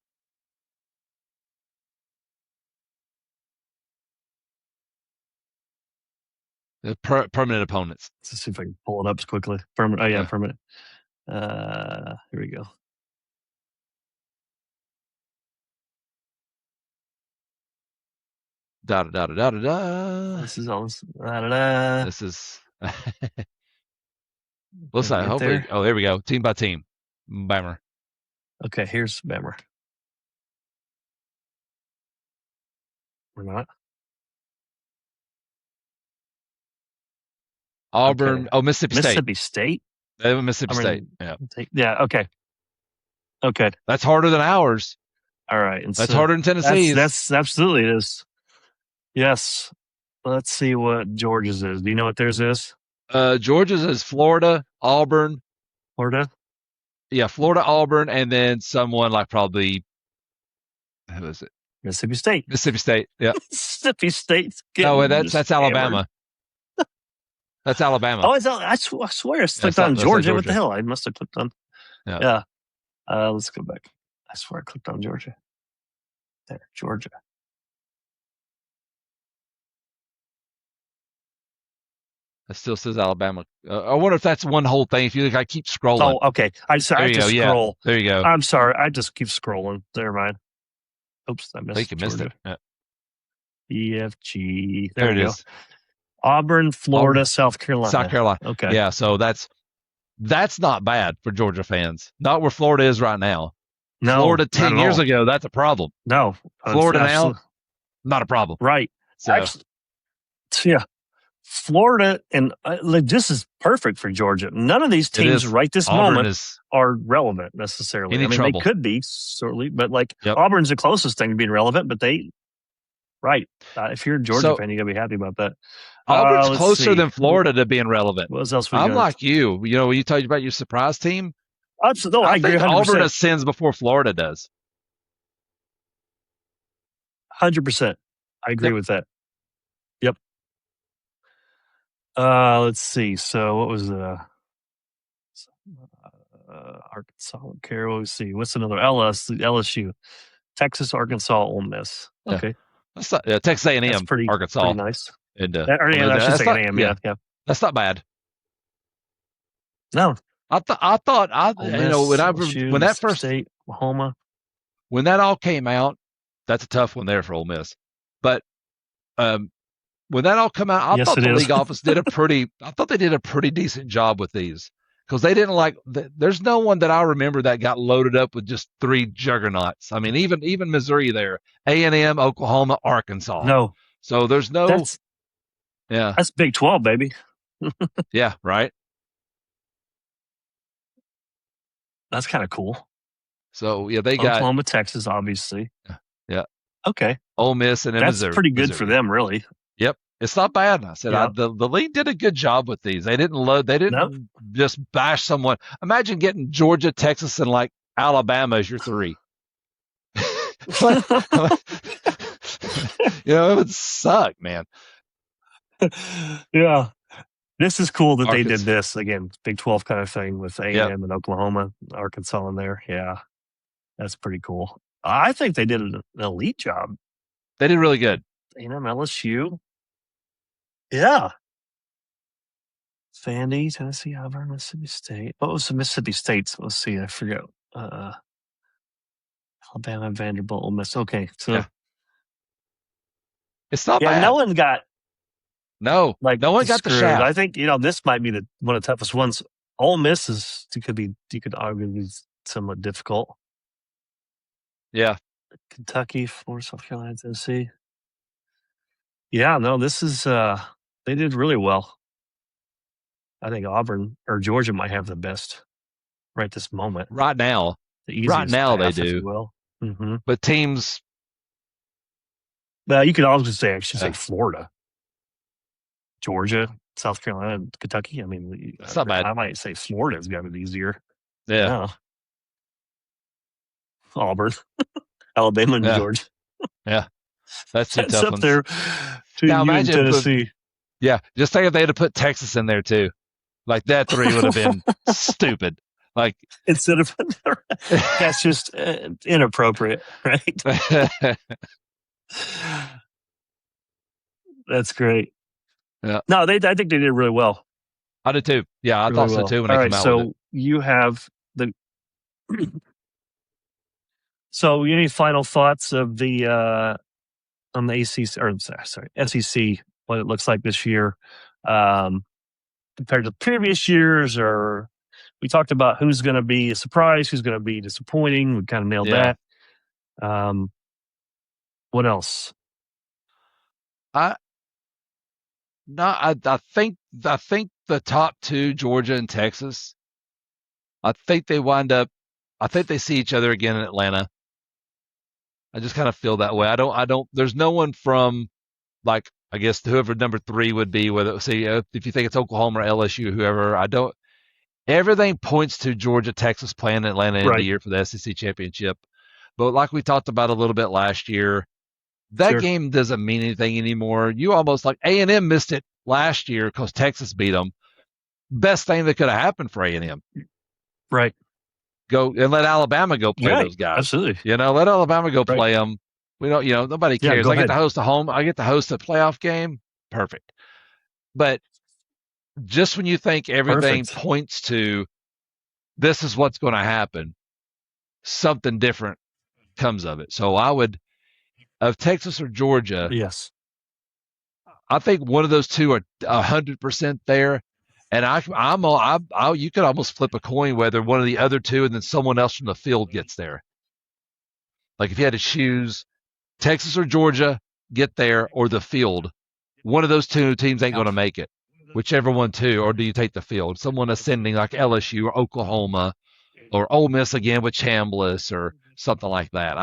The permanent opponents. Let's see if I can pull it up quickly. Permanent. Oh, yeah, permanent. Here we go. Da da da da da da. This is all. Da da da. This is. Looks like hopefully. Oh, there we go. Team by team. Bammer. Okay, here's Bammer. We're not. Auburn. Okay. Oh, Mississippi State. Mississippi State. They have Mississippi State. Yeah. Yeah. Okay. Okay. That's harder than ours. All right. And that's harder than Tennessee's. That's absolutely it is. Yes. Let's see what Georgia's is. Do you know what theirs is? Georgia's is Florida, Auburn. Florida? Yeah, Florida, Auburn, and then someone like probably, who is it? Mississippi State. Mississippi State, yeah. Mississippi State. No, that's Alabama. That's Alabama. Oh, I swear I clicked on Georgia. What the hell? I must have clicked on. Yeah. Let's go back. I swear I clicked on Georgia. There, Georgia. It still says Alabama. I wonder if that's one whole thing. If you I keep scrolling. Oh, okay. I just scroll. Yeah, there you go. I'm sorry. I just keep scrolling. Never mind. Oops, I missed. I think you missed it. Yeah. EFG. There it is. Auburn, Florida, South Carolina. South Carolina. Okay. Yeah. So that's That's not bad for Georgia fans. Not where Florida is right now. No, Florida not 10 at years all. ago, that's a problem. No, Florida now, absolutely. not a problem. Right. So Actually, yeah. Florida and like, this is perfect for Georgia. None of these it teams is. right this Auburn moment is are relevant necessarily. any I mean, trouble. they could be certainly, but like Yep. Auburn's the closest thing to being relevant. But they, right? If you're a Georgia fan, you gotta be happy about that. Auburn's Let's closer see. than Florida to being relevant. What else we I'm got? like you. You know, when you talked about your surprise team, Absolutely, no, I agree think 100%. Auburn ascends before Florida does. 100%. I agree with that. Yep. Let's see. So what was Arkansas? Care. Let's see. What's another LSU, Texas, Arkansas, Ole Miss. Okay, That's not, Texas A&M, that's pretty Arkansas, nice. and I should say A&M. Yeah. That's not bad. No, I thought Ole Miss, you know LSU, when that Mississippi first State, Oklahoma. when that all came out, that's a tough one there for Ole Miss. But when that all came out, I thought the league office did I thought they did a pretty decent job with these because they didn't there's no one that I remember that got loaded up with just 3 juggernauts. I mean, even Missouri there, A&M, Oklahoma, Arkansas. No, so there's no. That's Big 12, baby. Yeah, right. That's kind of cool. So yeah, they got Oklahoma, Texas, obviously. Yeah. Okay. Ole Miss and that's Missouri. Pretty good for them, really. Yep, it's not bad. I said the league did a good job with these. They didn't just bash someone. Imagine getting Georgia, Texas, and like Alabama as your 3. You know, it would suck, man. Yeah. This is cool that they did this again, Big 12 kind of thing with A&M and Oklahoma, Arkansas in there. Yeah, that's pretty cool. I think they did an elite job. They did really good. A&M, LSU. Yeah. Vandy, Tennessee, Auburn, Mississippi State. What was the Mississippi State's? Let's see. I forget. Alabama, Vanderbilt, Ole Miss. Okay, so it's not bad. No one got no one got the shaft. I think this might be one of the toughest ones. Ole Miss you could argue is somewhat difficult. Yeah. Kentucky, Florida, South Carolina, Tennessee. Yeah, no, this is they did really well. I think Auburn or Georgia might have the best right this moment. Right now. The easiest right now path, they do. If you will. Mm-hmm. But teams. Well, you could also say say Florida, Georgia, South Carolina, Kentucky. I mean, it's not bad. I might say Florida's got it easier. Yeah. Auburn, Alabama, and Georgia. Yeah. That's two tough up ones. there. Now imagine Tennessee. Just think if they had to put Texas in there too. Like that 3 would have been stupid. Like instead of that's just inappropriate, right? That's great. Yeah. No, I think they did really well. I did too. Yeah, I thought so too when they came out with it. So you have the. So, any final thoughts of the on the ACC or SEC? What it looks like this year compared to previous years, or we talked about who's going to be a surprise, who's going to be disappointing. We kind of nailed that. What else? I think the top 2, Georgia and Texas. I think they see each other again in Atlanta. I just kind of feel that way. I don't. There's no one from, like, I guess whoever number 3 would be. Whether if you think it's Oklahoma or LSU, whoever. I don't. Everything points to Georgia, Texas playing in Atlanta in the year for the SEC championship. But like we talked about a little bit last year, that game doesn't mean anything anymore. You almost like A&M missed it last year because Texas beat them. Best thing that could have happened for A&M. Right. Go and let Alabama go play those guys. Absolutely. Let Alabama go play them. We don't. Nobody cares. I get to host I get to host a playoff game. Perfect. But just when you think everything points to this is what's going to happen, something different comes of it. So I would, of Texas or Georgia. Yes. I think one of those 2 are 100% there. And you could almost flip a coin whether one of the other two and then someone else from the field gets there. Like if you had to choose Texas or Georgia get there or the field, one of those two teams ain't going to make it. Whichever one too, or do you take the field? Someone ascending like LSU or Oklahoma or Ole Miss again with Chambliss or something like that.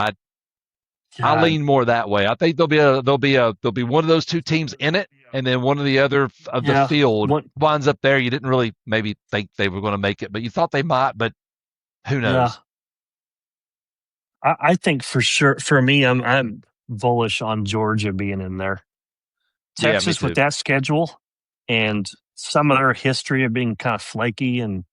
I lean more that way. I think there'll be one of those two teams in it, and then one of the other of the field winds up there. You didn't really maybe think they were going to make it, but you thought they might. But who knows? Yeah. I think for sure. For me, I'm bullish on Georgia being in there. Texas with that schedule and some of their history of being kind of flaky and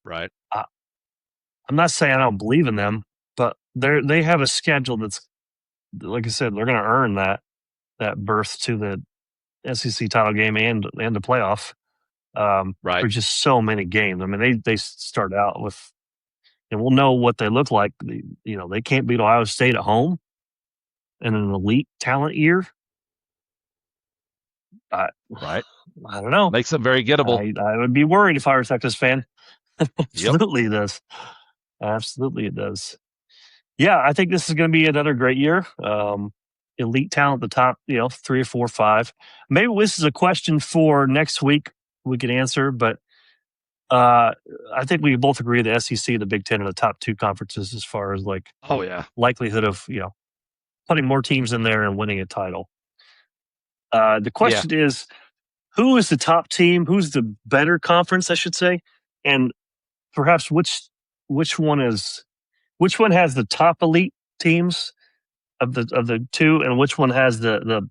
right. I'm not saying I don't believe in them, but they have a schedule that's, like I said, they're going to earn that berth to the SEC title game and the playoff. Right. There's just so many games. I mean, they start out with, and we'll know what they look like. They can't beat Ohio State at home in an elite talent year. Right. I don't know. Makes them very gettable. I would be worried if I were a Texas fan. Absolutely, It does. Absolutely, it does. Yeah, I think this is going to be another great year. Elite talent at the top, 3 or 4 or 5. Maybe this is a question for next week we could answer, but I think we both agree the SEC, the Big Ten, are the top 2 conferences as far as likelihood of putting more teams in there and winning a title. The question is, who is the top team? Who's the better conference, I should say, and perhaps which one has the top elite teams of the 2, and which one has the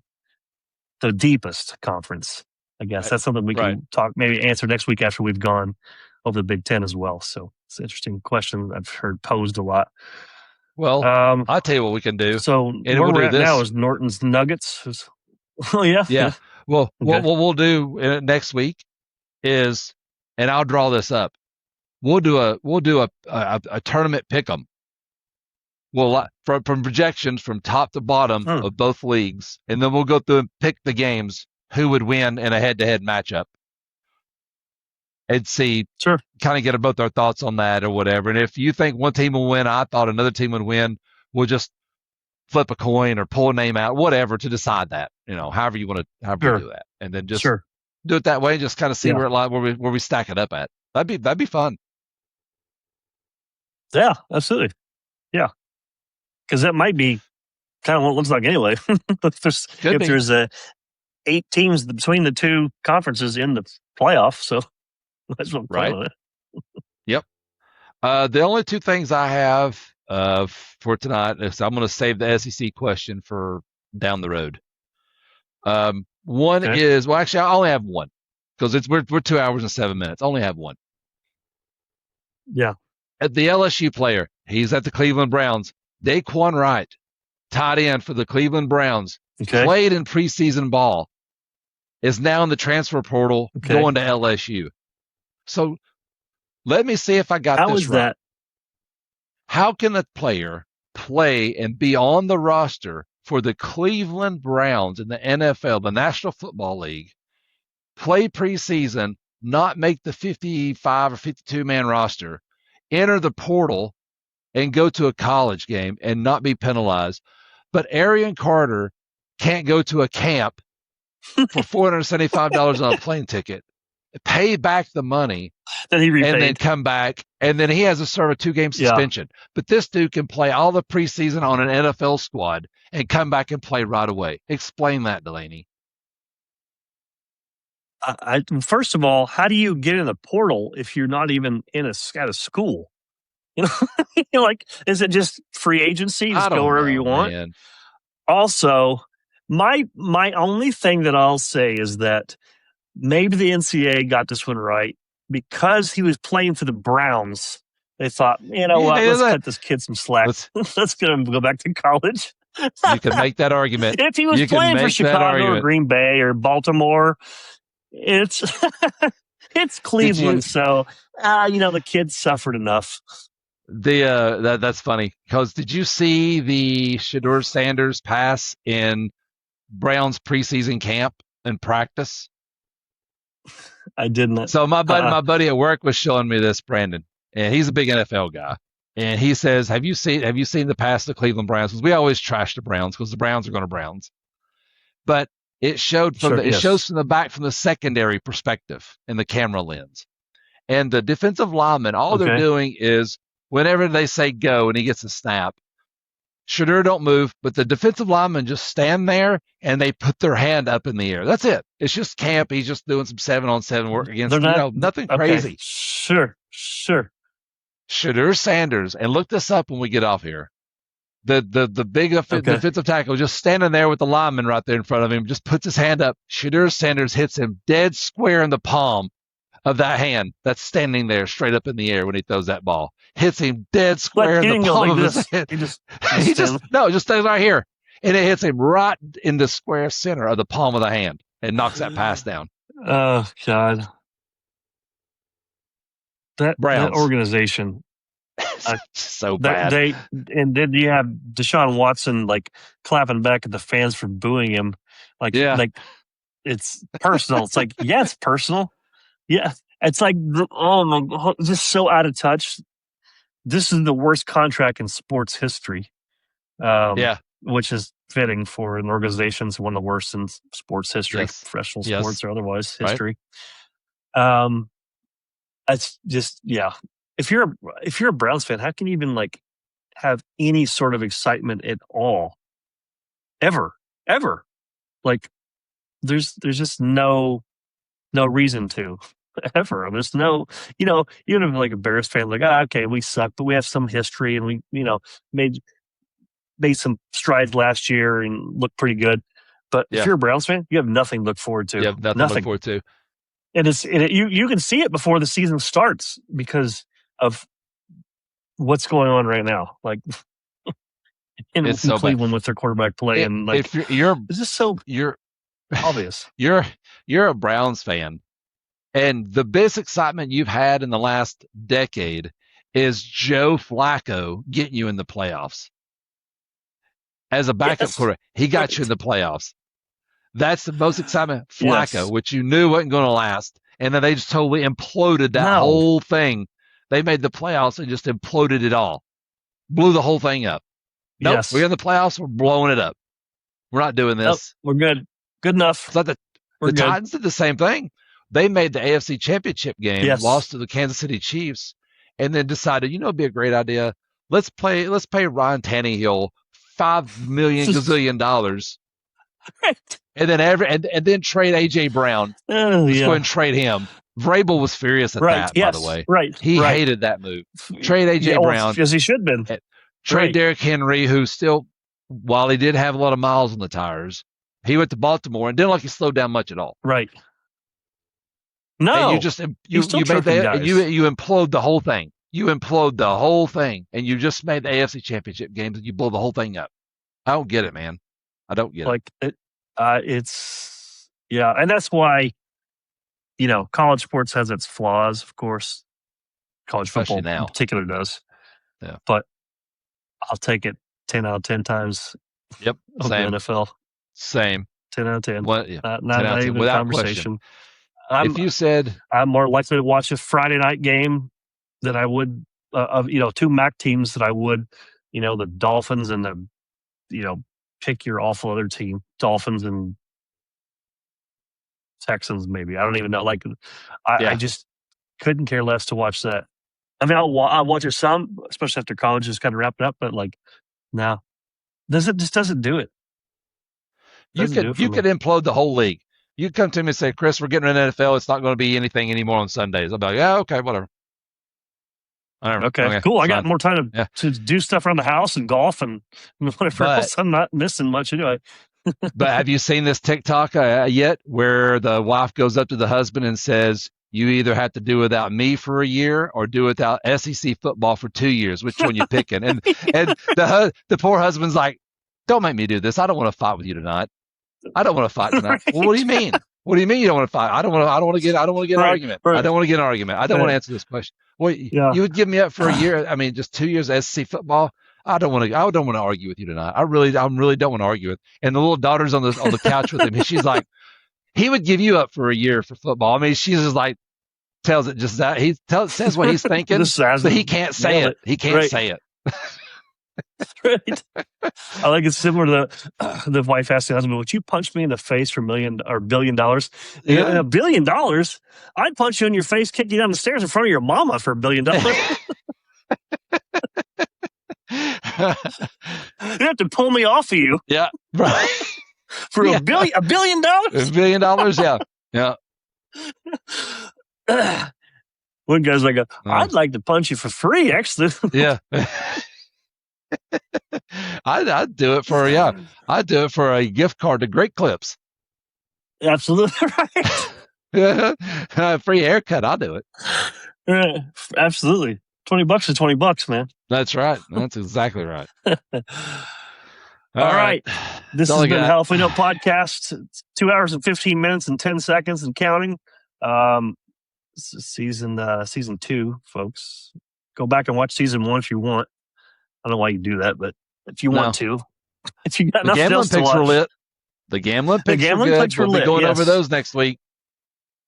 deepest conference? I guess that's something we can maybe answer next week after we've gone over the Big Ten as well. So it's an interesting question I've heard posed a lot. Well, I'll tell you what we can do. So where we're at now is Norton's Nuggets. Oh yeah. Yeah. Well, what we'll do next week is, and I'll draw this up. We'll do a tournament pick'em. Well, from projections from top to bottom of both leagues, and then we'll go through and pick the games who would win in a head-to-head matchup, and see, kind of get both our thoughts on that or whatever. And if you think one team will win, I thought another team would win, we'll just flip a coin or pull a name out, whatever, to decide that. However you want to do that, and then just do it that way. Just kind of see where we stack it up at. That'd be fun. Yeah, absolutely. Yeah, because that might be kind of what it looks like anyway. if there's 8 teams between the 2 conferences in the playoff, so that's what I'm right. Yep. The only 2 things I have for tonight is I'm going to save the SEC question for down the road. One is, well, actually, I only have one because we're 2 hours and 7 minutes. I only have one. Yeah. At the LSU player, he's at the Cleveland Browns. Daquan Wright, tight end for the Cleveland Browns, played in preseason ball, is now in the transfer portal going to LSU. So let me see if I got this right. That? How can a player play and be on the roster for the Cleveland Browns in the NFL, the National Football League, play preseason, not make the 55 or 52-man roster, enter the portal, and go to a college game and not be penalized? But Arian Carter can't go to a camp for $475 on a plane ticket, pay back the money, that he repaid, and then come back, and then he has to serve a 2-game suspension. But this dude can play all the preseason on an NFL squad and come back and play right away. Explain that, Delaney. First of all, how do you get in the portal if you're not even at a school? Is it just free agency? Just go wherever you want. Man. Also, my only thing that I'll say is that maybe the NCAA got this one right because he was playing for the Browns. They thought, what? Let's cut this kid some slack. Let's get him to go back to college. You can make that argument. If he was playing for Chicago or Green Bay or Baltimore, it's Cleveland. So, the kid suffered enough. That's funny because did you see the Shedeur Sanders pass in Browns preseason camp and practice? I didn't. So my buddy at work was showing me this, Brandon, and he's a big NFL guy. And he says, "Have you seen the past of the Cleveland Browns? Because we always trash the Browns because the Browns are going to Browns." But it showed shows from the back from the secondary perspective in the camera lens. And the defensive linemen, all they're doing is whenever they say go and he gets a snap, Shadur don't move, but the defensive linemen just stand there and they put their hand up in the air. That's it. It's just camp. He's just doing some 7-on-7 work against, nothing crazy. Sure. Shadur Sanders, and look this up when we get off here. The big defensive tackle just standing there with the lineman right there in front of him, just puts his hand up. Shadur Sanders hits him dead square in the palm of that hand that's standing there straight up in the air when he throws that ball. Hits him dead square in the palm of his head. He just stays right here. And it hits him right in the square center of the palm of the hand and knocks that pass down. Oh, God. That organization. So bad. And then you have Deshaun Watson like clapping back at the fans for booing him. Like it's personal. It's like, yeah, it's personal. Yeah. It's like, oh my God, just so out of touch. This is the worst contract in sports history. Which is fitting for an organization that's one of the worst in sports history, professional sports or otherwise history. Right. It's just, If you're a Browns fan, how can you even like have any sort of excitement at all? Ever. Like there's just no reason to ever. There's no, even if like a Bears fan, like, okay, we suck, but we have some history and we, made some strides last year and looked pretty good. But if you're a Browns fan, you have nothing to look forward to. You have nothing to look forward to. And you can see it before the season starts because of what's going on right now, like in Cleveland with their quarterback play, and like if you're it's just so obvious. You're a Browns fan, and the biggest excitement you've had in the last decade is Joe Flacco getting you in the playoffs as a backup quarterback. He got you in the playoffs. That's the most excitement. Flacco, which you knew wasn't going to last, and then they just totally imploded that whole thing. They made the playoffs and just imploded it all. Blew the whole thing up. Nope, we're in the playoffs. We're blowing it up. We're not doing this. We're good. Good enough. It's like the Titans did the same thing. They made the AFC Championship game, lost to the Kansas City Chiefs, and then decided, it'd be a great idea. Let's pay Ryan Tannehill $5 million gazillion dollars. Right. And then trade AJ Brown. Let's go ahead and trade him. Vrabel was furious at that, by the way. Right. He hated that move. Trade AJ Brown. Yes, he should have been. Trade Derrick Henry, who still, while he did have a lot of miles on the tires, he went to Baltimore and didn't look like he slowed down much at all. Right. No. And you just you made that, and you implode the whole thing. You implode the whole thing, and you just made the AFC Championship games, and you blow the whole thing up. I don't get it, man. I don't get it. It's and that's why college sports has its flaws, of course. College football in particular does. Yeah. But I'll take it 10 out of 10 times. Yep. Same. The NFL. Same. 10 out of 10. Not even a conversation. If you said I'm more likely to watch a Friday night game than I would of two MAC teams that I would, the Dolphins and the pick your awful other team, Dolphins and Texans, maybe. I don't even know. Like, I just couldn't care less to watch that. I mean, I'll watch it some, especially after college is kind of wrapping up. But like, no, just doesn't do it. You could implode the whole league. You come to me and say, Chris, we're getting an NFL. It's not going to be anything anymore on Sundays. I'll be like, yeah, okay, whatever. Okay, cool. I got more time to do stuff around the house and golf and whatever else. I'm not missing much anyway. But have you seen this TikTok yet where the wife goes up to the husband and says, you either have to do without me for a year or do without SEC football for 2 years. Which one you picking? And the poor husband's like, don't make me do this. I don't want to fight with you tonight. I don't want to fight tonight. Right. Well, what do you mean? What do you mean you don't want to fight? I don't want to get an argument. Right. I don't want to get an argument. I don't want to answer this question. Well, you would give me up for a year. I mean, just 2 years of SEC football. I don't want to argue with you tonight. I really don't want to argue with. And the little daughter's on the couch with him. And she's like, he would give you up for a year for football. I mean, she's just like tells it just that says what he's thinking, but he can't say it. He can't say it. Right. I like it's similar to the wife asked the husband, "Would you punch me in the face for $1 million or $1 billion? Yeah. $1 billion? I'd punch you in your face, kick you down the stairs in front of your mama for $1 billion." You have to pull me off of you. Yeah, right. For $1 billion? $1 billion, yeah. One guy's like, "I'd like to punch you for free, actually." Yeah. I'd do it for I'd do it for a gift card to Great Clips. Absolutely right. Free haircut, I'll do it. Right. Absolutely. $20 is $20, man. That's right. That's exactly right. All right. This has been Health We Know Podcast. It's 2 hours and 15 minutes and 10 seconds and counting. Season 2, folks. Go back and watch season 1 if you want. I don't know why you do that, but if you want to, if you got nothing else to watch. The gambling picks were good. We'll be going over those next week,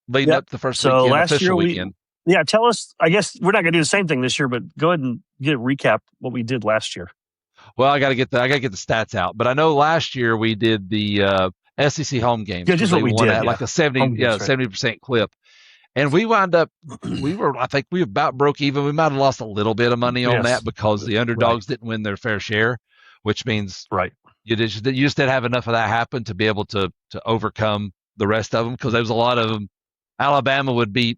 leading up to the first weekend, last year weekend. Tell us. I guess we're not going to do the same thing this year, but go ahead and get a recap what we did last year. Well, I got to get the stats out, but I know last year we did the SEC home games. Yeah, just what we did, like a 70% clip. And we wound up, I think we about broke even. We might have lost a little bit of money on that because the underdogs didn't win their fair share, which means you just didn't have enough of that happen to be able to overcome the rest of them, because there was a lot of them. Alabama would beat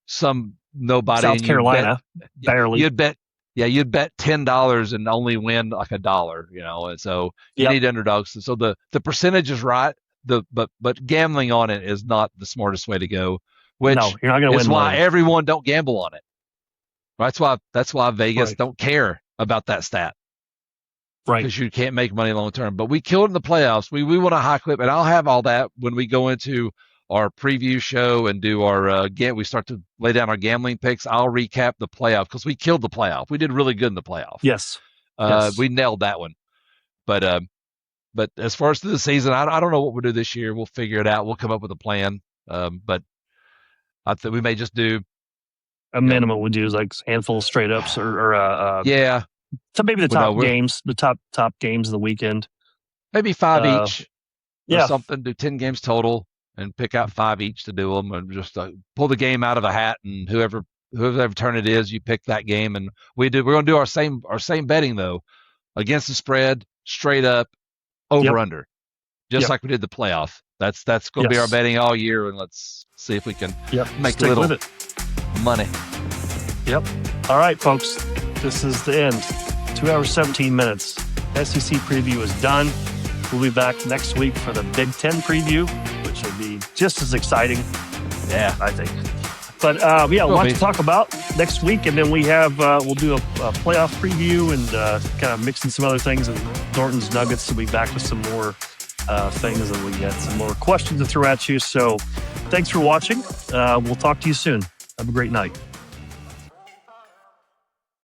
some nobody. South Carolina, barely. You'd bet $10 and only win like $1, and so you need underdogs. So the percentage is right, but gambling on it is not the smartest way to go. Which you're not going to win. Is why everyone don't gamble on it. That's why Vegas don't care about that stat. Right. Because you can't make money long term. But we killed in the playoffs. We want a high clip, and I'll have all that when we go into our preview show and do our we start to lay down our gambling picks. I'll recap the playoff because we killed the playoff. We did really good in the playoff. Yes. We nailed that one. But as far as the season, I don't know what we'll do this year. We'll figure it out. We'll come up with a plan. But I think we may just do a minimum. We do is like a handful of straight ups or so maybe the top games, the top games of the weekend. Maybe 5 each. Or something. Do 10 games total and pick out 5 each to do them, and just pull the game out of a hat, and whoever turn it is, you pick that game. And we're going to do our same betting though, against the spread, straight up, over under, just like we did the playoff. That's going to be our betting all year, and let's see if we can make a little money. Yep. All right, folks. This is the end. 2 hours, 17 minutes. SEC preview is done. We'll be back next week for the Big Ten preview, which will be just as exciting. Yeah, I think. But lots to talk about next week, and then we have we'll do a playoff preview and kind of mixing some other things. And Norton's Nuggets will be back with some more things, and we get some more questions to throw at you. So thanks for watching. We'll talk to you soon. Have a great night.